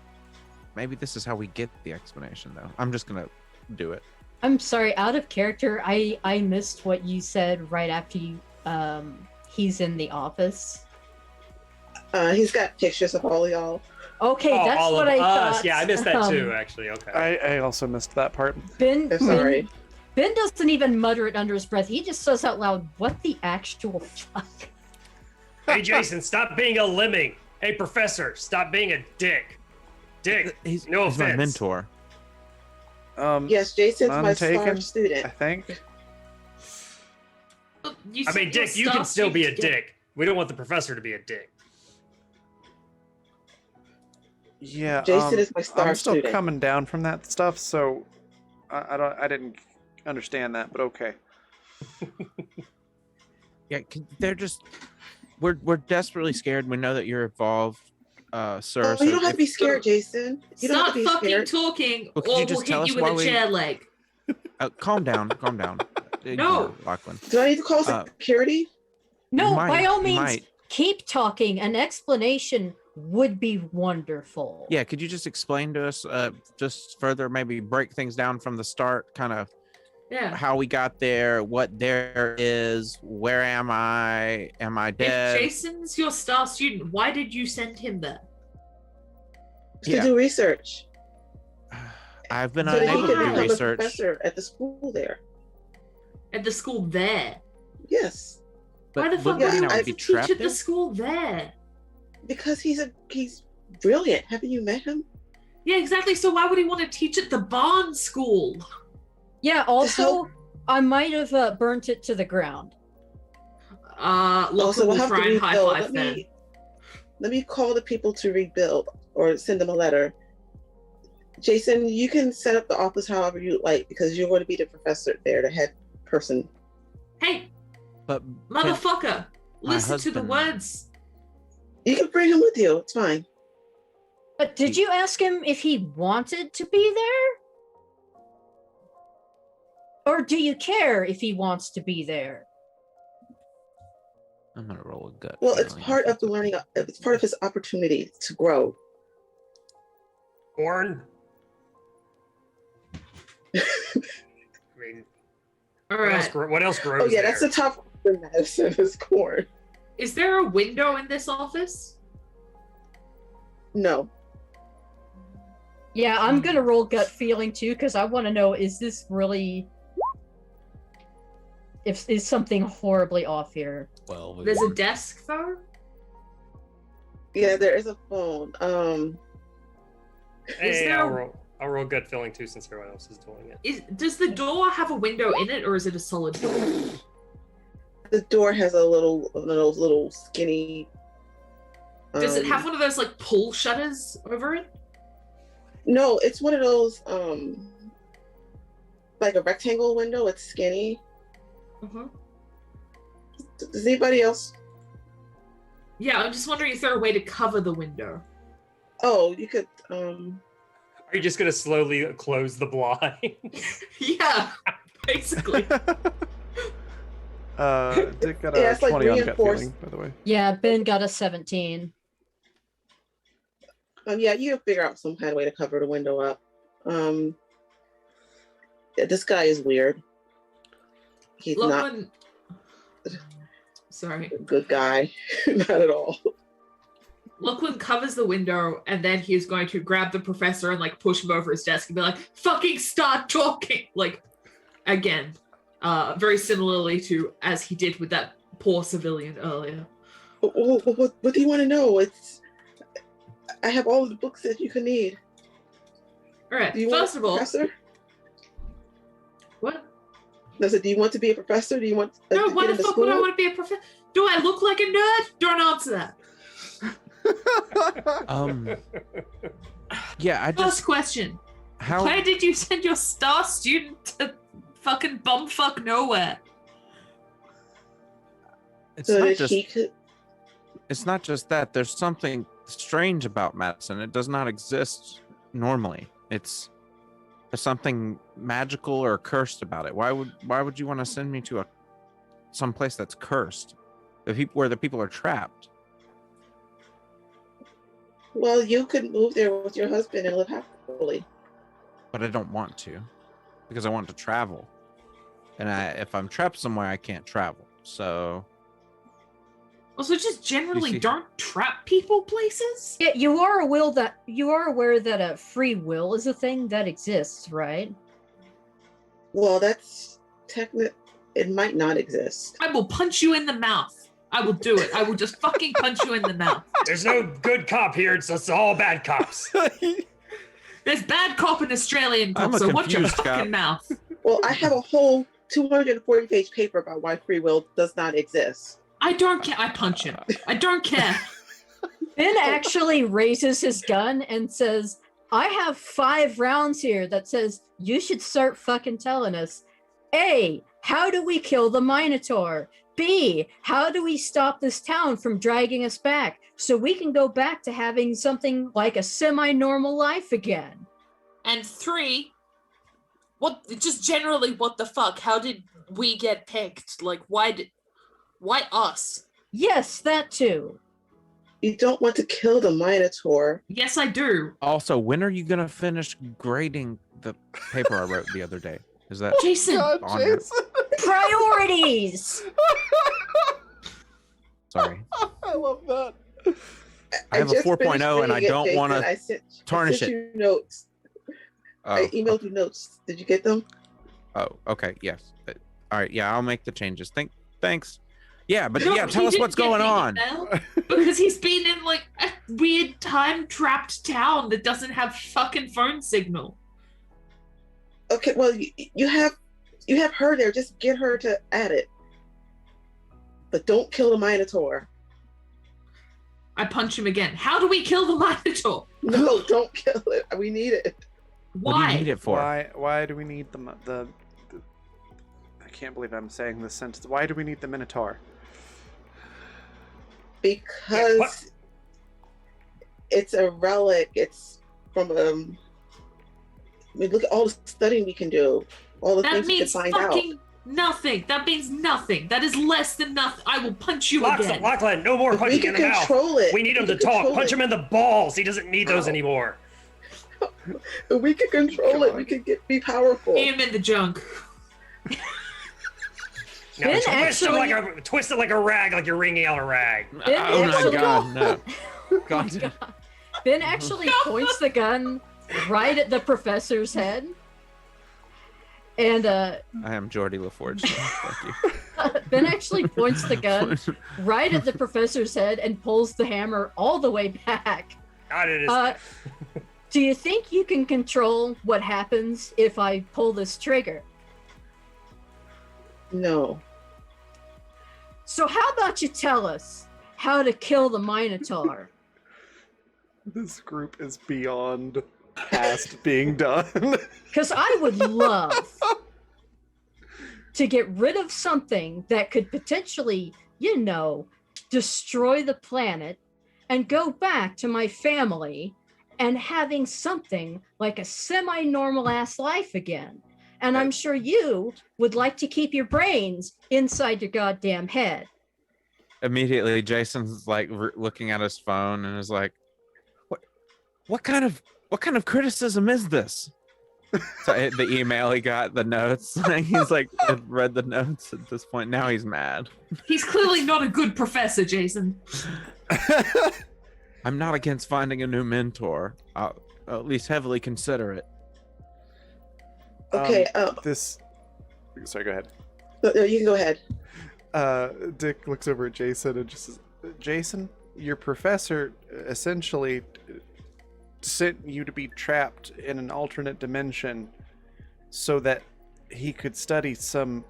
Maybe this is how we get the explanation, though. I'm just gonna do it. I'm sorry, out of character, I missed what you said right after you he's in the office. He's got pictures of all y'all. Okay, Oh, that's all what of I us. thought. Yeah, I missed that too. Actually, okay. I also missed that part. Ben, I'm sorry. Ben doesn't even mutter it under his breath. He just says out loud, "What the actual fuck?" Hey, Jason, stop being a lemming. Hey, professor, stop being a dick. Dick. He's No he's my offense. mentor. Yes, Jason's none my star taken, I student. think. You I said mean, your Dick, you can staff still be a students get- dick. We don't want the professor to be a dick. Yeah. Jason is my star I'm still student. coming down from that stuff, so I didn't understand that, but okay. Yeah, they're just we're desperately scared. We know that you're involved, sir. Oh, you don't so have to be scared, Jason. You don't have Start to be fucking scared. talking, Well, could or you we'll just tell hit us you with why a we- chair leg. calm down, calm down. No. Ignore Lachlan. Do I need to call Uh, security? No, Might- by all means, might. keep talking. An explanation would be wonderful. Yeah, could you just explain to us, just further, maybe break things down from the start, kind of Yeah. how we got there, what there is, where am I If dead? Jason's your star student, why did you send him there? To yeah. do research. I've been So that he unable can to do become a research. professor at the school there. At the school there. Yes, But Why the fuck wouldn't would you you know, want I'd be to teach trapped at the there? school there? because he's brilliant. Haven't you met him? Yeah, exactly. So why would he want to teach at the barn school? Yeah, also, I might have burnt it to the ground. Lachlan Also, we'll will have try to and high rebuild. five then. Let me call the people to rebuild or send them a letter. Jason, you can set up the office however you like because you're going to be the professor there, the head person. Hey, But motherfucker, my listen to the husband- words. You can bring him with you. It's fine. But did you ask him if he wanted to be there? Or do you care if he wants to be there? I'm gonna roll a gut. Well, it's feeling part if of the that's learning. It's part of his opportunity to grow. Corn. I mean, All what else, right. what else grows Oh yeah, there? that's the top of Madison is corn. Is there a window in this office? No. Yeah, I'm gonna roll gut feeling too, because I want to know, is this really... Is something horribly off here? Well, There's a desk though. Yeah, there is a phone. Hey, there- I'll roll gut feeling too, since everyone else is doing it. Does the door have a window in it, or is it a solid door? The door has a little skinny. Does it have one of those like pull shutters over it? No, it's one of those like a rectangle window. It's skinny. Uh-huh. Does anybody else? Yeah, I'm just wondering if there a way to cover the window. Oh, you could. Are you just gonna slowly close the blind? Yeah, basically. Dick got Yeah, a it's like 20 on gut reinforced. feeling, by the way. Yeah, Ben got a 17. Yeah, you can figure out some kind of way to cover the window up. Yeah, this guy is weird. He's not Lachlan... Sorry. a good guy, not at all. Lachlan covers the window, and then he's going to grab the professor and like push him over his desk and be like, "Fucking start talking!" Like, again, very similarly to as he did with that poor civilian earlier. What do you want to know? I have all of the books that you can need. All right. Do you First of want all, a professor? what? I said, do you want to be a professor? Do you want No, to why get the into fuck school? would I want to be a professor? Do I look like a nerd? Don't answer that. Yeah, I First just question. how Why did you send your star student to fucking bumfuck nowhere? it's So not that just he could. it's not just that. There's something strange about Madison. It does not exist normally. There's something magical or cursed about it. Why would you want to send me to some place that's cursed? Where the people are trapped. Well, you could move there with your husband and live happily. But I don't want to, because I want to travel. And if I'm trapped somewhere, I can't travel. So Also, just generally see- don't trap people places. Yeah, you are aware that a free will is a thing that exists, right? Well, that's technical. It might not exist. I will punch you in the mouth. I will do it. I will just fucking punch you in the mouth. There's no good cop here. It's all bad cops. There's bad cop and Australian I'm cop, a so watch your confused fucking cop. mouth. Well, I have a whole 240-page paper about why free will does not exist. I don't care. I punch him. I don't care. Ben actually raises his gun and says, I have 5 rounds here that says you should start fucking telling us. A, how do we kill the Minotaur? B, how do we stop this town from dragging us back so we can go back to having something like a semi-normal life again? And 3, just generally, what the fuck? How did we get picked? Like, why us? Yes, that too. You don't want to kill the Minotaur. Yes, I do. also, when are you gonna finish grading the paper I wrote the other day? Is that Jason, God, on your- Jason. Priorities! Sorry, I love that. I have a just 4.0 finished and I reading it, don't Jason. wanna I sent tarnish it. you notes. I Oh, emailed you notes. Did you get them? oh, okay, yes. All right, yeah, I'll make the changes. Thanks. Yeah, but No, yeah, he tell us didn't what's get going the on. email because he's been in like a weird time-trapped town that doesn't have fucking phone signal. Okay, well, you have her there. Just get her to add it. But don't kill the Minotaur. I punch him again. How do we kill the Minotaur? No, don't kill it. We need it. What do Why? you need it for? Why do we need the I can't believe I'm saying this sentence. Why do we need the Minotaur? Because it's a relic. It's from I mean, look at all the studying we can do. All the That things we can means find out. fucking nothing. That means nothing. That is less than nothing. I will punch you again. Lachlan, no more If we punching can in the mouth. control it. We need him to can talk. control Punch it. him in the balls. He doesn't need those Ow. anymore. If we could control it, we could be powerful. Him in the junk. Now, Ben twist it like a rag, like you're wringing out a rag. Ben Oh my actually- god, no. Oh my God. God. Ben actually points the gun right at the professor's head. And I am Geordie LaForge. Thank you. Ben actually points the gun right at the professor's head and pulls the hammer all the way back. God, it is. Do you think you can control what happens if I pull this trigger? No. So how about you tell us how to kill the Minotaur? This group is beyond past being done. Because I would love to get rid of something that could potentially, destroy the planet and go back to my family and having something like a semi-normal ass life again. And I'm sure you would like to keep your brains inside your goddamn head. Immediately, Jason's like looking at his phone and is like, "What kind of criticism is this?" So the email he got, the notes. He's like read the notes at this point. Now he's mad. He's clearly not a good professor, Jason. I'm not against finding a new mentor. I'll at least heavily consider it. Okay. Sorry, go ahead. No, you can go ahead. Dick looks over at Jason and just says, Jason, your professor essentially sent you to be trapped in an alternate dimension so that he could study some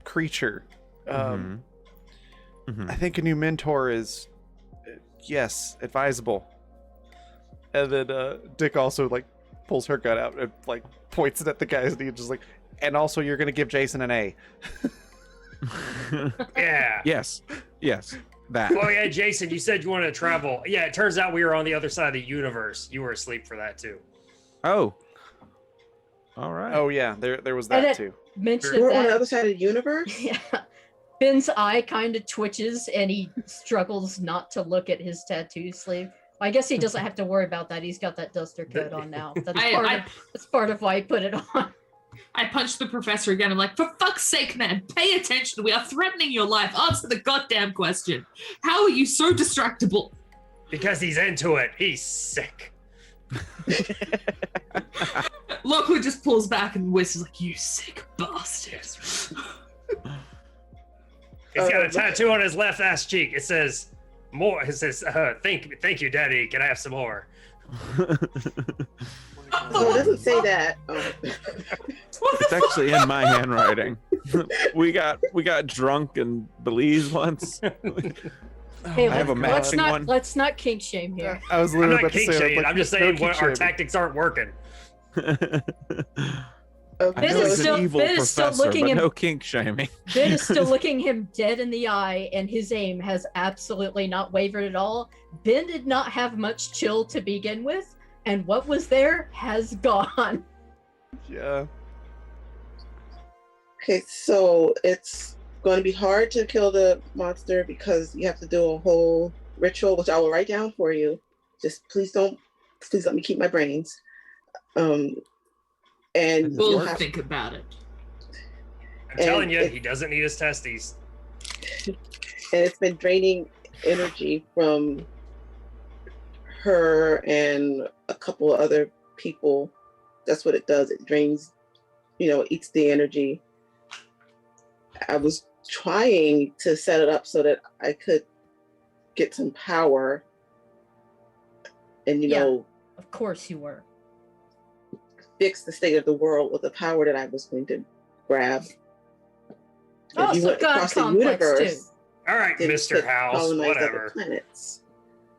creature. I think a new mentor is, yes, advisable. And then Dick also like pulls her gun out and like points it at the guys and he's just like, and also you're gonna give Jason an A. Yeah. Yes. That. Oh yeah, Jason, you said you wanted to travel. Yeah, it turns out we were on the other side of the universe. You were asleep for that too. Oh. All right. Oh yeah, there was And that it- too. Mention We're on the that. other side of the universe. Yeah. Ben's eye kind of twitches and he struggles not to look at his tattoo sleeve. I guess he doesn't have to worry about that. He's got that duster coat on now. That's part of why I put it on. I punched the professor again. I'm like, for fuck's sake, man, pay attention. We are threatening your life. Answer the goddamn question. How are you so distractible? Because he's into it. He's sick. Lockwood just pulls back and whistles like, you sick bastard. He's got a tattoo on his left ass cheek. It says more. It says, thank you, Daddy. Can I have some more? No, it doesn't say that. It's actually in my handwriting. we got drunk in Belize once. Hey, I have a matching one. Let's not kink shame here. I was I'm literally not about to kink say, shaming. like, I'm just no saying kink our shaming. tactics aren't working. Okay, I know is he's still- an evil Ben is still professor, looking but him- no kink shaming. Ben is still looking him dead in the eye, and his aim has absolutely not wavered at all. Ben did not have much chill to begin with, and what was there has gone. Yeah. Okay, so it's going to be hard to kill the monster because you have to do a whole ritual, which I will write down for you. Just please let me keep my brains. And We'll you'll have think about it. I'm telling you, it- he doesn't need his testes. and it's been draining energy from her and a couple of other people. That's what it does. It drains, eats the energy. I was trying to set it up so that I could get some power and, Yeah. Of course you were. fix the state of the world with the power that I was going to grab. If you Also went God across the complex, universe, too. All right, then you Mr. could House, colonize other whatever. planets.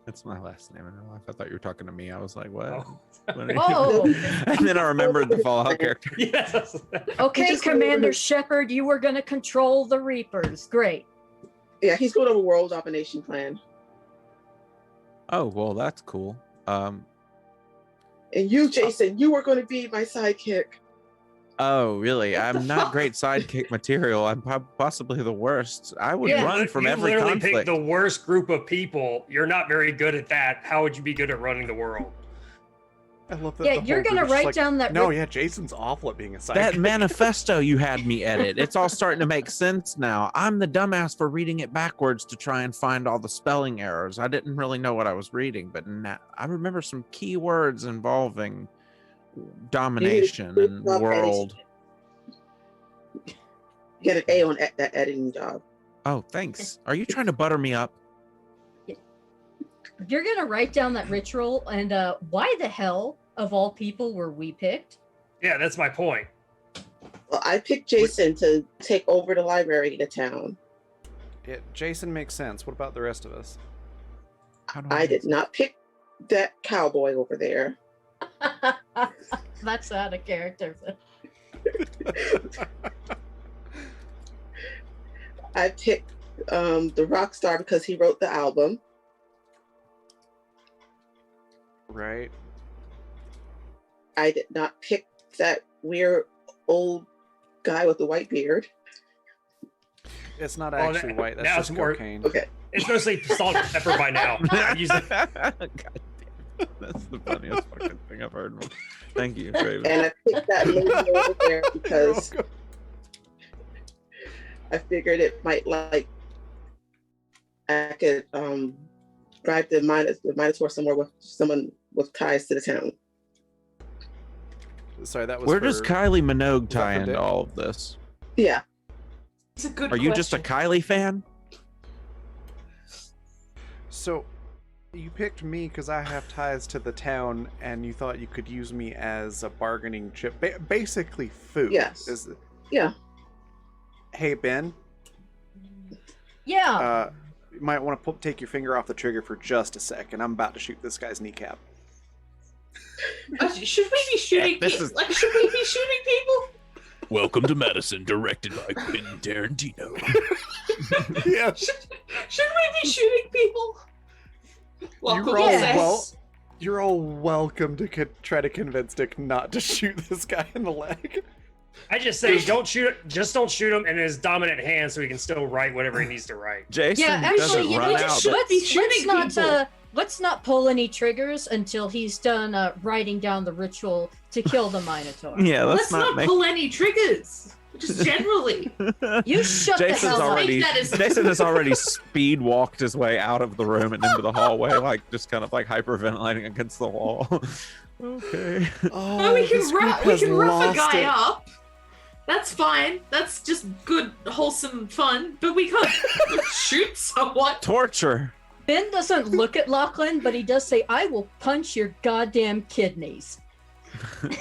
That's my last name in real life. I thought you were talking to me. I was like, what? Oh. What are you- Oh, And then I remembered the Fallout character. Yes. okay, just- Commander Shepard, you were going to control the Reapers. Great. Yeah, he's going over world domination plan. Oh, well, that's cool. And you, Jason, you were going to be my sidekick. Oh, really? What the I'm not fuck? great sidekick material. I'm possibly the worst. I would Yeah. run from you every literally conflict. picked the worst group of people. You're not very good at that. How would you be good at running the world? I love that. Yeah, the you're whole gonna group is just write down that No, ri- yeah, Jason's awful at being a That psychic. manifesto you had me edit, it's all starting to make sense now. I'm the dumbass for reading it backwards to try and find all the spelling errors. I didn't really know what I was reading, but now I remember some key words involving domination Good and job, world. Get an A on that editing job. Oh, thanks. Are you trying to butter me up? You're gonna write down that ritual, and why the hell of all people were we picked? Yeah, that's my point. Well, I picked Jason to take over the library in the town. Yeah, Jason makes sense. What about the rest of us? How do I did not pick that cowboy over there. That's out of character. I picked the rock star because he wrote the album. Right. I did not pick that weird old guy with the white beard. It's not Oh, actually that- white. That's now just it's more- cocaine. Okay. It's mostly salt and pepper by now. I'm using- God damn. That's the funniest fucking thing I've heard. Thank you, Raven. And I picked that lady over there because You're I figured it might I could drive the Minotaur somewhere with someone with ties to the town. welcome. Sorry, that was. Where does for- Kylie Minogue that tie for into Dick? all of this? Yeah. It's a good Are you just a question. Kylie fan? So, you picked me because I have ties to the town, and you thought you could use me as a bargaining chip, basically food. Yes. Yeah. Hey Ben, Yeah. you might want to take your finger off the trigger for just a second. I'm about to shoot this guy's kneecap. Should we be shooting this people? is- Like, should we be shooting people? Welcome to Madison, directed by Quentin Tarantino. Yeah. Should we be shooting people? Welcome You're to all Yes. well. You're all welcome to try to convince Dick not to shoot this guy in the leg. I just say don't shoot. Just don't shoot him in his dominant hand, so he can still write whatever he needs to write. Jason Yeah, actually, doesn't you run know, out. should- but- be shooting let's not pull any triggers until he's done writing down the ritual to kill the Minotaur. Yeah, Let's not make. pull any triggers. Just generally. You shut the Jason's hell up. already. That is- Jason has already speed walked his way out of the room and into the hallway, like just kind of like hyperventilating against the wall. Okay. Oh, we this can, group we has can rough a lost guy it. up. That's fine. That's just good, wholesome fun. But we can't shoot someone. Torture. Ben doesn't look at Lachlan, but he does say, "I will punch your goddamn kidneys."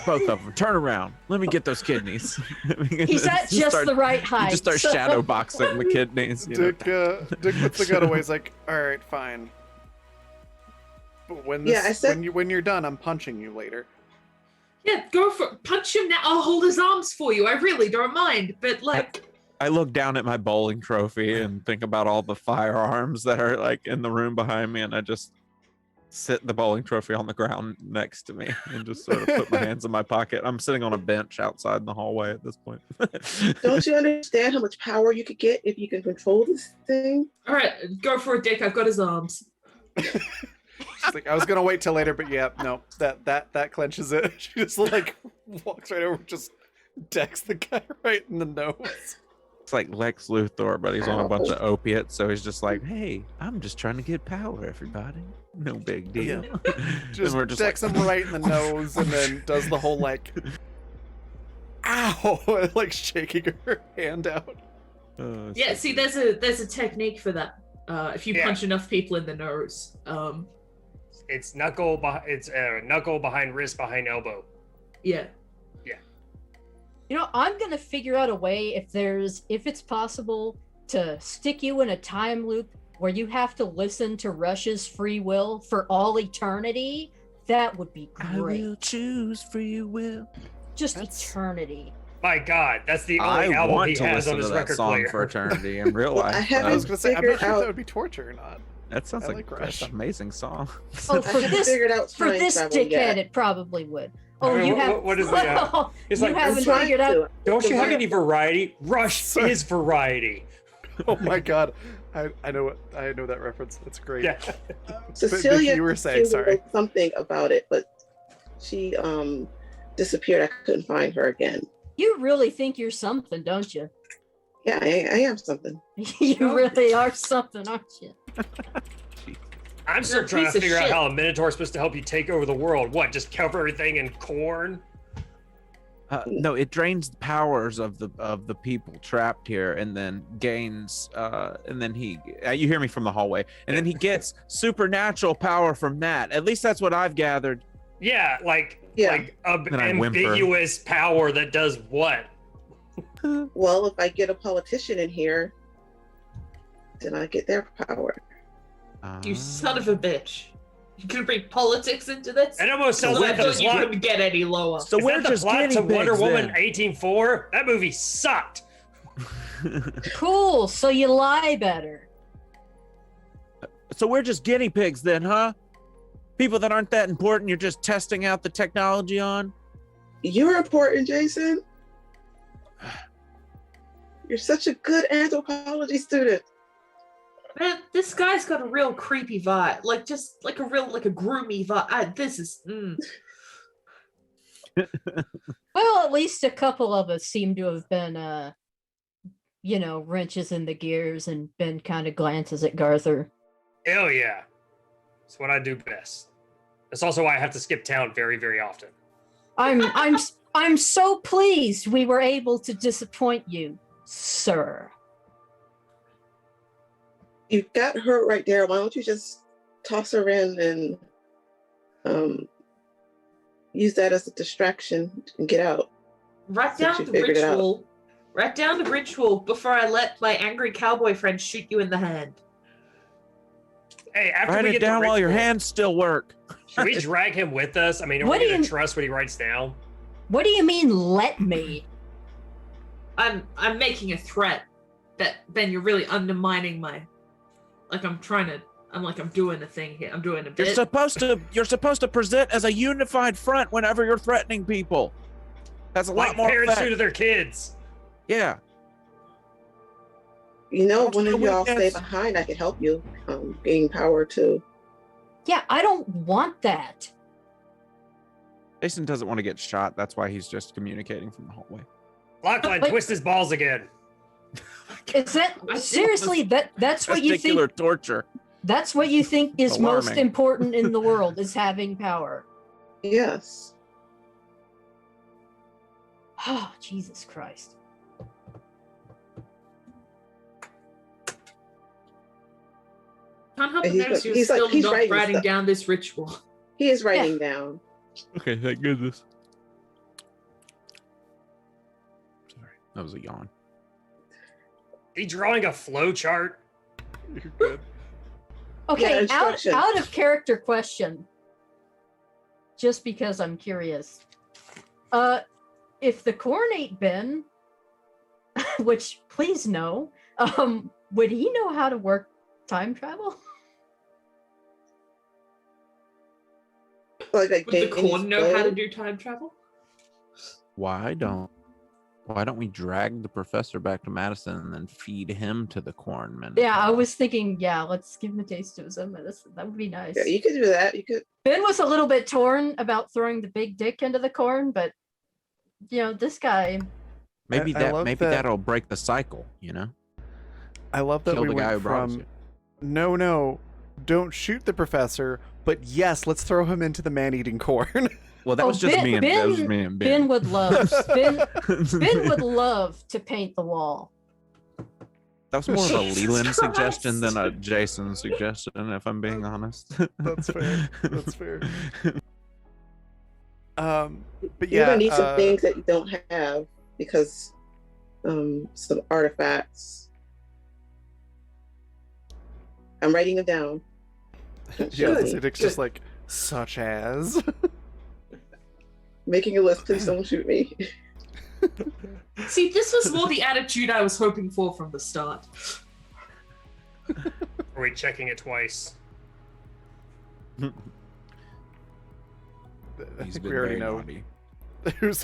Both of them. Turn around. Let me get those kidneys. He's at just the right You height. just start so- shadow boxing the kidneys. You know? Dick puts the gun away. He's like, "All right, fine. But when Yeah, I said- when you're done, I'm punching you later." Yeah, go for punch him now. I'll hold his arms for you. I really don't mind. But like, I look down at my bowling trophy and think about all the firearms that are like in the room behind me, and I just sit the bowling trophy on the ground next to me and just sort of put my hands in my pocket. I'm sitting on a bench outside in the hallway at this point. Don't you understand how much power you could get if you can control this thing? all right, go for it, Dick. I've got his arms. She's like, "I was gonna wait till later, but yeah, no, that clenches it." She just like walks right over, just decks the guy right in the nose. It's like Lex Luthor, but he's on a bunch of opiates, so he's just like, "Hey, I'm just trying to get power, everybody. No big deal." Just, And we're just decks like, him right in the nose, and then does the whole like, "Ow!" like shaking her hand out. "Oh, Yeah, so see, cute." there's a technique for that. If you Yeah. punch enough people in the nose. It's knuckle. It's knuckle behind wrist behind elbow. Yeah. You know, I'm gonna figure out a way if it's possible to stick you in a time loop where you have to listen to Rush's Free Will for all eternity. That would be I will great. choose free will. Just That's- eternity. My God, that's the I only album want he to has listen on to his that record song player. for eternity in real Well, life. I haven't I was gonna say, I'm not figured sure if out- that would be torture or not. that sounds I like, like that's Rush. an amazing song. Oh, I for haven't this figured out for time this travel dickhead, yet. it probably would. Oh, Okay, you what- have. what is the, it's you like- I'm haven't trying figured out. to. Don't you have Because any variety? Rush Sorry. is variety. Oh my god, I know that reference. That's great. Yeah. Cecilia you were saying, wrote sorry. something about it, but she disappeared. I couldn't find her again. You really think you're something, don't you? Yeah, I am something. You really are something, aren't you? I'm still You're a trying to piece of figure out shit. how a Minotaur is supposed to help you take over the world. What, just cover everything in corn? No, it drains the powers of the people trapped here, and then gains. And then you hear me from the hallway, and then he gets supernatural power from that. At least that's what I've gathered. Yeah, like Then I whimper. ambiguous power that does what? Well, if I get a politician in here, then I get their power. You son of a bitch. You can bring politics into this? It almost sounds I like the thought you plot. couldn't get any lower. So Is we're that the just plot guinea to Wonder pigs, Woman then. 1884? That movie sucked. Cool. So you lie better. So we're just guinea pigs then, huh? People that aren't that important, you're just testing out the technology on? You're important, Jason. You're such a good anthropology student. Man, this guy's got a real creepy vibe. Like, just like a groomy vibe. This is. Well, at least a couple of us seem to have been, wrenches in the gears and been kind of glances at Garther. Hell yeah. It's what I do best. That's also why I have to skip town very, very often. I'm so pleased we were able to disappoint you, sir. You got hurt right there. Why don't you just toss her in and use that as a distraction and get out? Write Since down you the figured it out. ritual. Write down the ritual before I let my angry cowboy friend shoot you in the hand. Hey, after Write we it get down the while your ritual, hands still work. should we drag him with us? I mean, are What we do going to you- trust what he writes down? What do you mean, let me? I'm making a threat that then you're really undermining my. Like I'm doing a thing here. I'm doing a bit. You're supposed to present as a unified front whenever you're threatening people. That's a lot Like more parents effect. do to their kids. Yeah. You know, What's one the of y'all stay weakness? behind. I can help you gain power too. Yeah, I don't want that. Jason doesn't want to get shot. That's why he's just communicating from the hallway. Lachlan, But- twist his balls again. Is that I think seriously that's what you Testicular think? torture. That's what you think is most Alarming. important in the world is having power. Yes. Oh, Jesus Christ. Can't help but He's notice like- you're he's like- still he's not writing writing stuff. down this ritual. He is writing down. Okay, thank goodness. Sorry, that was a yawn. He drawing a flow chart. You're good. Okay, instructions. out of character question. Just because I'm curious. If the corn ate Ben, which please no, would he know how to work time travel? Like Would the James corn know how to Bond. do time travel? Why don't we drag the professor back to Madison and then feed him to the corn men? Yeah, I was thinking, let's give him a taste of his own medicine. That would be nice. Yeah, you could do that. You could. Ben was a little bit torn about throwing the big dick into the corn, but this guy. Maybe I love that- that'll break the cycle, I love that Kill we the guy went who brought us from here. no, don't shoot the professor, but yes, let's throw him into the man-eating corn. Well, that Oh, was just Ben- me and that was me and Ben Ben. would love Ben would love to paint the wall. That was more of a Jesus Leland Christ. suggestion than a Jason suggestion, if I'm being honest. That's fair. That's fair. But You're yeah, gonna need some things that you don't have because some artifacts. I'm writing them down. yeah, Good, it's just like such as. Making a list. Please don't shoot me. See, this was more the attitude I was hoping for from the start. Are we checking it twice? I He's think been we already very know naughty.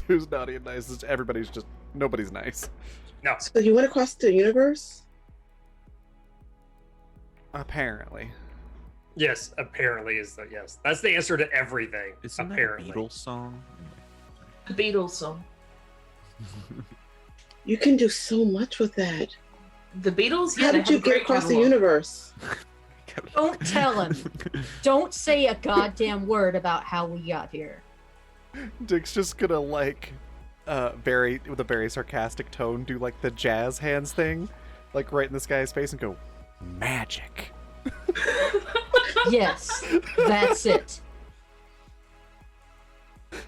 who's naughty and nice. Everybody's just nobody's nice. No. So you went across the universe? Apparently. Yes, apparently is the yes. That's the answer to everything. Isn't apparently. that a Beatles song? The Beatles song. You can do so much with that. The Beatles? Yeah, How they did have you a get great across the catalog. universe? Don't tell him. Don't say a goddamn word about how we got here. Dick's just gonna like very with a very sarcastic tone do like the jazz hands thing, like right in this guy's face and go, magic. Yes, that's it.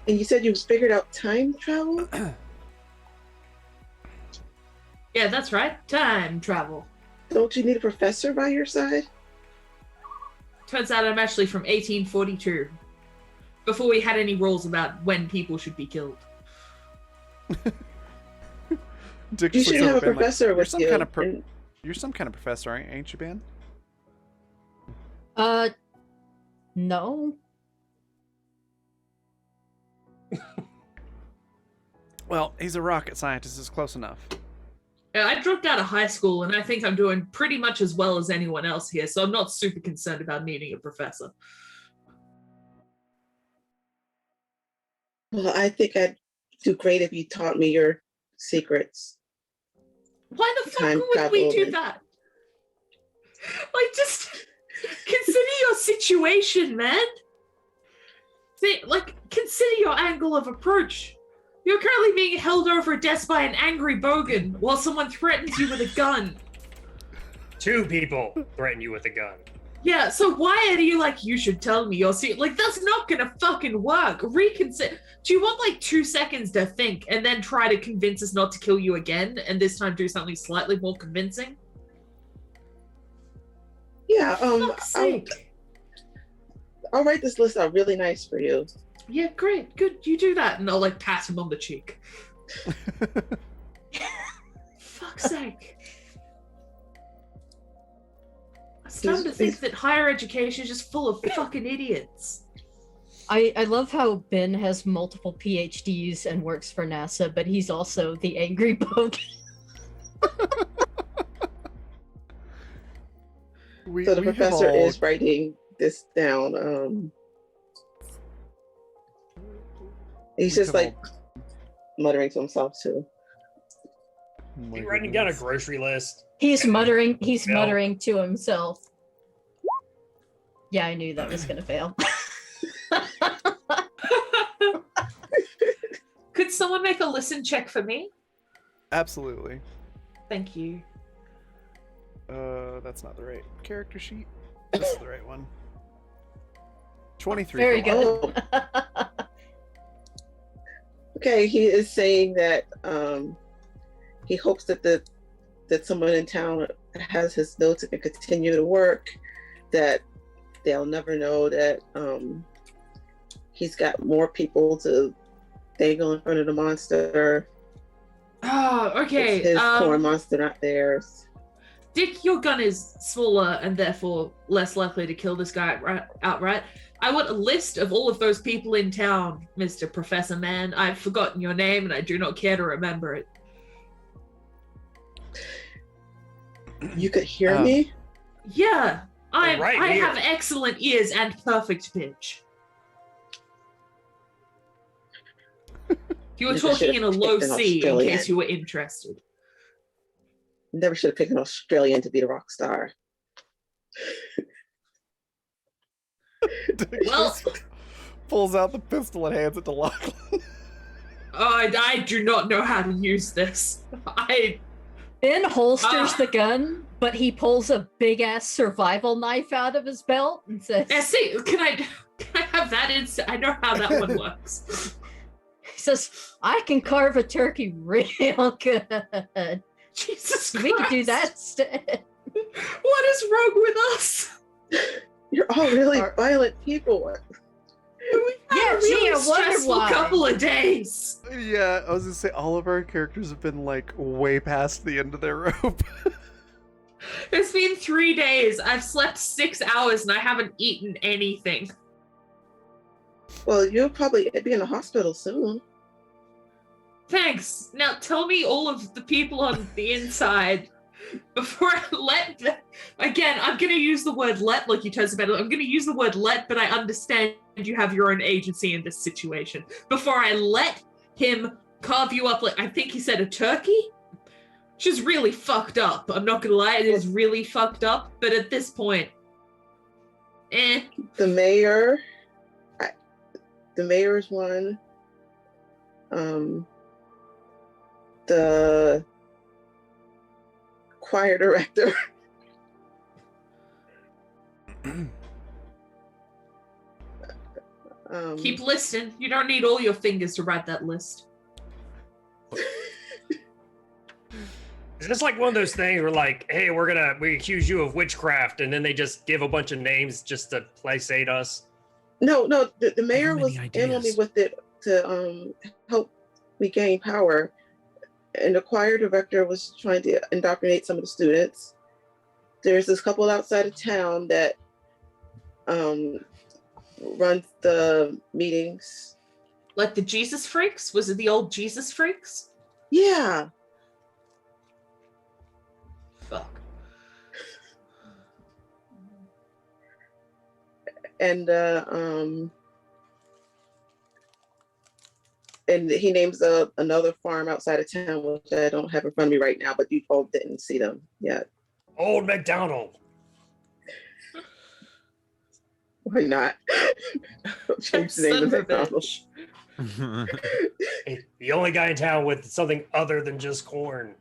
And you said you figured out time travel? Yeah, that's right. Time travel. Don't you need a professor by your side? Turns out I'm actually from 1842. Before we had any rules about when people should be killed. Dick You just should looks have over a Ben like, professor "You're with some you. kind of and- You're some kind of professor, ain't you, Ben?" No. Well, he's a rocket scientist. Is close enough. Yeah, I dropped out of high school and I think I'm doing pretty much as well as anyone else here, so I'm not super concerned about needing a professor. Well, I think I'd do great if you taught me your secrets. Why the fuck Time would we do travel. that? Like, just consider your situation, man. Consider your angle of approach. You're currently being held over a desk by an angry bogan while someone threatens you with a gun. 2 people threaten you with a gun. Yeah, so why are you like, you should tell me your secret? Like, that's not gonna fucking work. Reconsider. Do you want like 2 seconds to think and then try to convince us not to kill you again and this time do something slightly more convincing? Yeah, Fuck's sake. I'll write this list out really nice for you. Yeah, great, good, you do that. And I'll like pat him on the cheek. Fuck's sake. I'm starting to think that higher education is just full of fucking idiots. I love how Ben has multiple PhDs and works for NASA, but he's also the angry bogey. So the professor is writing this down. He's just like muttering to himself too. Be writing down a grocery list. He's muttering Fail. to himself. Yeah, I knew that was gonna fail. Could someone make a listen check for me? Absolutely. Thank you. That's not the right character sheet. This is the right one. 23. Very for good. Oh. Okay, he is saying that he hopes that that someone in town has his notes and can continue to work. That they'll never know that he's got more people to dangle in front of the monster. Oh, okay. It's his corn monster, not theirs. Dick, your gun is smaller and therefore less likely to kill this guy outright. I want a list of all of those people in town, Mr. Professor Man. I've forgotten your name and I do not care to remember it. You could hear me? Yeah, I Right here. have excellent ears and perfect pitch. You were Maybe I talking should've in a low picked an C in Australian. case you were interested. Never should have picked an Australian to be the rock star. Dick Well- just pulls out the pistol and hands it to Lachlan. I do not know how to use this. Ben holsters the gun, but he pulls a big ass survival knife out of his belt and says, See, can I have that instant? I know how that one works. he says, I can carve a turkey real good. Jesus Christ. We could do that instead. What is wrong with us? You're all really Are- violent people. We had Yeah, a really gee, I wonder stressful why. couple of days. Yeah, I was gonna say all of our characters have been like way past the end of their rope. It's been 3 days. I've slept 6 hours and I haven't eaten anything. Well, you'll probably be in the hospital soon. Thanks. Now tell me all of the people on the inside before Again, I'm going to use the word let, like you told us about it. I'm going to use the word let, but I understand you have your own agency in this situation. Before I let him carve you up, like I think he said a turkey, which is really fucked up. I'm not going to lie, it is really fucked up. But at this point, The mayor is one. The choir director. Keep listing. You don't need all your fingers to write that list. Is this like one of those things where like, hey, we accuse you of witchcraft, and then they just give a bunch of names just to placate us? No, the mayor many was in on me ideas? with it to help me gain power. And the choir director was trying to indoctrinate some of the students. There's this couple outside of town that runs the meetings. Like the Jesus freaks? Was it the old Jesus freaks? Yeah. Fuck. And he names another farm outside of town, which I don't have in front of me right now, but you both didn't see them yet. Old McDonald. Why not? Change the name Son of of a McDonald's. Hey, the only guy in town with something other than just corn.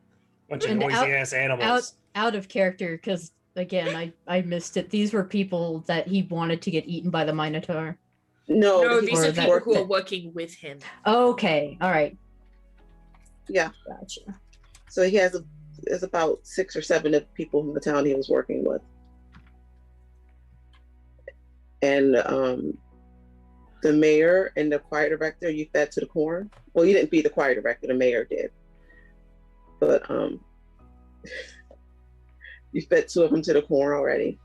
Bunch of And noisy ass animals. Out of character, because again, I missed it. These were people that he wanted to get eaten by the Minotaur. No, he these are was people who are working- working with him. Okay, all right. Yeah. Gotcha. So he there's about 6 or 7 of people in the town he was working with. And the mayor and the choir director, you fed to the corn. Well, you didn't feed the choir director, the mayor did. But you fed 2 of them to the corn already.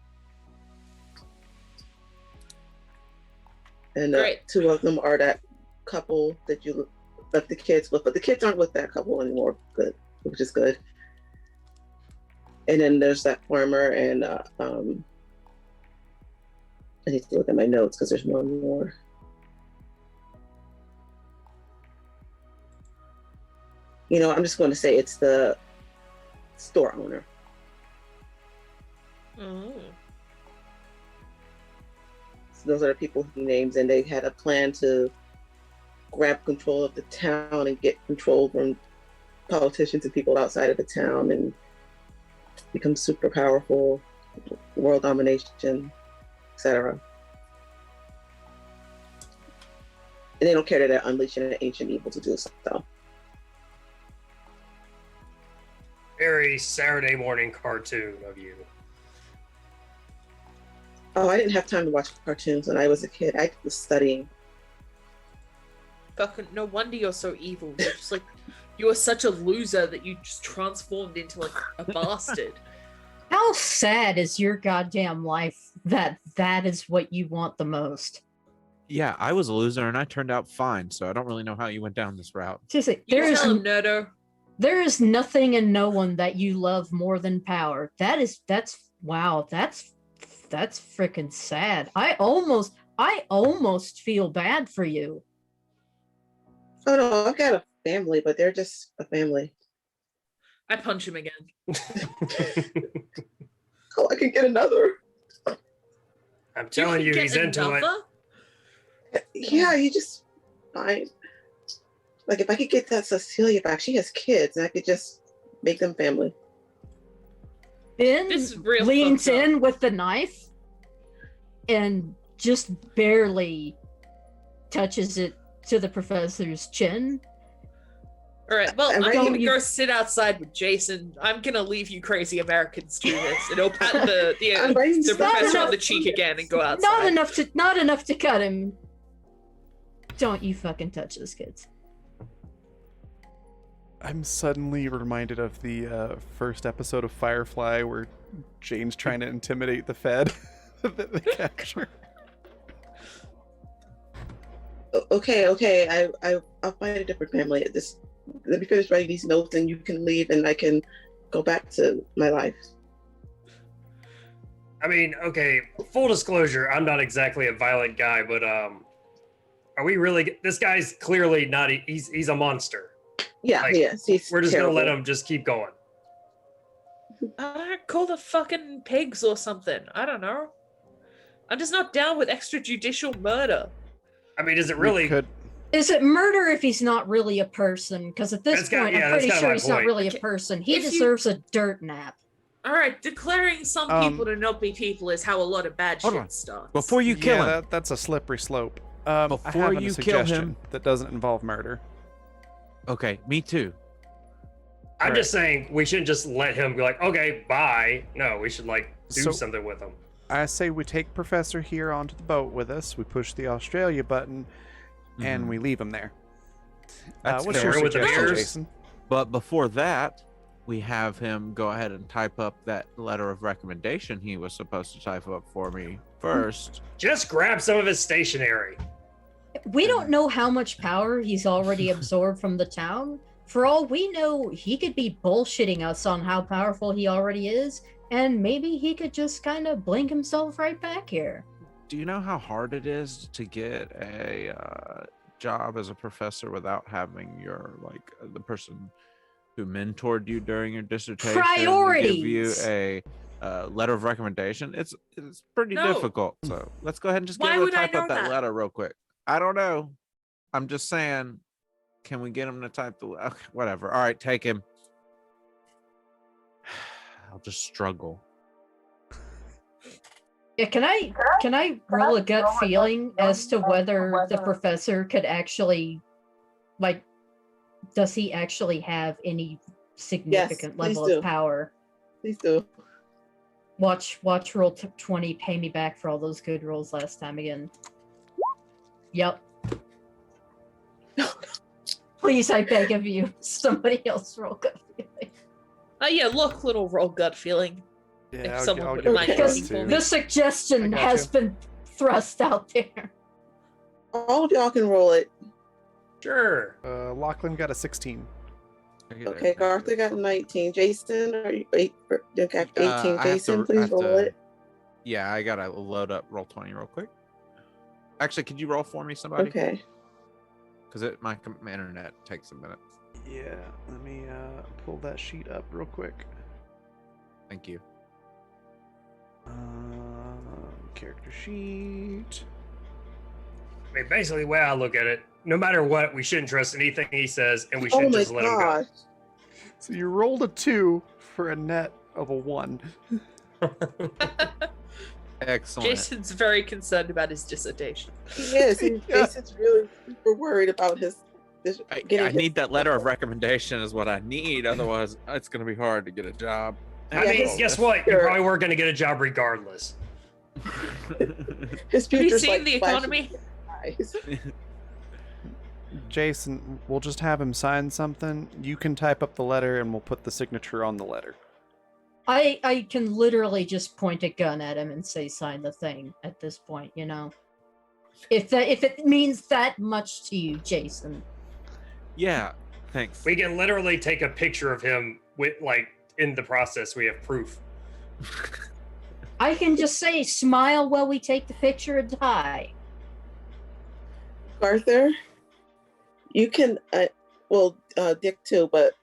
And Great. 2 of them are that couple that you left the kids with, but the kids aren't with that couple anymore. Good, which is good. And then there's that farmer, and I need to look at my notes because there's one more. You know, I'm just going to say it's the store owner. Oh. So those are the people he names, and they had a plan to grab control of the town and get control from politicians and people outside of the town and become super powerful, world domination, etc. And they don't care that they're unleashing an ancient evil to do so. Very Saturday morning cartoon of you. Oh, I didn't have time to watch cartoons when I was a kid. I was studying. Fucking no wonder you're so evil. You're just like, you are such a loser that you just transformed into like a bastard. How sad is your goddamn life that is what you want the most? Yeah, I was a loser and I turned out fine, so I don't really know how you went down this route. Seriously, You tell him, Nerdo. there is nothing and no one that you love more than power. That's freaking sad. I almost feel bad for you. Oh no, I've got a family, but they're just a family. I punch him again. Oh, I can get another. I'm telling you, can he's get into it. another? Yeah, you just fine. Like if I could get that Cecilia back, she has kids, and I could just make them family. Ben This is real leans fucked up. in with the knife and just barely touches it to the professor's chin. All right, well, Am I'm I gonna gonna- go sit outside with Jason. I'm gonna leave you crazy Americans do this, and he'll pat I'm writing the stuff professor down. on the cheek again and go outside. Not enough to cut him. Don't you fucking touch those kids. I'm suddenly reminded of the first episode of Firefly where Jane's trying to intimidate the Fed that they capture. Okay. I'll find a different family. Let me finish writing these notes, and you can leave, and I can go back to my life. I mean, okay, full disclosure, I'm not exactly a violent guy, but are we really? This guy's clearly not. He's a monster. Yeah, Like, yes. He's We're just terrible. gonna let him just keep going. Call the fucking pigs or something. I don't know. I'm just not down with extrajudicial murder. I mean, is it We really? could. Is it murder if he's not really a person? Because at this That's kinda- point, yeah, I'm that's pretty kinda sure my he's not point. really a Okay, person. He if you- deserves a dirt nap. All right, declaring some people to not be people is how a lot of bad Hold shit on. starts. Before you kill him, That's a slippery slope. I Before have you a kill him- suggestion that doesn't involve murder. okay, me too. I'm Alright. just saying we shouldn't just let him be like, okay, bye. No, we should like do So- something with him. I say we take Professor here onto the boat with us. We push the Australia button, and Mhm. we leave him there. That's What's fair. your With the suggestion, beers? Jason? But before that, we have him go ahead and type up that letter of recommendation he was supposed to type up for me first. Just grab some of his stationery. We don't know how much power he's already absorbed from the town. For all we know, he could be bullshitting us on how powerful he already is, and maybe he could just kind of blink himself right back here. Do you know how hard it is to get a job as a professor without having your the person who mentored you during your dissertation give you Priorities! a letter of recommendation? It's pretty No. difficult. So let's go ahead and just Why get him to would I type up know that that? letter real quick. I don't know. I'm just saying. Can we get him to type the okay, whatever? All right, take him. I'll just struggle. Yeah, can I roll a gut feeling as to whether the professor could actually, does he actually have any significant please level do. of power? Please do. Watch roll 20, pay me back for all those good rolls last time again. Yep. Please, I beg of you, somebody else roll gut feeling. Yeah, Lachlan will roll gut feeling. Yeah, someone I'll would give it mind a Because shot, for too. me. the suggestion I has gotcha. been thrust out there. All of y'all can roll it. Sure. Lachlan got a 16. Okay, Arthur got 19. Jason, are you you got 18? I have Jason, to- I please have roll to- it. Yeah, I gotta load up roll 20 real quick. Actually, could you roll for me, somebody? Okay. Because my internet takes a minute. Yeah, let me pull that sheet up real quick. Thank you. Character sheet. I mean, basically, the way I look at it, no matter what, we shouldn't trust anything he says, and we Oh should my just let him gosh. So you rolled a 2 for a net of a 1. go. Excellent. Jason's very concerned about his dissertation. He is. Yeah. Jason's really super worried about his. I getting his- need that letter of recommendation is what I need. Otherwise, it's going to be hard to get a job. I Yeah, mean, his- guess what? You Sure. probably weren't going to get a job regardless. His Have you future's seen like the flashing economy? in his eyes. Jason, we'll just have him sign something. You can type up the letter and we'll put the signature on the letter. I can literally just point a gun at him and say sign the thing at this point, you know. If it means that much to you, Jason. Yeah, thanks. We can literally take a picture of him with, like, in the process, we have proof. I can just say smile while we take the picture and die. Arthur, you can, Dick too, but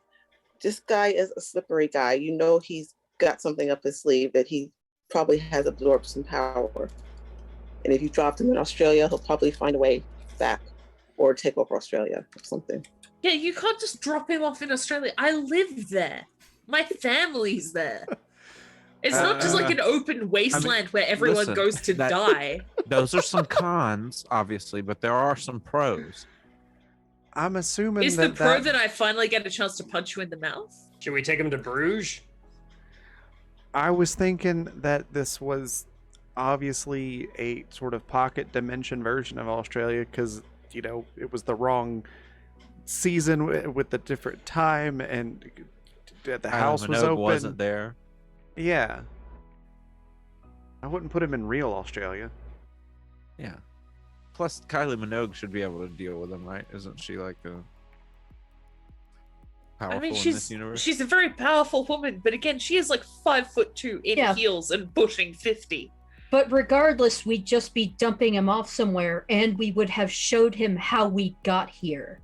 this guy is a slippery guy. You know he's got something up his sleeve that he probably has absorbed some power. And if you dropped him in Australia, he'll probably find a way back or take over Australia or something. Yeah, you can't just drop him off in Australia. I live there. My family's there. It's not just like an open wasteland where everyone listen, goes to that- die. Those are some cons, obviously, but there are some pros. I'm assuming Is the that pro that I finally get a chance to punch you in the mouth? Should we take him to Bruges? I was thinking that this was obviously a sort of pocket dimension version of Australia because, you know, it was the wrong season with the different time and the house was Minogue open. wasn't there. Yeah. I wouldn't put him in real Australia. Yeah. Plus, Kylie Minogue should be able to deal with him, right? Isn't she like a... powerful I mean, in this universe. she's a very powerful woman, but again, she is like 5'2" in Yeah. heels and pushing 50. But regardless, we'd just be dumping him off somewhere, and we would have showed him how we got here.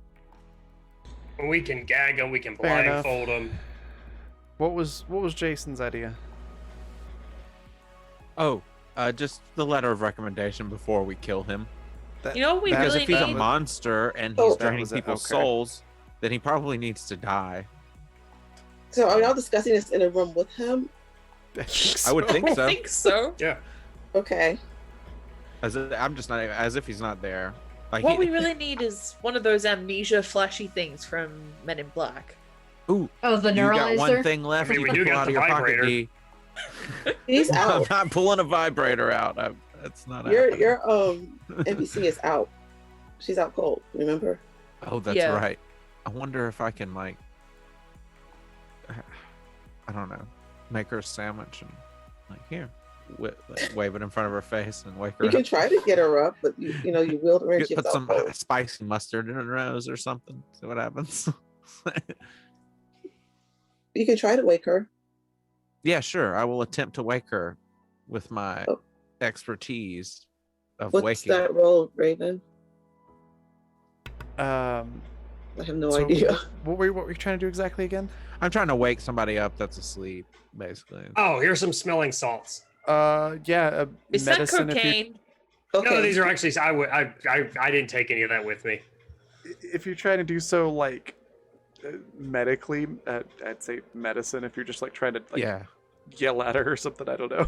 We can gag him. We can Fair enough. blindfold him. What was Jason's idea? Oh, just the letter of recommendation before we kill him. That, You know what we that- Because really if he's a need? monster and Oh, he's that draining was it, people's okay. souls, then he probably needs to die. So are y'all discussing this in a room with him? I would think I so. think so. Yeah. Okay. I'm just not as if he's not there. Like What we really need is one of those amnesia flashy things from Men in Black. Ooh, Oh, the you got one neuralizer? thing left. I mean, you we can do pull got out the of your pocket, vibrator. D. He's I'm out. not pulling a vibrator out. That's not Your happening. NPC is out. She's out cold, remember? Oh, that's Yeah. right. I wonder if I can like, I don't know, make her a sandwich and like here, like, wave it in front of her face and wake her You can up. try to get her up, but you know, you will her and she's Put out some cold. spicy mustard in her nose or something. See what happens. You can try to wake her. Yeah, sure. I will attempt to wake her with my Oh. expertise of What's waking. that role, Raven? Um, I have no so idea. What were you trying to do exactly again? I'm trying to wake somebody up that's asleep, basically. Oh, here's some smelling salts. Yeah, Is that medicine. cocaine? Okay. No, these are actually. I didn't take any of that with me. If you're trying to do so like medically, I'd say medicine. If you're just like trying to like Yeah. yell at her or something, I don't know.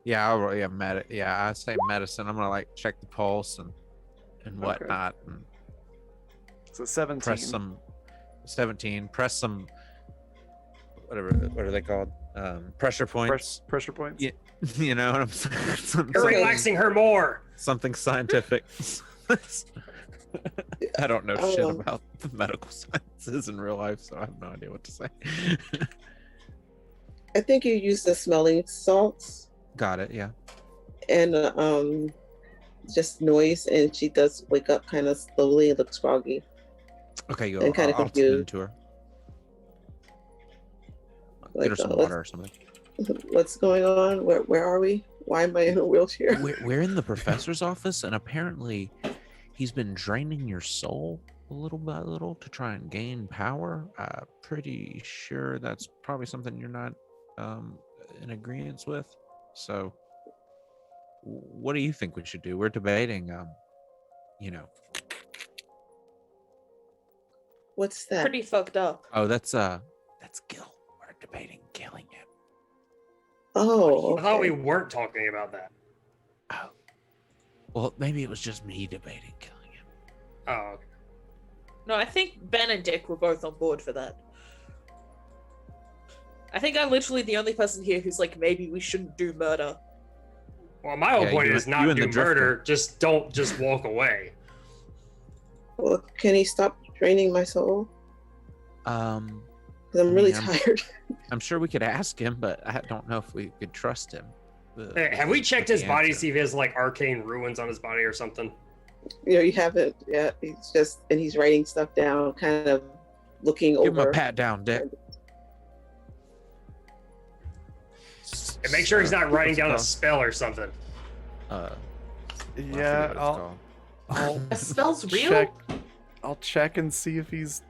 Yeah, I say medicine. I'm gonna like check the pulse and Okay. whatnot and So 17. press some 17. Press some whatever. What are they called? Pressure points. Pressure points. Yeah. You know what I'm saying? You're relaxing her more. Something scientific. I don't know shit Oh. about the medical sciences in real life, so I have no idea what to say. I think you use the smelling salts Got it. Yeah. and just noise, and she does wake up kind of slowly and looks groggy. Okay, go. And kinda I'll tune confused. into her. Like, Get her some let's- water or something. What's going on? Where are we? Why am I in a wheelchair? We're in the professor's office, and apparently he's been draining your soul little by little to try and gain power. Pretty sure that's probably something you're not in agreement with. So what do you think we should do? We're debating, What's that? Pretty fucked up. oh, that's Gil. We're debating killing him. Oh, I thought we okay. weren't talking about that. Oh, well, maybe it was just me debating killing him. Oh, okay. No, I think Ben and Dick were both on board for that. I think I'm literally the only person here who's like, maybe we shouldn't do murder. Well, my whole Yeah, point you is and- not you and do the Drifter. murder. Just don't just walk away. Well, can he stop draining my soul? Because I'm really Yeah. tired. I'm sure we could ask him, but I don't know if we could trust him. Hey, have we checked with his the body to answer. see if he has like arcane ruins on his body or something? You haven't yet. He's just, and he's writing stuff down, kind of looking Give him a over. pat down, Dick. And make sure he's not writing What's it down a called? spell or something. I forget Yeah, what it's called. I'll That spell's real? check. I'll check and see if he's,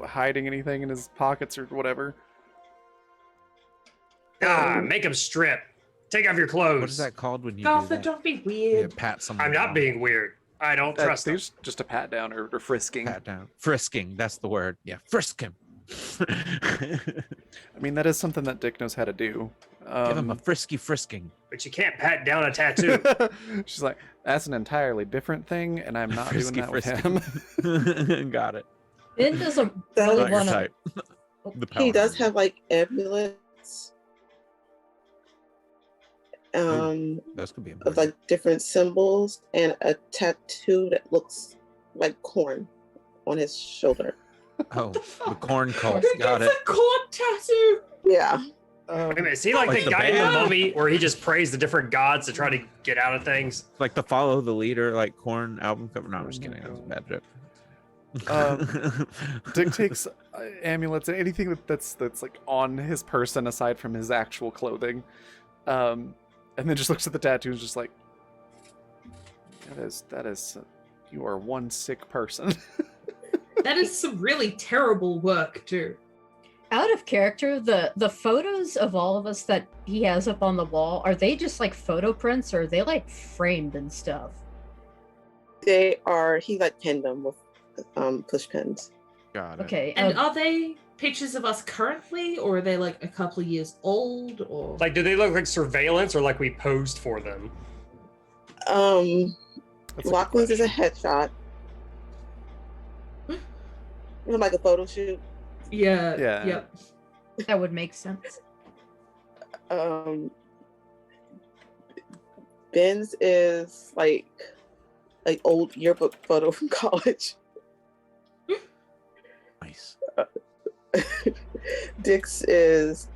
hiding anything in his pockets or whatever. Make him strip. Take off your clothes. What is that called when you do Gartha, that? don't be You weird. pat someone I'm not down. being weird. I don't trust him. There's just a pat down or frisking. Pat down. Frisking, that's the word. Yeah, frisk him. I mean, that is something that Dick knows how to do. Give him a frisky frisking. But you can't pat down a tattoo. She's like, that's an entirely different thing, and I'm not doing Frisky that with frisky. him. Got it. Ben doesn't That really Not your want to. type. The He power does number. have like amulets, Those could be of important. like different symbols, and a tattoo that looks like corn on his shoulder. Oh, the corn cult. Who Got gets it. a corn tattoo? Yeah. Wait a minute, is he like, Like the the guy in the band? mummy where he just prays the different gods to try to get out of things? Like the Follow the Leader, like corn album cover. No, I'm just kidding. That was a bad joke. Dick takes amulets and anything that's like on his person aside from his actual clothing, and then just looks at the tattoo and is just like, that is, you are one sick person. That is some really terrible work, too. Out of character, the photos of all of us that he has up on the wall, are they just like photo prints or are they like framed and stuff? They are. He like pinned them with push pins. Got it. Okay. And are they pictures of us currently, or are they like a couple of years old, or Like, do they look like surveillance or like we posed for them? That's a good Lachlan's is a question. headshot. Like a photo shoot. yeah, Yeah. yep. that would make sense. Ben's is like old yearbook photo from college. Nice. Dick's is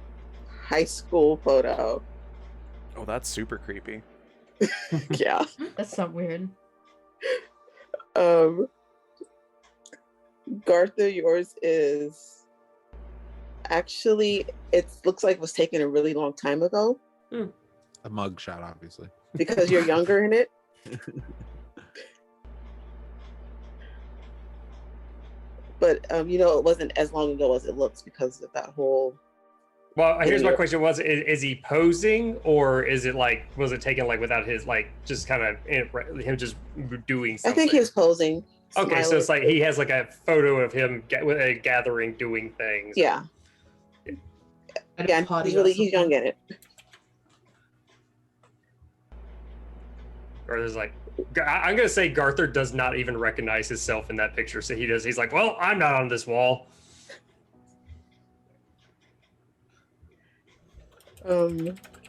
high school photo. Oh, that's super creepy. Yeah. That's not weird. Gartha, yours is actually, it looks like it was taken a really long time ago A mug shot, obviously. because you're younger in it. But it wasn't as long ago as it looks because of that whole. Well, here's my Yeah. question: is he posing, or is it like was it taken like without his like just kind of him just doing I something? think he was posing. Okay, so smiling. it's like he has like a photo of him with a gathering doing things. Yeah, At a yeah. party He's or he's young something. in it. Or there's like, I'm gonna say Garther does not even recognize himself in that picture. So he's like, well, I'm not on this wall.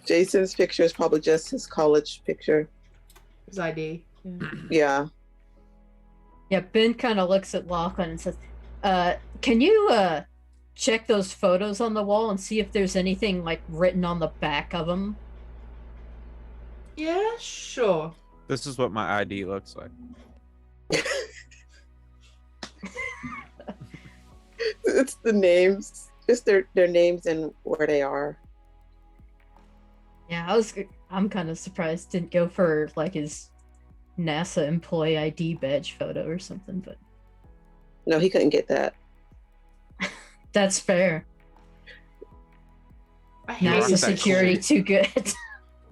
Jason's picture is probably just his college picture. His ID. Yeah. Yeah, Ben kind of looks at Lachlan and says, can you check those photos on the wall and see if there's anything like written on the back of them? Yeah, sure. This is what my ID looks like. It's the names, just their names and where they are. Yeah, I'm kind of surprised didn't go for like his NASA employee ID badge photo or something, but No, he couldn't get that. that's fair. I hate Rock NASA this. that security cool. too good.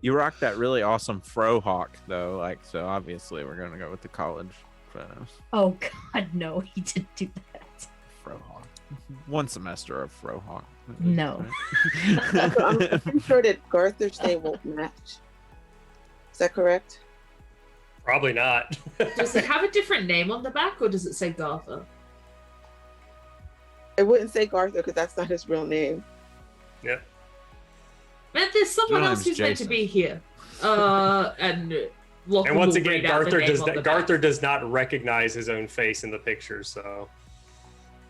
You rock that really awesome fro hawk though, like so obviously we're gonna go with the college photos. Oh God, no, he didn't do that. Fro hawk. One semester of fro hawk. No. I'm sure that Garther's name won't match. Is that correct? Probably not. Does it have a different name on the back, or does it say Gartha? I wouldn't say Garther because that's not his real name. Yeah. Man, there's someone Your else name's who's meant to Jason. be here. And Lachlan And once will again, read out the Garther name does on the not, back. Garther does not recognize his own face in the picture. So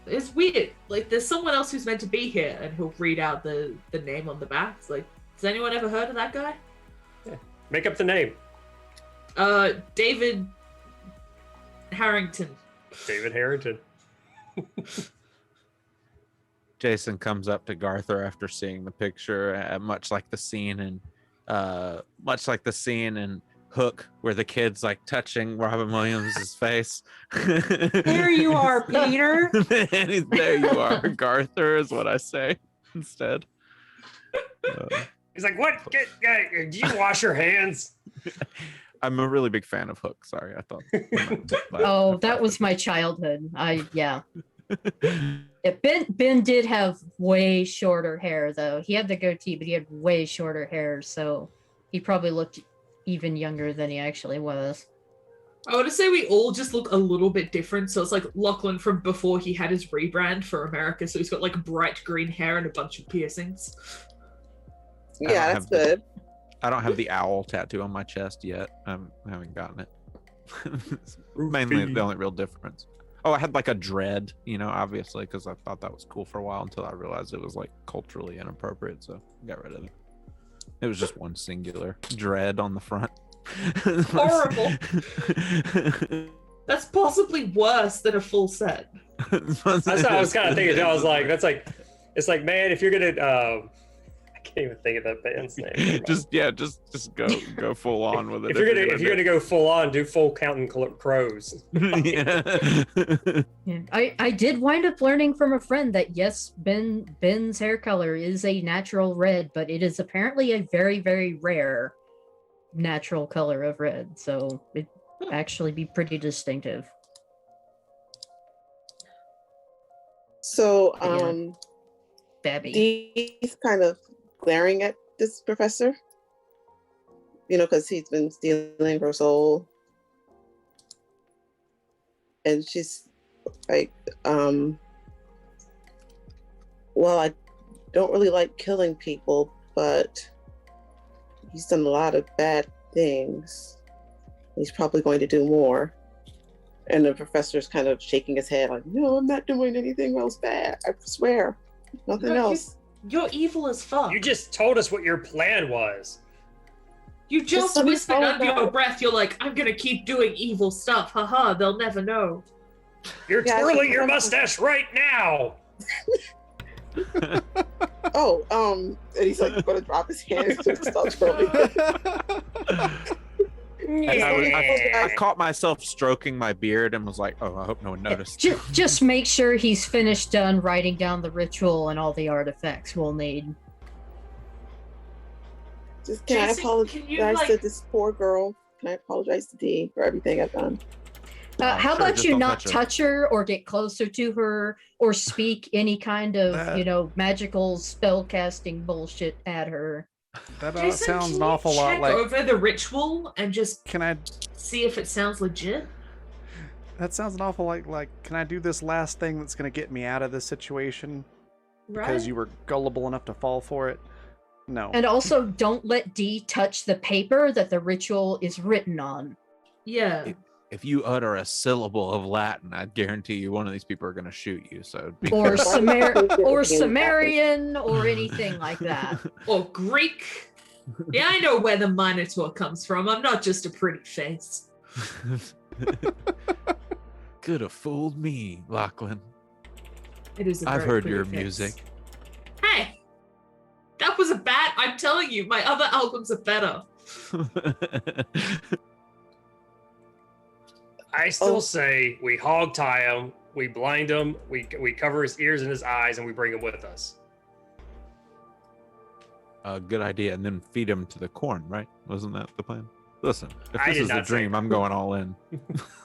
It's weird. Like, there's someone else who's meant to be here, and he'll read out the name on the back. It's like, has anyone ever heard of that guy? make up the name. David Harrington. David Harrington. Jason comes up to Garther after seeing the picture, much like the scene in Hook, where the kid's like touching Robin Williams' face. There you are, Peter. And there you are, Garther is what I say instead. He's like, what? Do you wash your hands? I'm a really big fan of Hook. Sorry, I thought. Oh, that was my childhood. Yeah, Ben did have way shorter hair though. He had the goatee, but he had way shorter hair, so he probably looked even younger than he actually was. I want to say we all just look a little bit different. So it's like Lachlan from before he had his rebrand for America. So he's got like bright green hair and a bunch of piercings. Yeah, that's good. I don't have the owl tattoo on my chest yet. I haven't gotten it. It's mainly the only real difference. Oh, I had like a dread, obviously, because I thought that was cool for a while until I realized it was like culturally inappropriate. So I got rid of it. It was just one singular dread on the front. Horrible. That's possibly worse than a full set. That's what I was kind of thinking. I was like, it's like, man, if you're gonna, I can't even think of that band's name. just go full on with it. If you're gonna go full on, do full Counting Crows. Yeah. Yeah. I did wind up learning from a friend that yes, Ben's hair color is a natural red, but it is apparently a very, very rare natural color of red. So it actually be pretty distinctive. So, Yeah. Babby. Dee's kind of glaring at this professor, because he's been stealing her soul. And she's like, well, I don't really like killing people, but he's done a lot of bad things. He's probably going to do more. And the professor's kind of shaking his head like, no, I'm not doing anything else bad. I swear. Nothing else. You're evil as fuck. You just told us what your plan was. You just let me whispered find under your out. breath, you're like, I'm gonna keep doing evil stuff. Haha, they'll never know. You're Yeah, I twirling think your I'm- mustache right now. Oh, and he's like going to drop his hands to start twirling. I caught myself stroking my beard and was like, oh, I hope no one noticed. Just make sure he's done writing down the ritual and all the artifacts we'll need. Just can I Jason, apologize can you, to this poor girl? Can I apologize to Dee for everything I've done? How Sure, about just you don't not touch her. touch her or get closer to her or speak any kind of, That- magical spell casting bullshit at her? That Jason, sounds can an you awful lot check like. over the ritual and just Can I? see if it sounds legit? That sounds an awful like. Can I do this last thing that's gonna get me out of this situation? Right? Because you were gullible enough to fall for it. No. And also, don't let Dee touch the paper that the ritual is written on. Yeah. If you utter a syllable of Latin, I guarantee you one of these people are going to shoot you. So be Or careful. or Sumerian or anything like that. Or Greek. Yeah, I know where the Minotaur comes from. I'm not just a pretty face. Could have fooled me, Lachlan. It is. I've heard your music. Hey, that was a bad. I'm telling you, my other albums are better. I still say we hog tie him, we blind him, we cover his ears and his eyes, and we bring him with us. Good idea. And then feed him to the corn, right? Wasn't that the plan? Listen, if I this did is a not say dream, I'm going all in.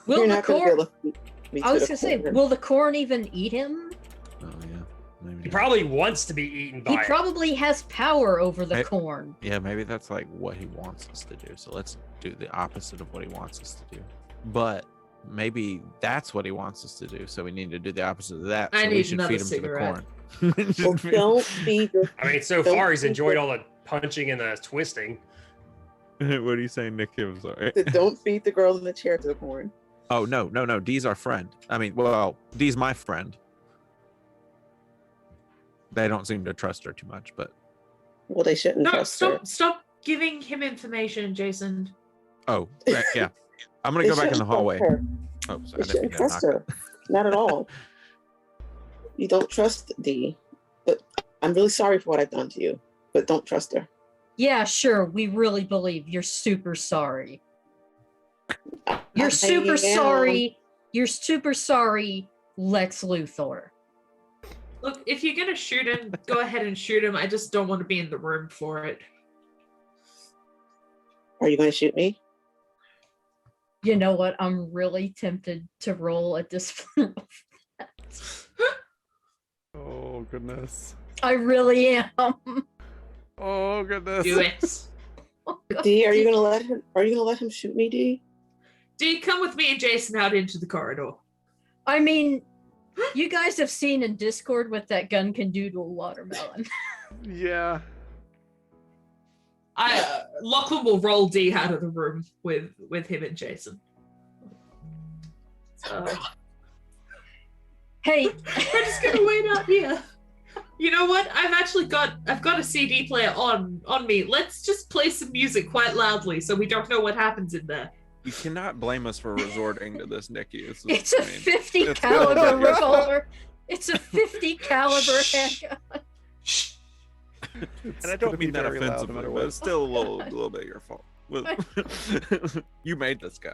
Will You're the not going to be corn? able to feed me I to was the gonna say, corn. will the corn even eat him? Oh, yeah. Maybe He not. probably wants to be eaten by He it. probably has power over the Hey. corn. Yeah, maybe that's like what he wants us to do. So let's do the opposite of what he wants us to do. But maybe that's what he wants us to do. So we need to do the opposite of that. I So we need should another feed him cigarette. to the corn. Well, don't feed the I mean, so Don't far he's feed enjoyed the- all the punching and the twisting. What are you saying, Nick? I'm sorry. don't feed the girl in the chair to the corn. Oh, no. Dee's our friend. I mean, well, Dee's my friend. They don't seem to trust her too much, but Well, they shouldn't No, trust her. stop giving him information, Jason. oh, yeah. I'm gonna They go back in the shouldn't trust hallway. her. Oh, sorry, They I didn't shouldn't mean to trust knock her. Not at all. You don't trust Dee. But I'm really sorry for what I've done to you. But don't trust her. Yeah, sure. We really believe you're super sorry. You're I super am. sorry. You're super sorry, Lex Luthor. Look, if you're gonna shoot him, go ahead and shoot him. I just don't want to be in the room for it. Are you going to shoot me? You know what? I'm really tempted to roll a discipline. Oh goodness. I really am. Oh goodness. Do it. Dee, are you going to let him? Are you going to let him shoot me, Dee? Dee, come with me and Jason out into the corridor. I mean, you guys have seen in Discord what that gun can do to a watermelon. Yeah. Lachlan will roll Dee out of the room with him and Jason. So, Hey, we're just gonna wait out here. You know what? I've got a CD player on me. Let's just play some music quite loudly so we don't know what happens in there. You cannot blame us for resorting to this, Nikki. It's a 50 it's caliber gotta be your fault. revolver. It's a 50 caliber handgun. It's And I gonna don't be mean that very loud no offensively, matter but what. it's still a little bit your fault. You made this guy.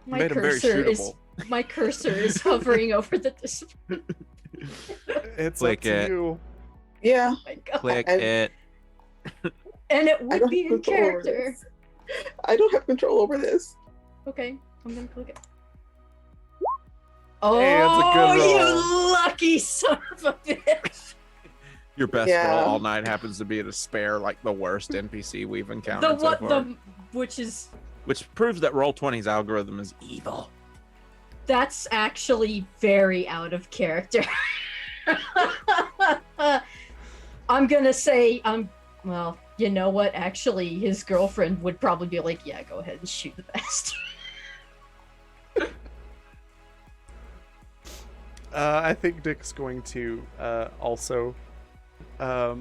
You My made him very cursor is shootable. my cursor is hovering over the display. It's Click up to it. you. Yeah, Oh my God. Click I- it. And it I would don't be have in control over character. this. I don't have control over this. Okay, I'm gonna click it. Hey, that's a good roll. You lucky son of a bitch! Your best Yeah. roll all night happens to be to spare like the worst NPC we've encountered The so what? far. The which is Which proves that Roll20's algorithm is evil. that's actually very out of character. I'm gonna say well, you know what? Actually, his girlfriend would probably be like, "Yeah, go ahead and shoot the bastard." I think Dick's going to also try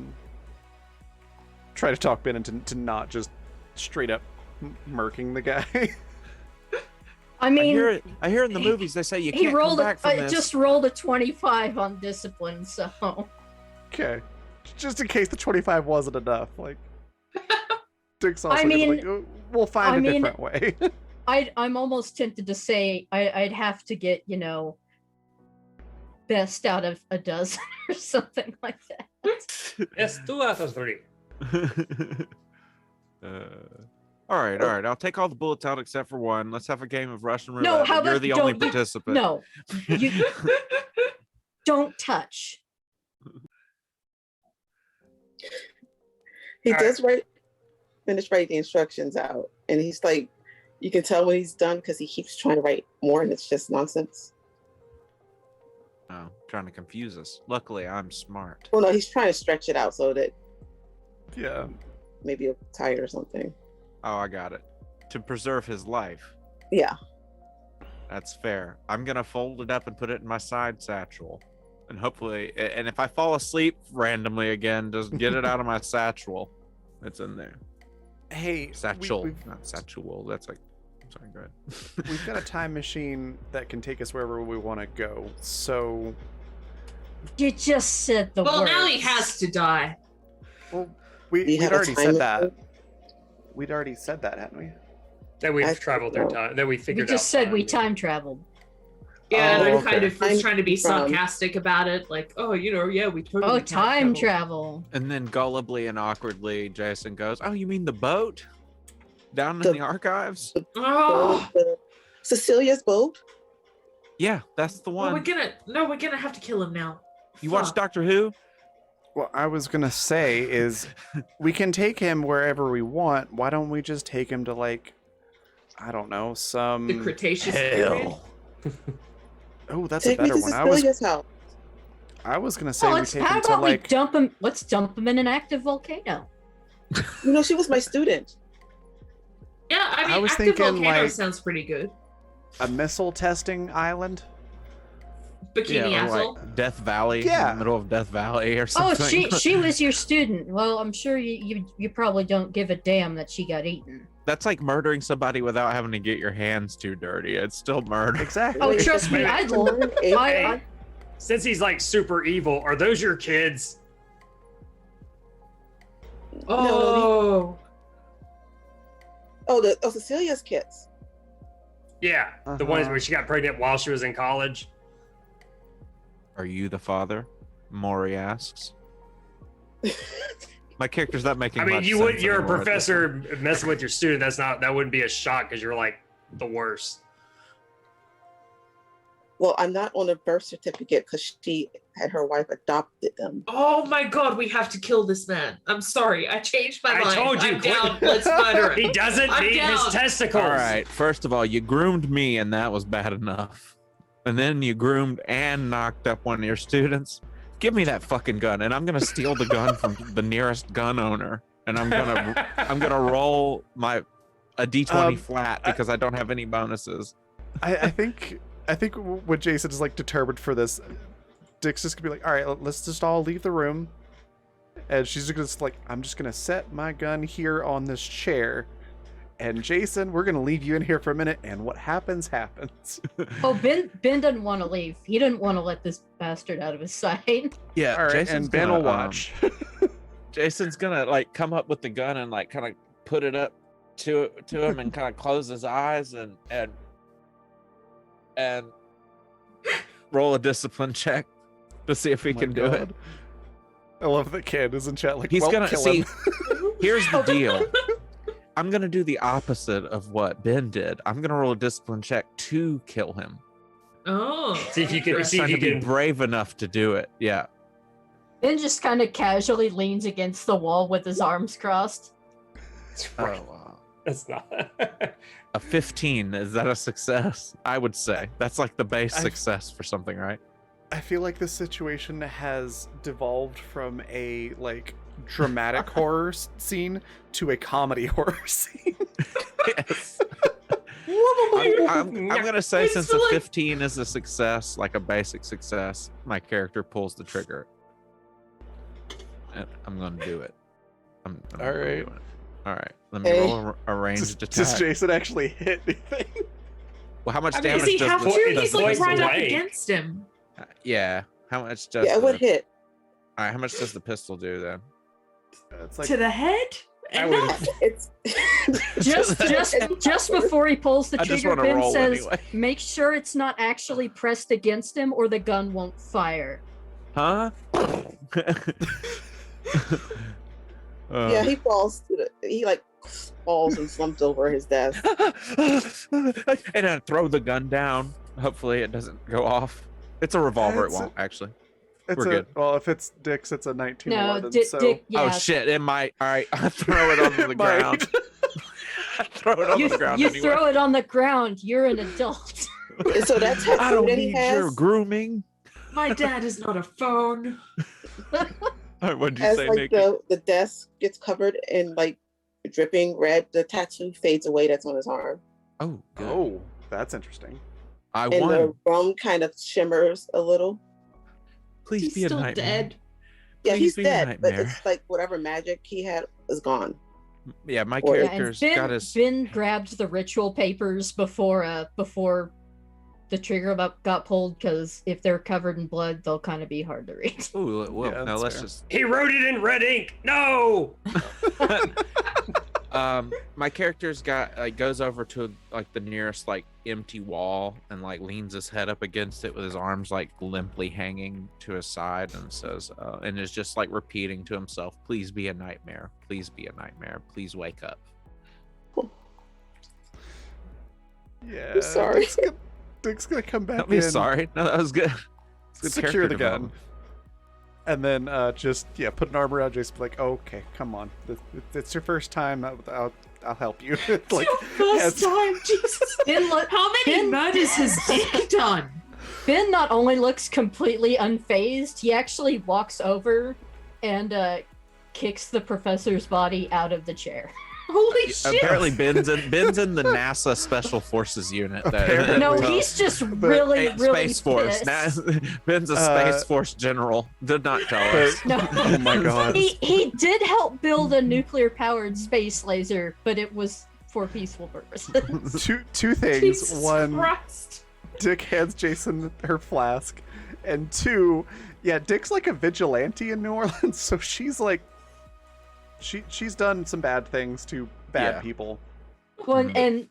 to talk Ben into not just straight up murking the guy. I mean, I hear in the movies they say you he can't rolled come back from this. just rolled a 25 on discipline, so Okay, just in case the 25 wasn't enough, like Dick's also I gonna be mean- like, "Oh, we'll find I a mean- different way." I'm almost tempted to say I'd have to get, best out of a dozen or something like that. Yes, 2 out of 3. All right. I'll take all the bullets out except for one. Let's have a game of Russian roulette. No, how You're about the only don't you- participant. No, you don't touch. He All does finish writing the instructions out, and he's like, you can tell when he's done because he keeps trying to write more, and it's just nonsense. Oh, trying to confuse us. Luckily, I'm smart. Well, no, he's trying to stretch it out so that Yeah. maybe he'll tie it or something. Oh, I got it. To preserve his life. Yeah. That's fair. I'm gonna fold it up and put it in my side satchel. And hopefully, and if I fall asleep randomly again, just get it out of my satchel. It's in there. Hey, Satchel, we've not satchel. That's like, sorry, go ahead. we've got a time machine that can take us wherever we want to go. So, You just said the Well, word. now he has to die. well, Do we'd you have a already time said that. machine? We'd already said that, hadn't we? That we've I traveled don't through know. time. That we We figured just out said we time. time traveled. Yeah, and Oh, I kind okay. of was I'm trying to be from- sarcastic about it, like, oh, yeah, we totally Oh, time traveled. travel. And then gullibly and awkwardly, Jason goes, "Oh, you mean the boat down in The- the archives? Oh, Cecilia's boat. Yeah, that's the well, one. we're gonna have to kill him now. You watch Fuck. Doctor Who? What I was gonna say is, we can take him wherever we want. Why don't we just take him to, like, I don't know, some The Cretaceous period. Oh, that's Take a me better to one. Cecilia's house. I was gonna say Oh, we let's, take how him to, about we like, dump him? Let's dump him in an active volcano. You know, she was my student. Yeah, I mean, I was active thinking, volcano like- sounds pretty good. a missile testing island. Bikini or Atoll. like Death Valley, in Yeah. the middle of Death Valley or Oh, something. she was your student. Well, I'm sure you probably don't give a damn that she got eaten. That's like murdering somebody without having to get your hands too dirty. It's still murder. Exactly. Oh, Wait, trust me, wait. I'd Hey, I Since he's like super evil, are those your kids? Oh, Cecilia's kids. Yeah, the ones Uh-huh. where she got pregnant while she was in college. Are you the father? Maury asks. My character's not making. I mean, much you would. sense You're a anymore at this professor messing with your student. That wouldn't be a shock because you're like the worst. Well, I'm not on a birth certificate because she had her wife adopted them. oh my God, we have to kill this man. I'm sorry, I changed my I mind. told you, I'm quit. down. Let's murder He him. doesn't I'm need his down. testicles. All right. First of all, you groomed me, and that was bad enough. And then you groomed and knocked up one of your students. Give me that fucking gun, and I'm gonna steal the gun from the nearest gun owner, and I'm gonna roll a d20 flat because I don't have any bonuses. I think when Jason is, like, determined for this, Dick's just gonna be like, all right, let's just all leave the room, and she's just like, I'm just gonna set my gun here on this chair, And Jason, we're gonna leave you in here for a minute, and what happens happens. Oh, Ben didn't want to leave. He didn't want to let this bastard out of his sight. Yeah, All right, Jason's and Ben gonna, will watch. Jason's gonna like come up with the gun and like kind of put it up to him and kind of close his eyes and roll a discipline check to see if he Oh my can do it. God. I love that Candace in chat. Like, He's well, gonna kill see. him. Here's the deal. I'm gonna do the opposite of what Ben did. I'm gonna roll a discipline check to kill him. Oh. See if you can. See if Trying you to be can. brave enough to do it. Yeah. Ben just kind of casually leans against the wall with his arms crossed. Oh wow. That's not. A 15, is that a success? I would say that's like the base I- success for something, right? I feel like this situation has devolved from a like dramatic horror scene to a comedy horror scene. Yes. I'm gonna say It's since a like- 15 is a success, like a basic success, my character pulls the trigger. And I'm gonna do it. I'm All gonna right. do it. All right. Let me Hey. roll a ranged Does attack. Jason actually hit anything? Well, how much I mean, damage does he does have the, to? It's He's the like point right up blank. against him. Yeah. How much does Yeah, it would the, hit. all right, how much does the pistol do then? It's like To the head? I And would- not- It's Just before he pulls the I just trigger, wanna Ben roll says, anyway. "Make sure it's not actually pressed against him, or the gun won't fire." Huh? yeah, he falls to he like falls and slumps over his desk. And I throw the gun down. Hopefully it doesn't go off. It's a revolver. It It's a- won't actually. it's we're a good. well, if it's Dick's, it's a No, 1911. so Dick. Yeah, Oh shit! It might. All right, I throw it onto the It might. ground. I throw it on you, the ground you anyway. throw it on the ground. You're an adult. And so that I tattoo don't that he need has, your grooming. My dad is not a phone. All right, what did you as say, like Nikki? the desk gets covered in like dripping red, the tattoo fades away that's on his arm. Oh, good. Oh, that's interesting. I And won. the rum kind of shimmers a little. Please He's be a still nightmare. dead. Yeah, Please he's be a dead, but nightmare. it's like whatever magic he had is gone. Yeah, my Or- Yeah, and character's Ben, got his. Ben grabbed the ritual papers before the trigger got pulled, because if they're covered in blood, they'll kind of be hard to read. Ooh, well, Yeah, no, that's let's fair. just. He wrote it in red ink. No. My character's got like goes over to like the nearest like empty wall and like leans his head up against it with his arms like limply hanging to his side and says and is just like repeating to himself, "Please be a nightmare. Please be a nightmare. Please wake up." Yeah. I'm sorry. Dick's gonna come back Don't be in, sorry. No, that was good. It's good secure character the gun, development. and then just put an arm around Jason. Be like, okay, come on, it's your first time. I'll help you. It's like, First yes. time, Jesus. Ben, How many murders has Dick done? Ben not only looks completely unfazed, he actually walks over and kicks the professor's body out of the chair. Holy shit. Apparently, Ben's in the NASA Special Forces unit. Apparently. No, Well, he's just really, Hey, really Space Force. pissed. Ben's a Space Force general. Did not tell us. No. Oh my god. He did help build a nuclear-powered space laser, but it was for peaceful purposes. Two things. Jesus One, Christ. Dick hands Jason her flask, and two, yeah, Dick's like a vigilante in New Orleans, so she's like, she's done some bad things to bad Yeah. people. Well, and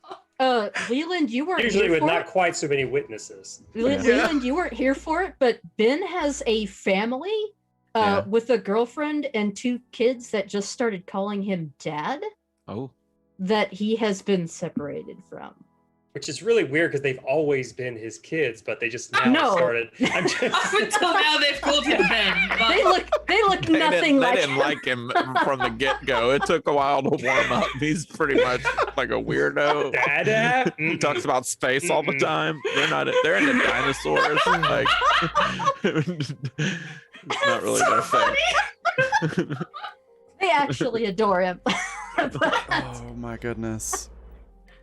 Leland, you weren't Usually here with for not it. quite so many witnesses. Yeah. Leland, you weren't here for it, but Ben has a family Yeah. with a girlfriend and 2 kids that just started calling him dad Oh, that he has been separated from. Which is really weird because they've always been his kids, but they just now No. started. I'm Up just, until now, they've called him Ben. But They look they nothing didn't, like they didn't him. like him from the get go. It took a while to warm up. He's pretty much like a weirdo. Dada? He talks about space all the Mm-mm. time. They're into dinosaurs. Like it's not really their thing. They actually adore him. Oh my goodness.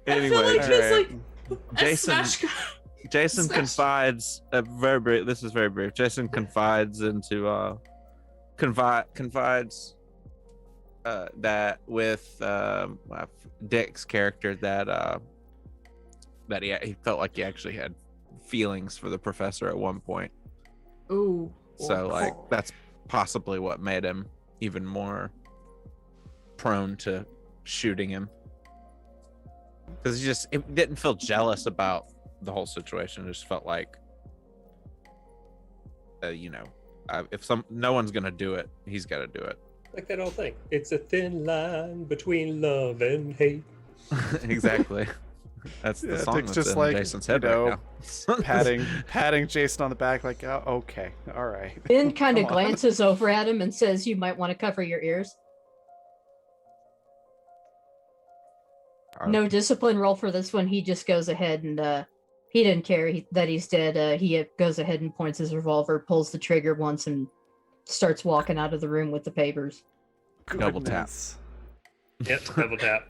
Anyway, like All he's right. a Jason smash Jason Smash. confides very brief. This is very brief. Jason confides into confides that with Dick's character that he felt like he actually had feelings for the professor at one point. Ooh. So like that's possibly what made him even more prone to shooting him, because he didn't feel jealous about the whole situation. It just felt like if no one's gonna do it, he's got to do it. Like that old thing. It's a thin line between love and hate. Exactly. That's the song Dick's that's just in like, Jason's head right now. patting Jason on the back, like, oh, okay, all right. Ben kind of Come on. glances over at him and says, "You might want to cover your ears." No discipline roll for this one. He just goes ahead and he didn't care that he's dead. He goes ahead and points his revolver, pulls the trigger once, and starts walking out of the room with the papers. Double tap. Goodness. Yep, double tap.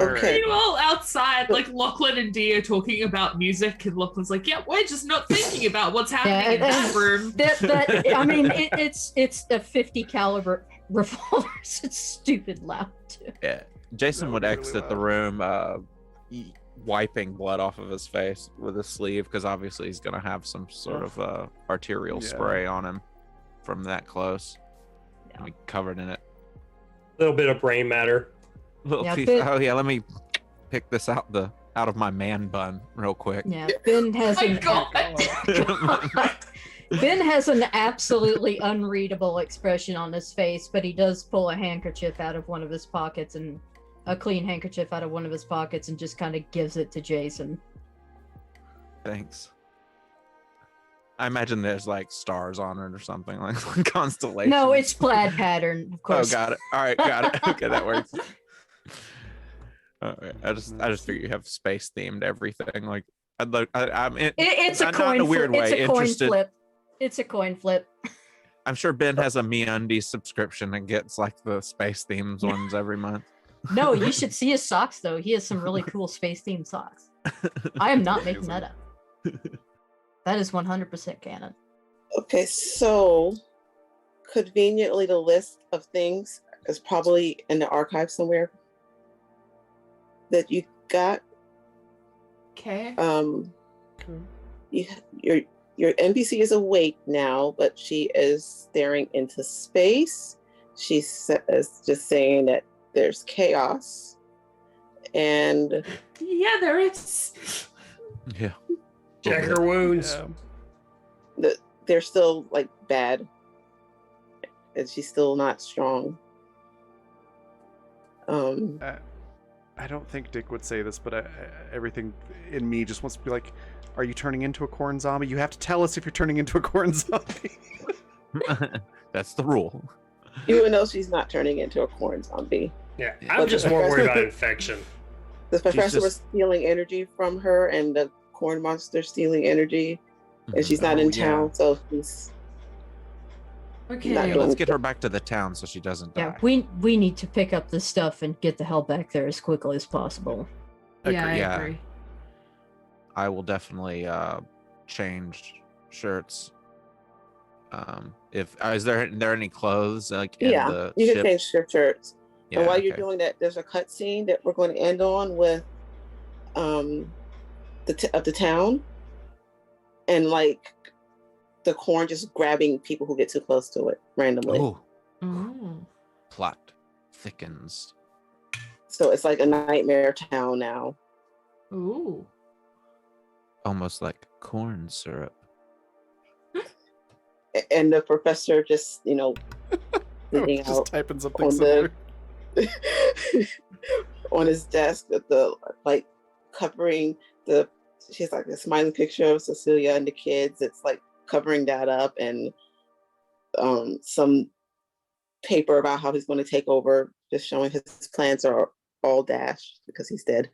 Okay. Meanwhile, outside, like Lachlan and Dee are talking about music, and Lachlan's like, "Yeah, we're just not thinking about what's happening in that room." I mean, it's a 50 caliber revolver. So it's stupid loud too. Yeah. Jason would exit the room, wiping blood off of his face with his sleeve, because obviously he's gonna have some sort of arterial spray on him from that close. Yeah. Be covered in it. A little bit of brain matter. Little Yeah, piece. but- Oh yeah, let me pick this out of my man bun real quick. Yeah, Ben has My an God. Ben has an absolutely unreadable expression on his face, but he does pull a handkerchief out of one of his pockets, and a clean handkerchief out of one of his pockets, and just kind of gives it to Jason. Thanks. I imagine there's like stars on it or something, like constellations. No, it's plaid pattern, of Oh, course. got it. All right, got it. Okay, that works. All right. I just figure you have space themed everything. Like It's a not coin in a weird flip. way. It's a coin Interested. flip. It's a coin flip. I'm sure Ben has a MeUndies subscription and gets like the space themes ones every month. No, you should see his socks though. He has some really cool space themed socks. I am not making that up. That is 100% canon. Okay, so conveniently, the list of things is probably in the archive somewhere that you got. Okay. Your NPC is awake now, but she is staring into space. She is just saying that there's chaos, and Yeah, there is. Yeah. Check her wounds. they're still like bad, and she's still not strong. I don't think Dick would say this, but everything in me just wants to be like, are you turning into a corn zombie? You have to tell us if you're turning into a corn zombie. That's the rule. Even though she's not turning into a corn zombie. Yeah, Yeah. I'm just more worried about infection. The professor just- was stealing energy from her, and the corn monster stealing energy, and she's not Oh, in yeah. town, so she's Okay. Not Yeah, doing let's get her back to the town so she doesn't Yeah, die. we need to pick up this stuff and get the hell back there as quickly as possible. Yeah, I Yeah. agree. I will definitely change shirts. Is there any clothes like in yeah. the You can ship? change your shirts. Yeah, And while you're okay. doing that, there's a cut scene that we're going to end on with of the town, and like the corn just grabbing people who get too close to it randomly. Ooh, Ooh. plot thickens. So it's like a nightmare town now. Ooh. Almost like corn syrup. And the professor just, sitting Just out typing something on similar. on his desk with the covering she's like a smiling picture of Cecilia and the kids. It's like covering that up, and some paper about how he's going to take over, just showing his plans are all dashed because he's dead.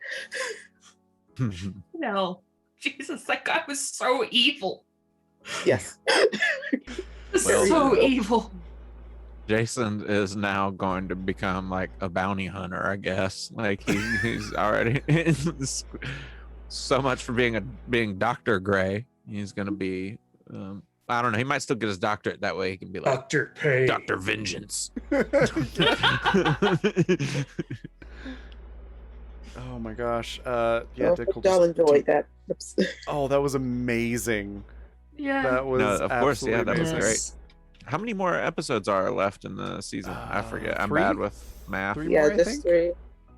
No. Jesus, that guy was so evil. Yes. Well, So evil. Jason is now going to become like a bounty hunter, I guess. Like he's already so much for being Dr. Gray. He's going to be I don't know. He might still get his doctorate that way. He can be like Dr. Payne. Dr. Vengeance. Oh my gosh. Yeah, Well, Dick will y'all just enjoyed that. Oh, that was amazing. Yeah. That was No, of course, yeah, absolutely that was amazing. great. How many more episodes are left in the season? I forget. I'm 3? bad with math. 3 Yeah, more, I just think? 3. I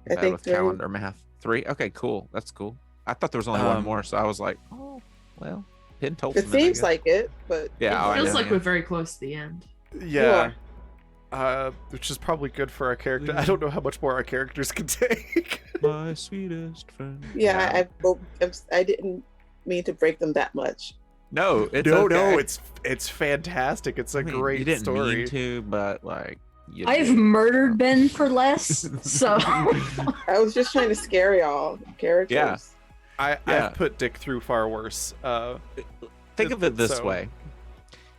Bad think with 3. calendar math. 3? Okay, cool. That's cool. I thought there was only one Um, more, so I was like, oh, well, pin told It seems like it, but Yeah, It oh, I feels know, like yeah. we're very close to the end. Yeah. Which is probably good for our character. Yeah. I don't know how much more our characters can take. my sweetest friend. yeah, I didn't mean to break them that much. No, it's no, okay. it's fantastic. It's a I mean, great you didn't story. mean to, but like you I've did. murdered Ben for less, so I was just trying to scare y'all characters. Yeah. Yeah. I've put Dick through far worse. Think of it this so- way: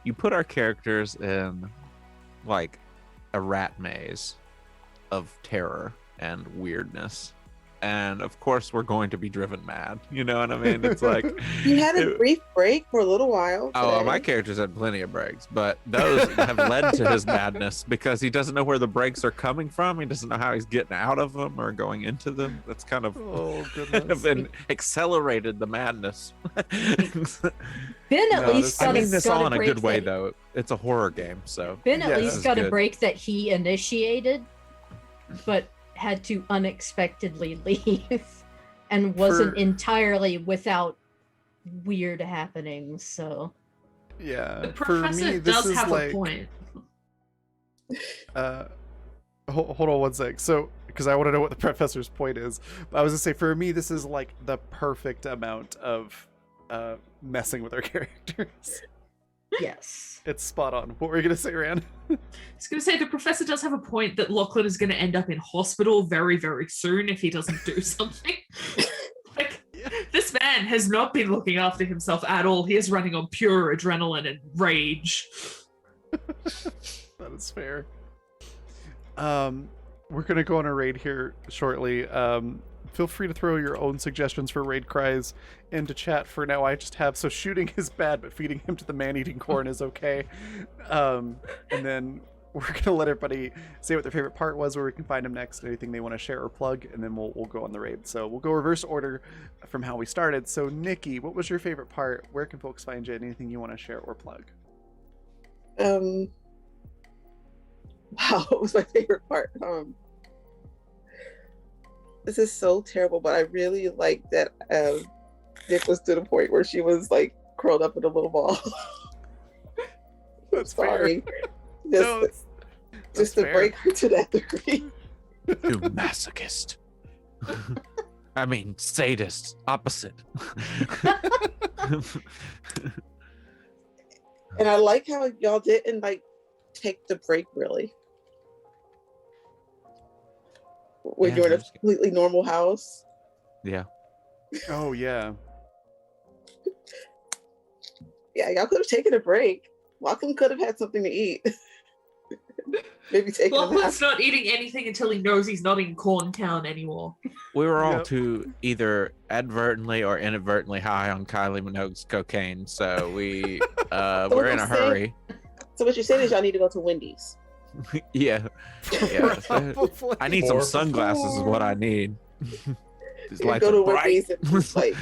you put our characters in like a rat maze of terror and weirdness, and of course we're going to be driven mad. You know what I mean? It's like You had a brief break for a little while. oh, today. my character's had plenty of breaks, but those have led to his madness because he doesn't know where the breaks are coming from. He doesn't know how he's getting out of them or going into them. That's kind of Oh kind of goodness. accelerated the madness. Ben at No, least I got mean this all in a break good way, that- though. It's a horror game, so Ben at Yeah. This least is got a good. break that he initiated, but had to unexpectedly leave and wasn't For- entirely without weird happenings. So Yeah. The For professor me, this does is have like a point. hold on one sec. So, because I want to know what the professor's point is, but I was gonna say for me, this is like the perfect amount of messing with our characters. yes. It's spot on. What were you gonna say, Rand? I was going to say the professor does have a point that Lachlan is going to end up in hospital very, very soon if he doesn't do something. Like, this man has not been looking after himself at all. He is running on pure adrenaline and rage. That is fair. We're gonna go on a raid here shortly. Feel free to throw your own suggestions for raid cries into chat. For now, I just have so shooting is bad, but feeding him to the man-eating corn is okay. And then we're gonna let everybody say what their favorite part was, where we can find them next, anything they want to share or plug, and then we'll go on the raid. So we'll go reverse order from how we started. So Nikki, what was your favorite part? Where can folks find you? Anything you want to share or plug? Wow, what was my favorite part? This is so terrible, but I really like that Nick was to the point where she was like curled up in a little ball. That's Sorry. fair. Just, No, that's just to fair. break her to that degree. you masochist. I mean, sadist. Opposite. And I like how y'all didn't like take the break really. When Yeah, you're in a just- completely normal house. Yeah. Oh yeah. Yeah, y'all could have taken a break. Lachlan could have had something to eat. Maybe taken a nap. Lachlan's not eating anything until he knows he's not in Corntown anymore. We were all Yep. too either advertently or inadvertently high on Kylie Minogue's cocaine, so we we're in a I'm saying- hurry. So what you're saying is y'all need to go to Wendy's. Yeah. Yeah. Probably. I need some Or- sunglasses is what I need. These You lights go are to bright. Wendy's and just like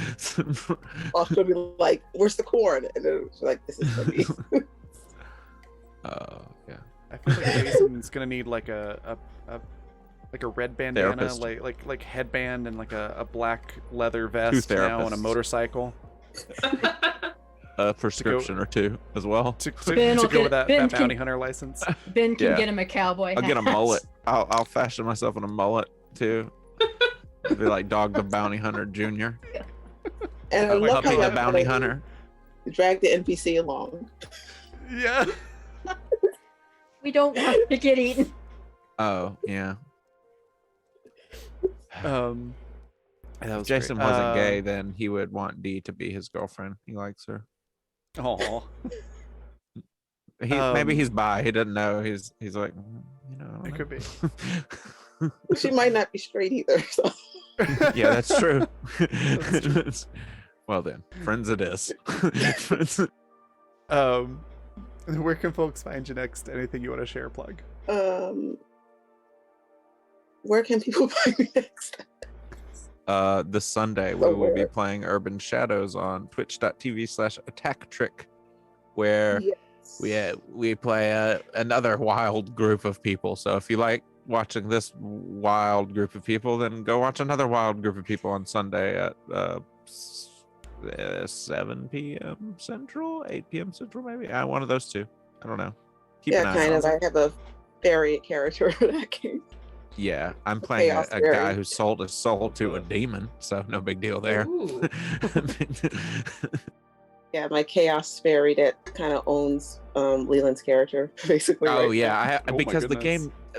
Lachlan will be like, "Where's the corn?" And then it's like, "This is Wendy's." Yeah. I feel like Jason's gonna need like a red bandana, Therapist. like headband and like a black leather vest now on a therapists. motorcycle A prescription or two as well. to Ben will go get- with that, Ben that can- bounty hunter license. Ben can Yeah. get him a cowboy I'll get a hat. mullet. I'll fashion myself in a mullet too. I'll be like Dog the Bounty Hunter Jr. And I love how Puppy the y'all Bounty kinda Hunter. drag the NPC along. Yeah. We don't want to get eaten. Oh yeah. That If was Jason great. wasn't gay, then he would want Dee to be his girlfriend. He likes her. Aw. Maybe he's bi. He doesn't know. He's like, you know. I It don't could be. know." She might not be straight either. So. Yeah, that's true. That's true. Well then, friends it is. Where can folks find you next? Anything you want to share, plug? Where can people find me next? This Sunday we will be playing Urban Shadows on twitch.tv/attacktrick, where we play another wild group of people. So if you like watching this wild group of people, then go watch another wild group of people on Sunday at 7 p.m. Central, 8 p.m. Central, maybe. One of those two. I don't know. Keep an eye kind on of. I have a variant character for that game. Yeah, I'm playing a Chaos guy who sold his soul to a demon, so no big deal there. Ooh. Yeah, my chaos fairy that kind of owns Leland's character, basically. Oh right yeah, now.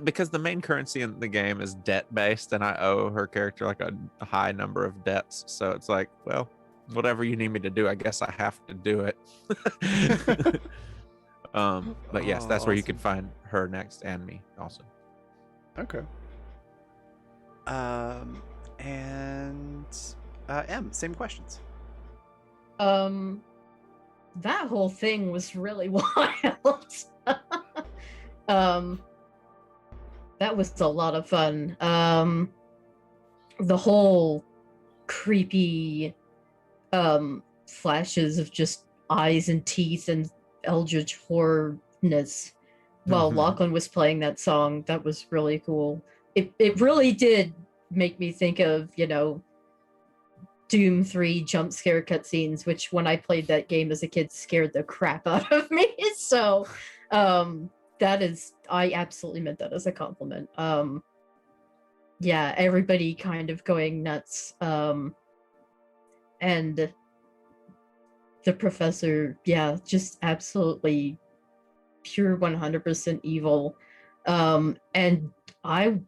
because the main currency in the game is debt based, and I owe her character like a high number of debts. So it's like, well, whatever you need me to do, I guess I have to do it. But yes, that's where you can find her next, and me also. Okay. And M, same questions. That whole thing was really wild. That was a lot of fun. The whole creepy flashes of just eyes and teeth and eldritch horrorness while Lachlan was playing that song. That was really cool. It really did make me think of, Doom 3 jump scare cutscenes, which when I played that game as a kid scared the crap out of me. So I absolutely meant that as a compliment. Yeah, everybody kind of going nuts. And the professor, just absolutely pure 100% evil. And I'm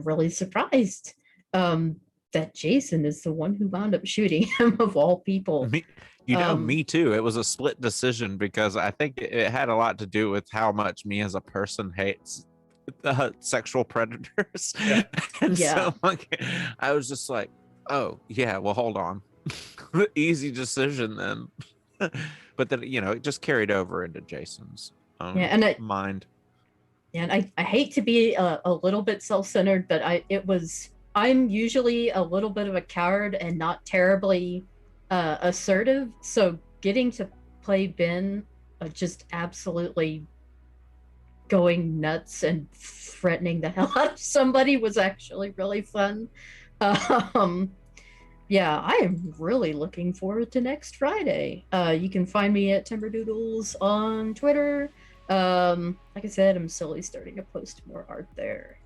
really surprised that Jason is the one who wound up shooting him of all people. Me too. It was a split decision because I think it had a lot to do with how much me as a person hates sexual predators. Yeah. And so I was just like, oh yeah, well hold on. Easy decision then. But then, it just carried over into Jason's mind. Yeah, and I hate to be a little bit self-centered, but I'm usually a little bit of a coward and not terribly assertive. So getting to play Ben, just absolutely going nuts and threatening the hell out of somebody was actually really fun. Yeah, I am really looking forward to next Friday. You can find me at Timberdoodles on Twitter. Like I said, I'm slowly starting to post more art there.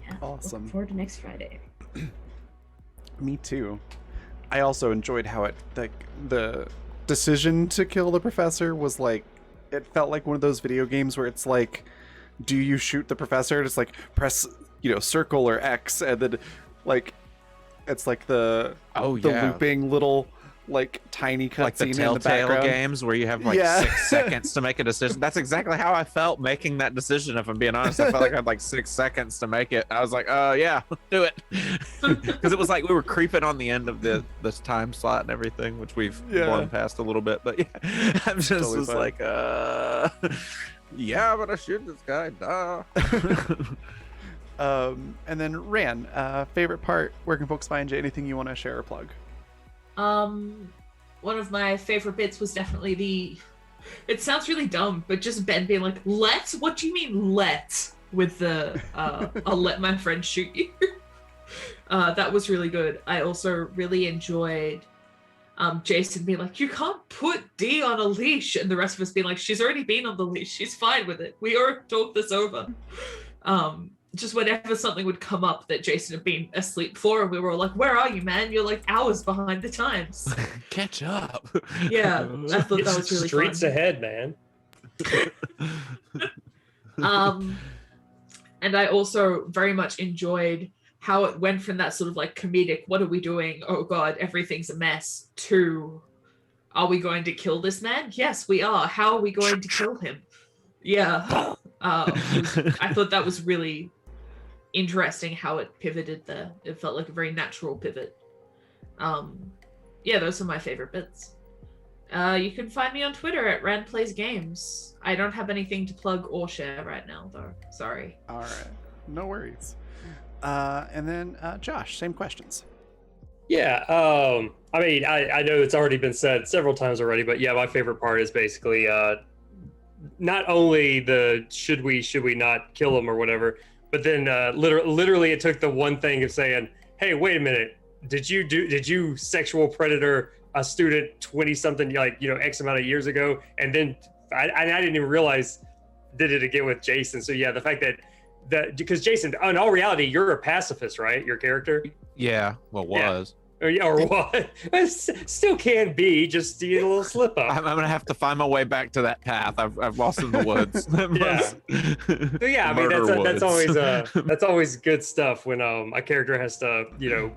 Yeah, Awesome. Looking forward to next Friday. Me too. I also enjoyed how the decision to kill the professor was like, it felt like one of those video games where it's like, do you shoot the professor? Just like press, circle or X, and then like it's like the looping little like tiny cutscene like the in the Telltale background. games where you have like 6 seconds to make a decision. That's exactly how I felt making that decision. If I'm being honest, I felt like I had like 6 seconds to make it. I was like, yeah, do it, because it was like we were creeping on the end of this time slot and everything, which we've blown past a little bit. But yeah, I'm just totally was like, yeah, but I shoot this guy. Duh. And then Ran, favorite part, where can folks find you? Anything you want to share or plug? One of my favorite bits was definitely it sounds really dumb, but just Ben being like, let's? What do you mean, let's? With the, I'll let my friend shoot you. That was really good. I also really enjoyed Jason being like, you can't put Dee on a leash, and the rest of us being like, she's already been on the leash. She's fine with it. We already talked this over. Just whenever something would come up that Jason had been asleep for, and we were all like, where are you, man? You're like hours behind the times. Catch up. Yeah, I thought that was really Streets fun. ahead, man. And I also very much enjoyed how it went from that sort of like comedic, what are we doing? Oh God, everything's a mess, to, are we going to kill this man? Yes, we are. How are we going to kill him? Yeah. I thought that was really interesting how it pivoted there. It felt like a very natural pivot. Yeah, those are my favorite bits. You can find me on Twitter at RandPlaysGames. I don't have anything to plug or share right now, though. Sorry. All right, no worries. And then Josh, same questions. Yeah, I mean, I know it's already been said several times already, but yeah, my favorite part is basically not only the should we not kill him or whatever, but then literally it took the one thing of saying, hey, wait a minute, did you sexual predator a student 20 something X amount of years ago, and then I didn't even realize did it again with Jason. So yeah, the fact that because Jason, in all reality, you're a pacifist, right? Your character. Yeah, well, was. Yeah, or what? Still can be, just a little slip up. I'm gonna have to find my way back to that path. I've lost in the woods. So yeah, I mean that's always good stuff when a character has to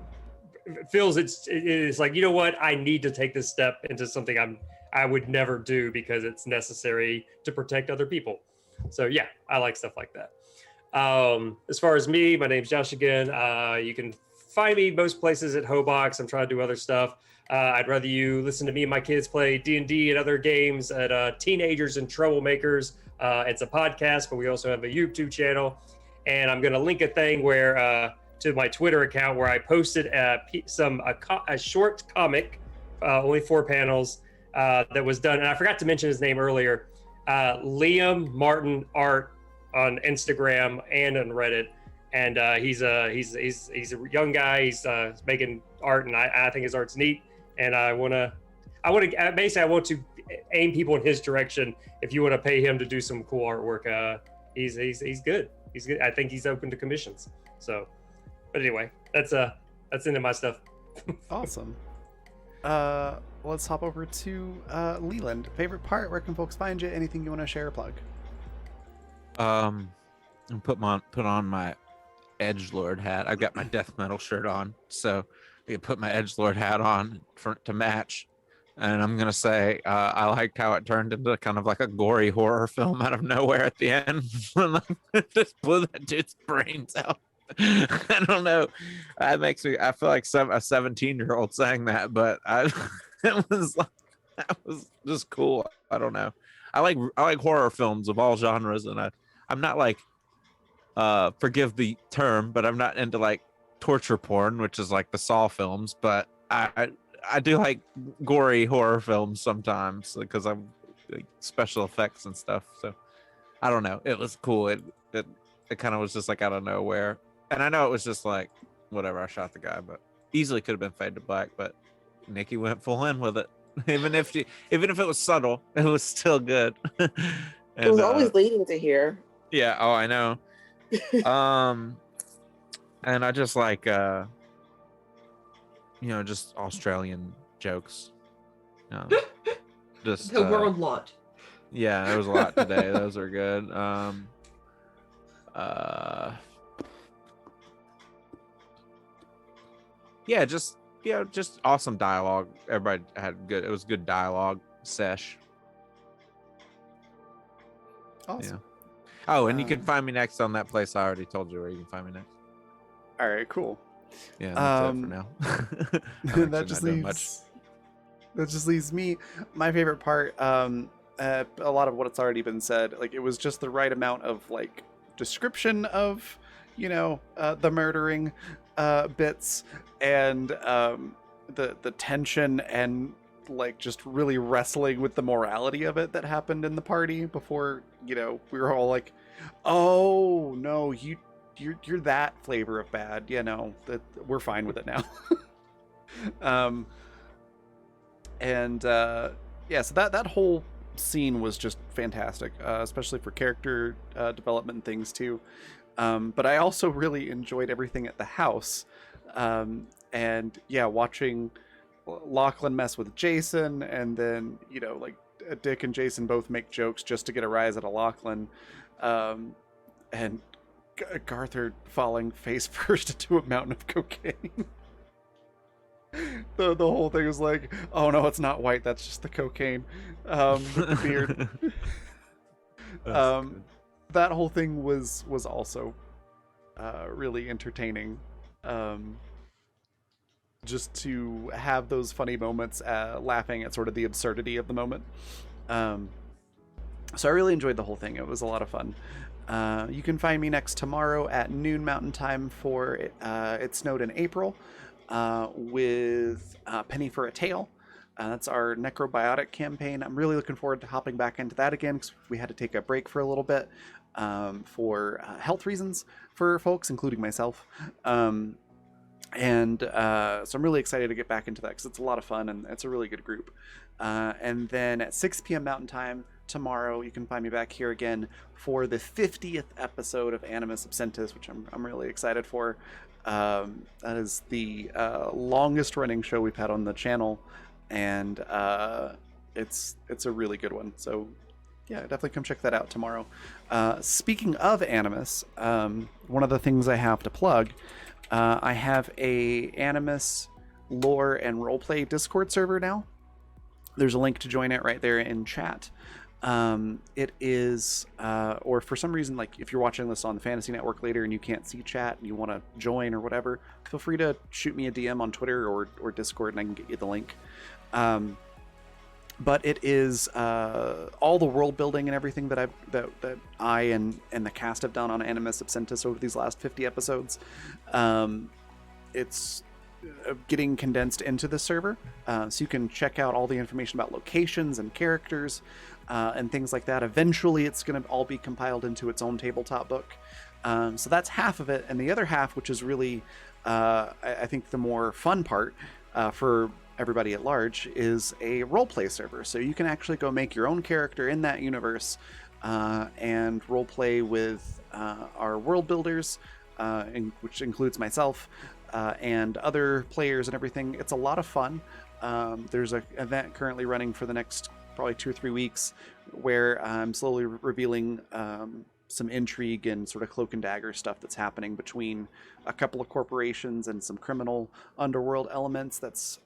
feels it's like, you know what, I need to take this step into something I would never do because it's necessary to protect other people. So yeah, I like stuff like that. As far as me, my name's Josh again. You can find me most places at Hobox. I'm trying to do other stuff. I'd rather you listen to me and my kids play D&D and other games at Teenagers and Troublemakers. It's a podcast, but we also have a YouTube channel. And I'm going to link a thing where to my Twitter account where I posted a short comic, only 4 panels, that was done. And I forgot to mention his name earlier. Liam Martin Art on Instagram and on Reddit. And he's a young guy. He's making art, and I think his art's neat. And I want to aim people in his direction. If you want to pay him to do some cool artwork, he's good. He's good. I think he's open to commissions. So, but anyway, that's into my stuff. Awesome. Let's hop over to Leland. Favorite part? Where can folks find you? Anything you want to share or plug? And put on my edgelord hat. I've got my death metal shirt on, so I put my edgelord hat on to match. And I'm gonna say I liked how it turned into kind of like a gory horror film out of nowhere at the end. Just blew that dude's brains out. I don't know. That makes me. I feel like a 17-year-old saying that, but that was just cool. I don't know. I like horror films of all genres, and I'm not like forgive the term, but I'm not into like torture porn, which is like the Saw films, but I do like gory horror films sometimes because I'm like, special effects and stuff. So I don't know. It was cool. It kind of was just like out of nowhere. And I know it was just like whatever. I shot the guy, but easily could have been fade to black. But Nikki went full in with it. Even if it was subtle, it was still good. And, it was always leading to here. Yeah. Oh, I know. And I just like just Australian jokes. Just the world lot. Yeah, there was a lot today. Those are good. Just awesome dialogue. Everybody had good. It was good dialogue sesh. Awesome. Yeah. Oh, and you can find me next on that place I already told you where you can find me next. All right, cool. Yeah, that's it for now. that just leaves me. My favorite part. A lot of what's already been said. Like it was just the right amount of like description of, the murdering bits and the tension and like just really wrestling with the morality of it that happened in the party before, we were all like, oh no, you're that flavor of bad, that we're fine with it now. So that whole scene was just fantastic, especially for character development and things too. But I also really enjoyed everything at the house. Watching Lachlan mess with Jason, and then, Dick and Jason both make jokes just to get a rise out of Lachlan. And Garthur falling face first into a mountain of cocaine. The whole thing was like, oh no, it's not white, that's just the cocaine with the beard. That whole thing was also really entertaining. just to have those funny moments, laughing at sort of the absurdity of the moment. So I really enjoyed the whole thing. It was a lot of fun. You can find me next tomorrow at noon Mountain Time for It Snowed in April with Penny for a Tale. That's our necrobiotic campaign. I'm really looking forward to hopping back into that again because we had to take a break for a little bit for health reasons for folks, including myself. So I'm really excited to get back into that because it's a lot of fun and it's a really good group. And then at 6 p.m. Mountain Time tomorrow, you can find me back here again for the 50th episode of Animus Absentis, which I'm really excited for. That is the longest running show we've had on the channel, and it's a really good one. So yeah, definitely come check that out tomorrow. Speaking of Animus, one of the things I have to plug, I have a Animus lore and roleplay Discord server now. There's a link to join it right there in chat. It is, or for some reason, like if you're watching this on the Fantasy Network later and you can't see chat and you want to join or whatever, feel free to shoot me a DM on Twitter or Discord and I can get you the link. But it is all the world building and everything that I and the cast have done on Animus Absentis over these last 50 episodes. It's getting condensed into the server, so you can check out all the information about locations and characters and things like that. Eventually it's going to all be compiled into its own tabletop book. So that's half of it, and the other half, which is really I think the more fun part for everybody at large, is a roleplay server. So you can actually go make your own character in that universe and roleplay with our world builders, which includes myself and other players and everything. It's a lot of fun. There's an event currently running for the next probably 2 or 3 weeks where I'm slowly revealing some intrigue and sort of cloak and dagger stuff that's happening between a couple of corporations and some criminal underworld elements that's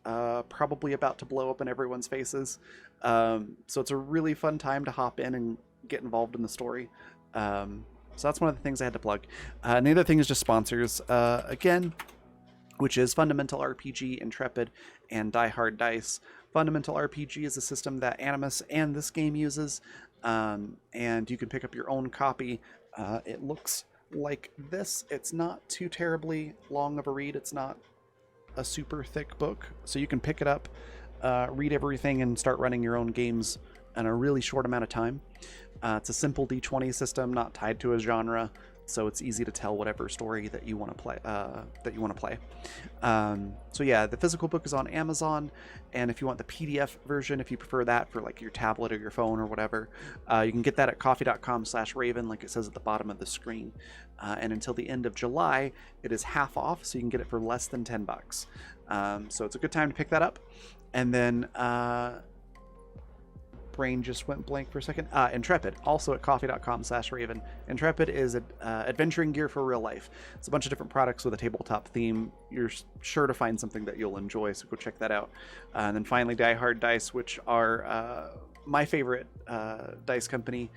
probably about to blow up in everyone's faces. So it's a really fun time to hop in and get involved in the story. So that's one of the things I had to plug. And the other thing is just sponsors. Again, which is Fundamental RPG, Intrepid, and Die Hard Dice. Fundamental RPG is a system that Animus and this game uses, and you can pick up your own copy. It looks like this. It's not too terribly long of a read. It's not a super thick book, so you can pick it up, read everything, and start running your own games in a really short amount of time. It's a simple D20 system, not tied to a genre, so it's easy to tell whatever story that you want to play. So yeah, the physical book is on Amazon, and if you want the PDF version, if you prefer that for like your tablet or your phone or whatever, you can get that at coffee.com/raven, like it says at the bottom of the screen. And until the end of July, it is half off, so you can get it for less than $10. So it's a good time to pick that up. And then brain just went blank for a second. Intrepid, also at coffee.com/raven. Intrepid is adventuring gear for real life. It's a bunch of different products with a tabletop theme. You're sure to find something that you'll enjoy, so go check that out. And then finally, Die Hard Dice, which are my favorite dice company.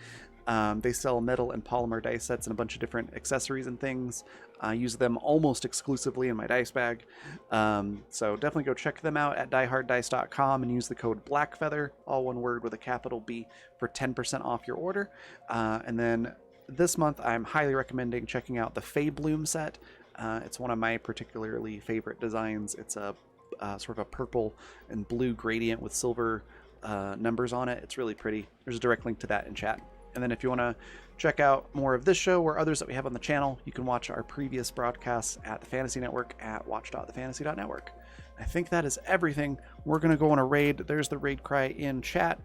They sell metal and polymer dice sets and a bunch of different accessories and things. I use them almost exclusively in my dice bag. So definitely go check them out at dieharddice.com and use the code BLACKFEATHER, all one word with a capital B, for 10% off your order. And then this month, I'm highly recommending checking out the Fey Bloom set. It's one of my particularly favorite designs. It's a sort of a purple and blue gradient with silver numbers on it. It's really pretty. There's a direct link to that in chat. And then if you want to check out more of this show or others that we have on the channel, you can watch our previous broadcasts at the Fantasy Network at watch.thefantasy.network. I think that is everything. We're going to go on a raid. There's the raid cry in chat.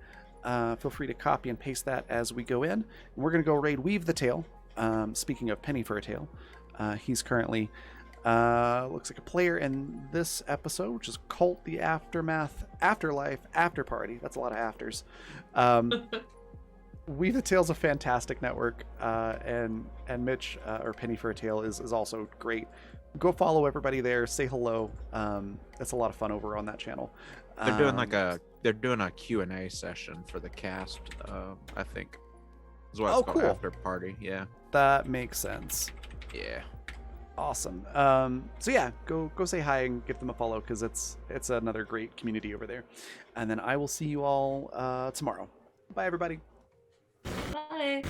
Feel free to copy and paste that as we go in. And we're going to go raid Weave the Tale. Speaking of Penny for a Tale, he's currently looks like a player in this episode, which is Cult, the Aftermath, Afterlife, After Party. That's a lot of afters. Weave the Tale's a fantastic network, and Mitch, or Penny for a Tale, is also great. Go follow everybody there, say hello. It's a lot of fun over on that channel. They're doing a Q&A session for the cast, I think. Is what it's called, cool. After Party, yeah. That makes sense. Yeah. Awesome. So yeah, go say hi and give them a follow because it's another great community over there. And then I will see you all tomorrow. Bye, everybody. Bye.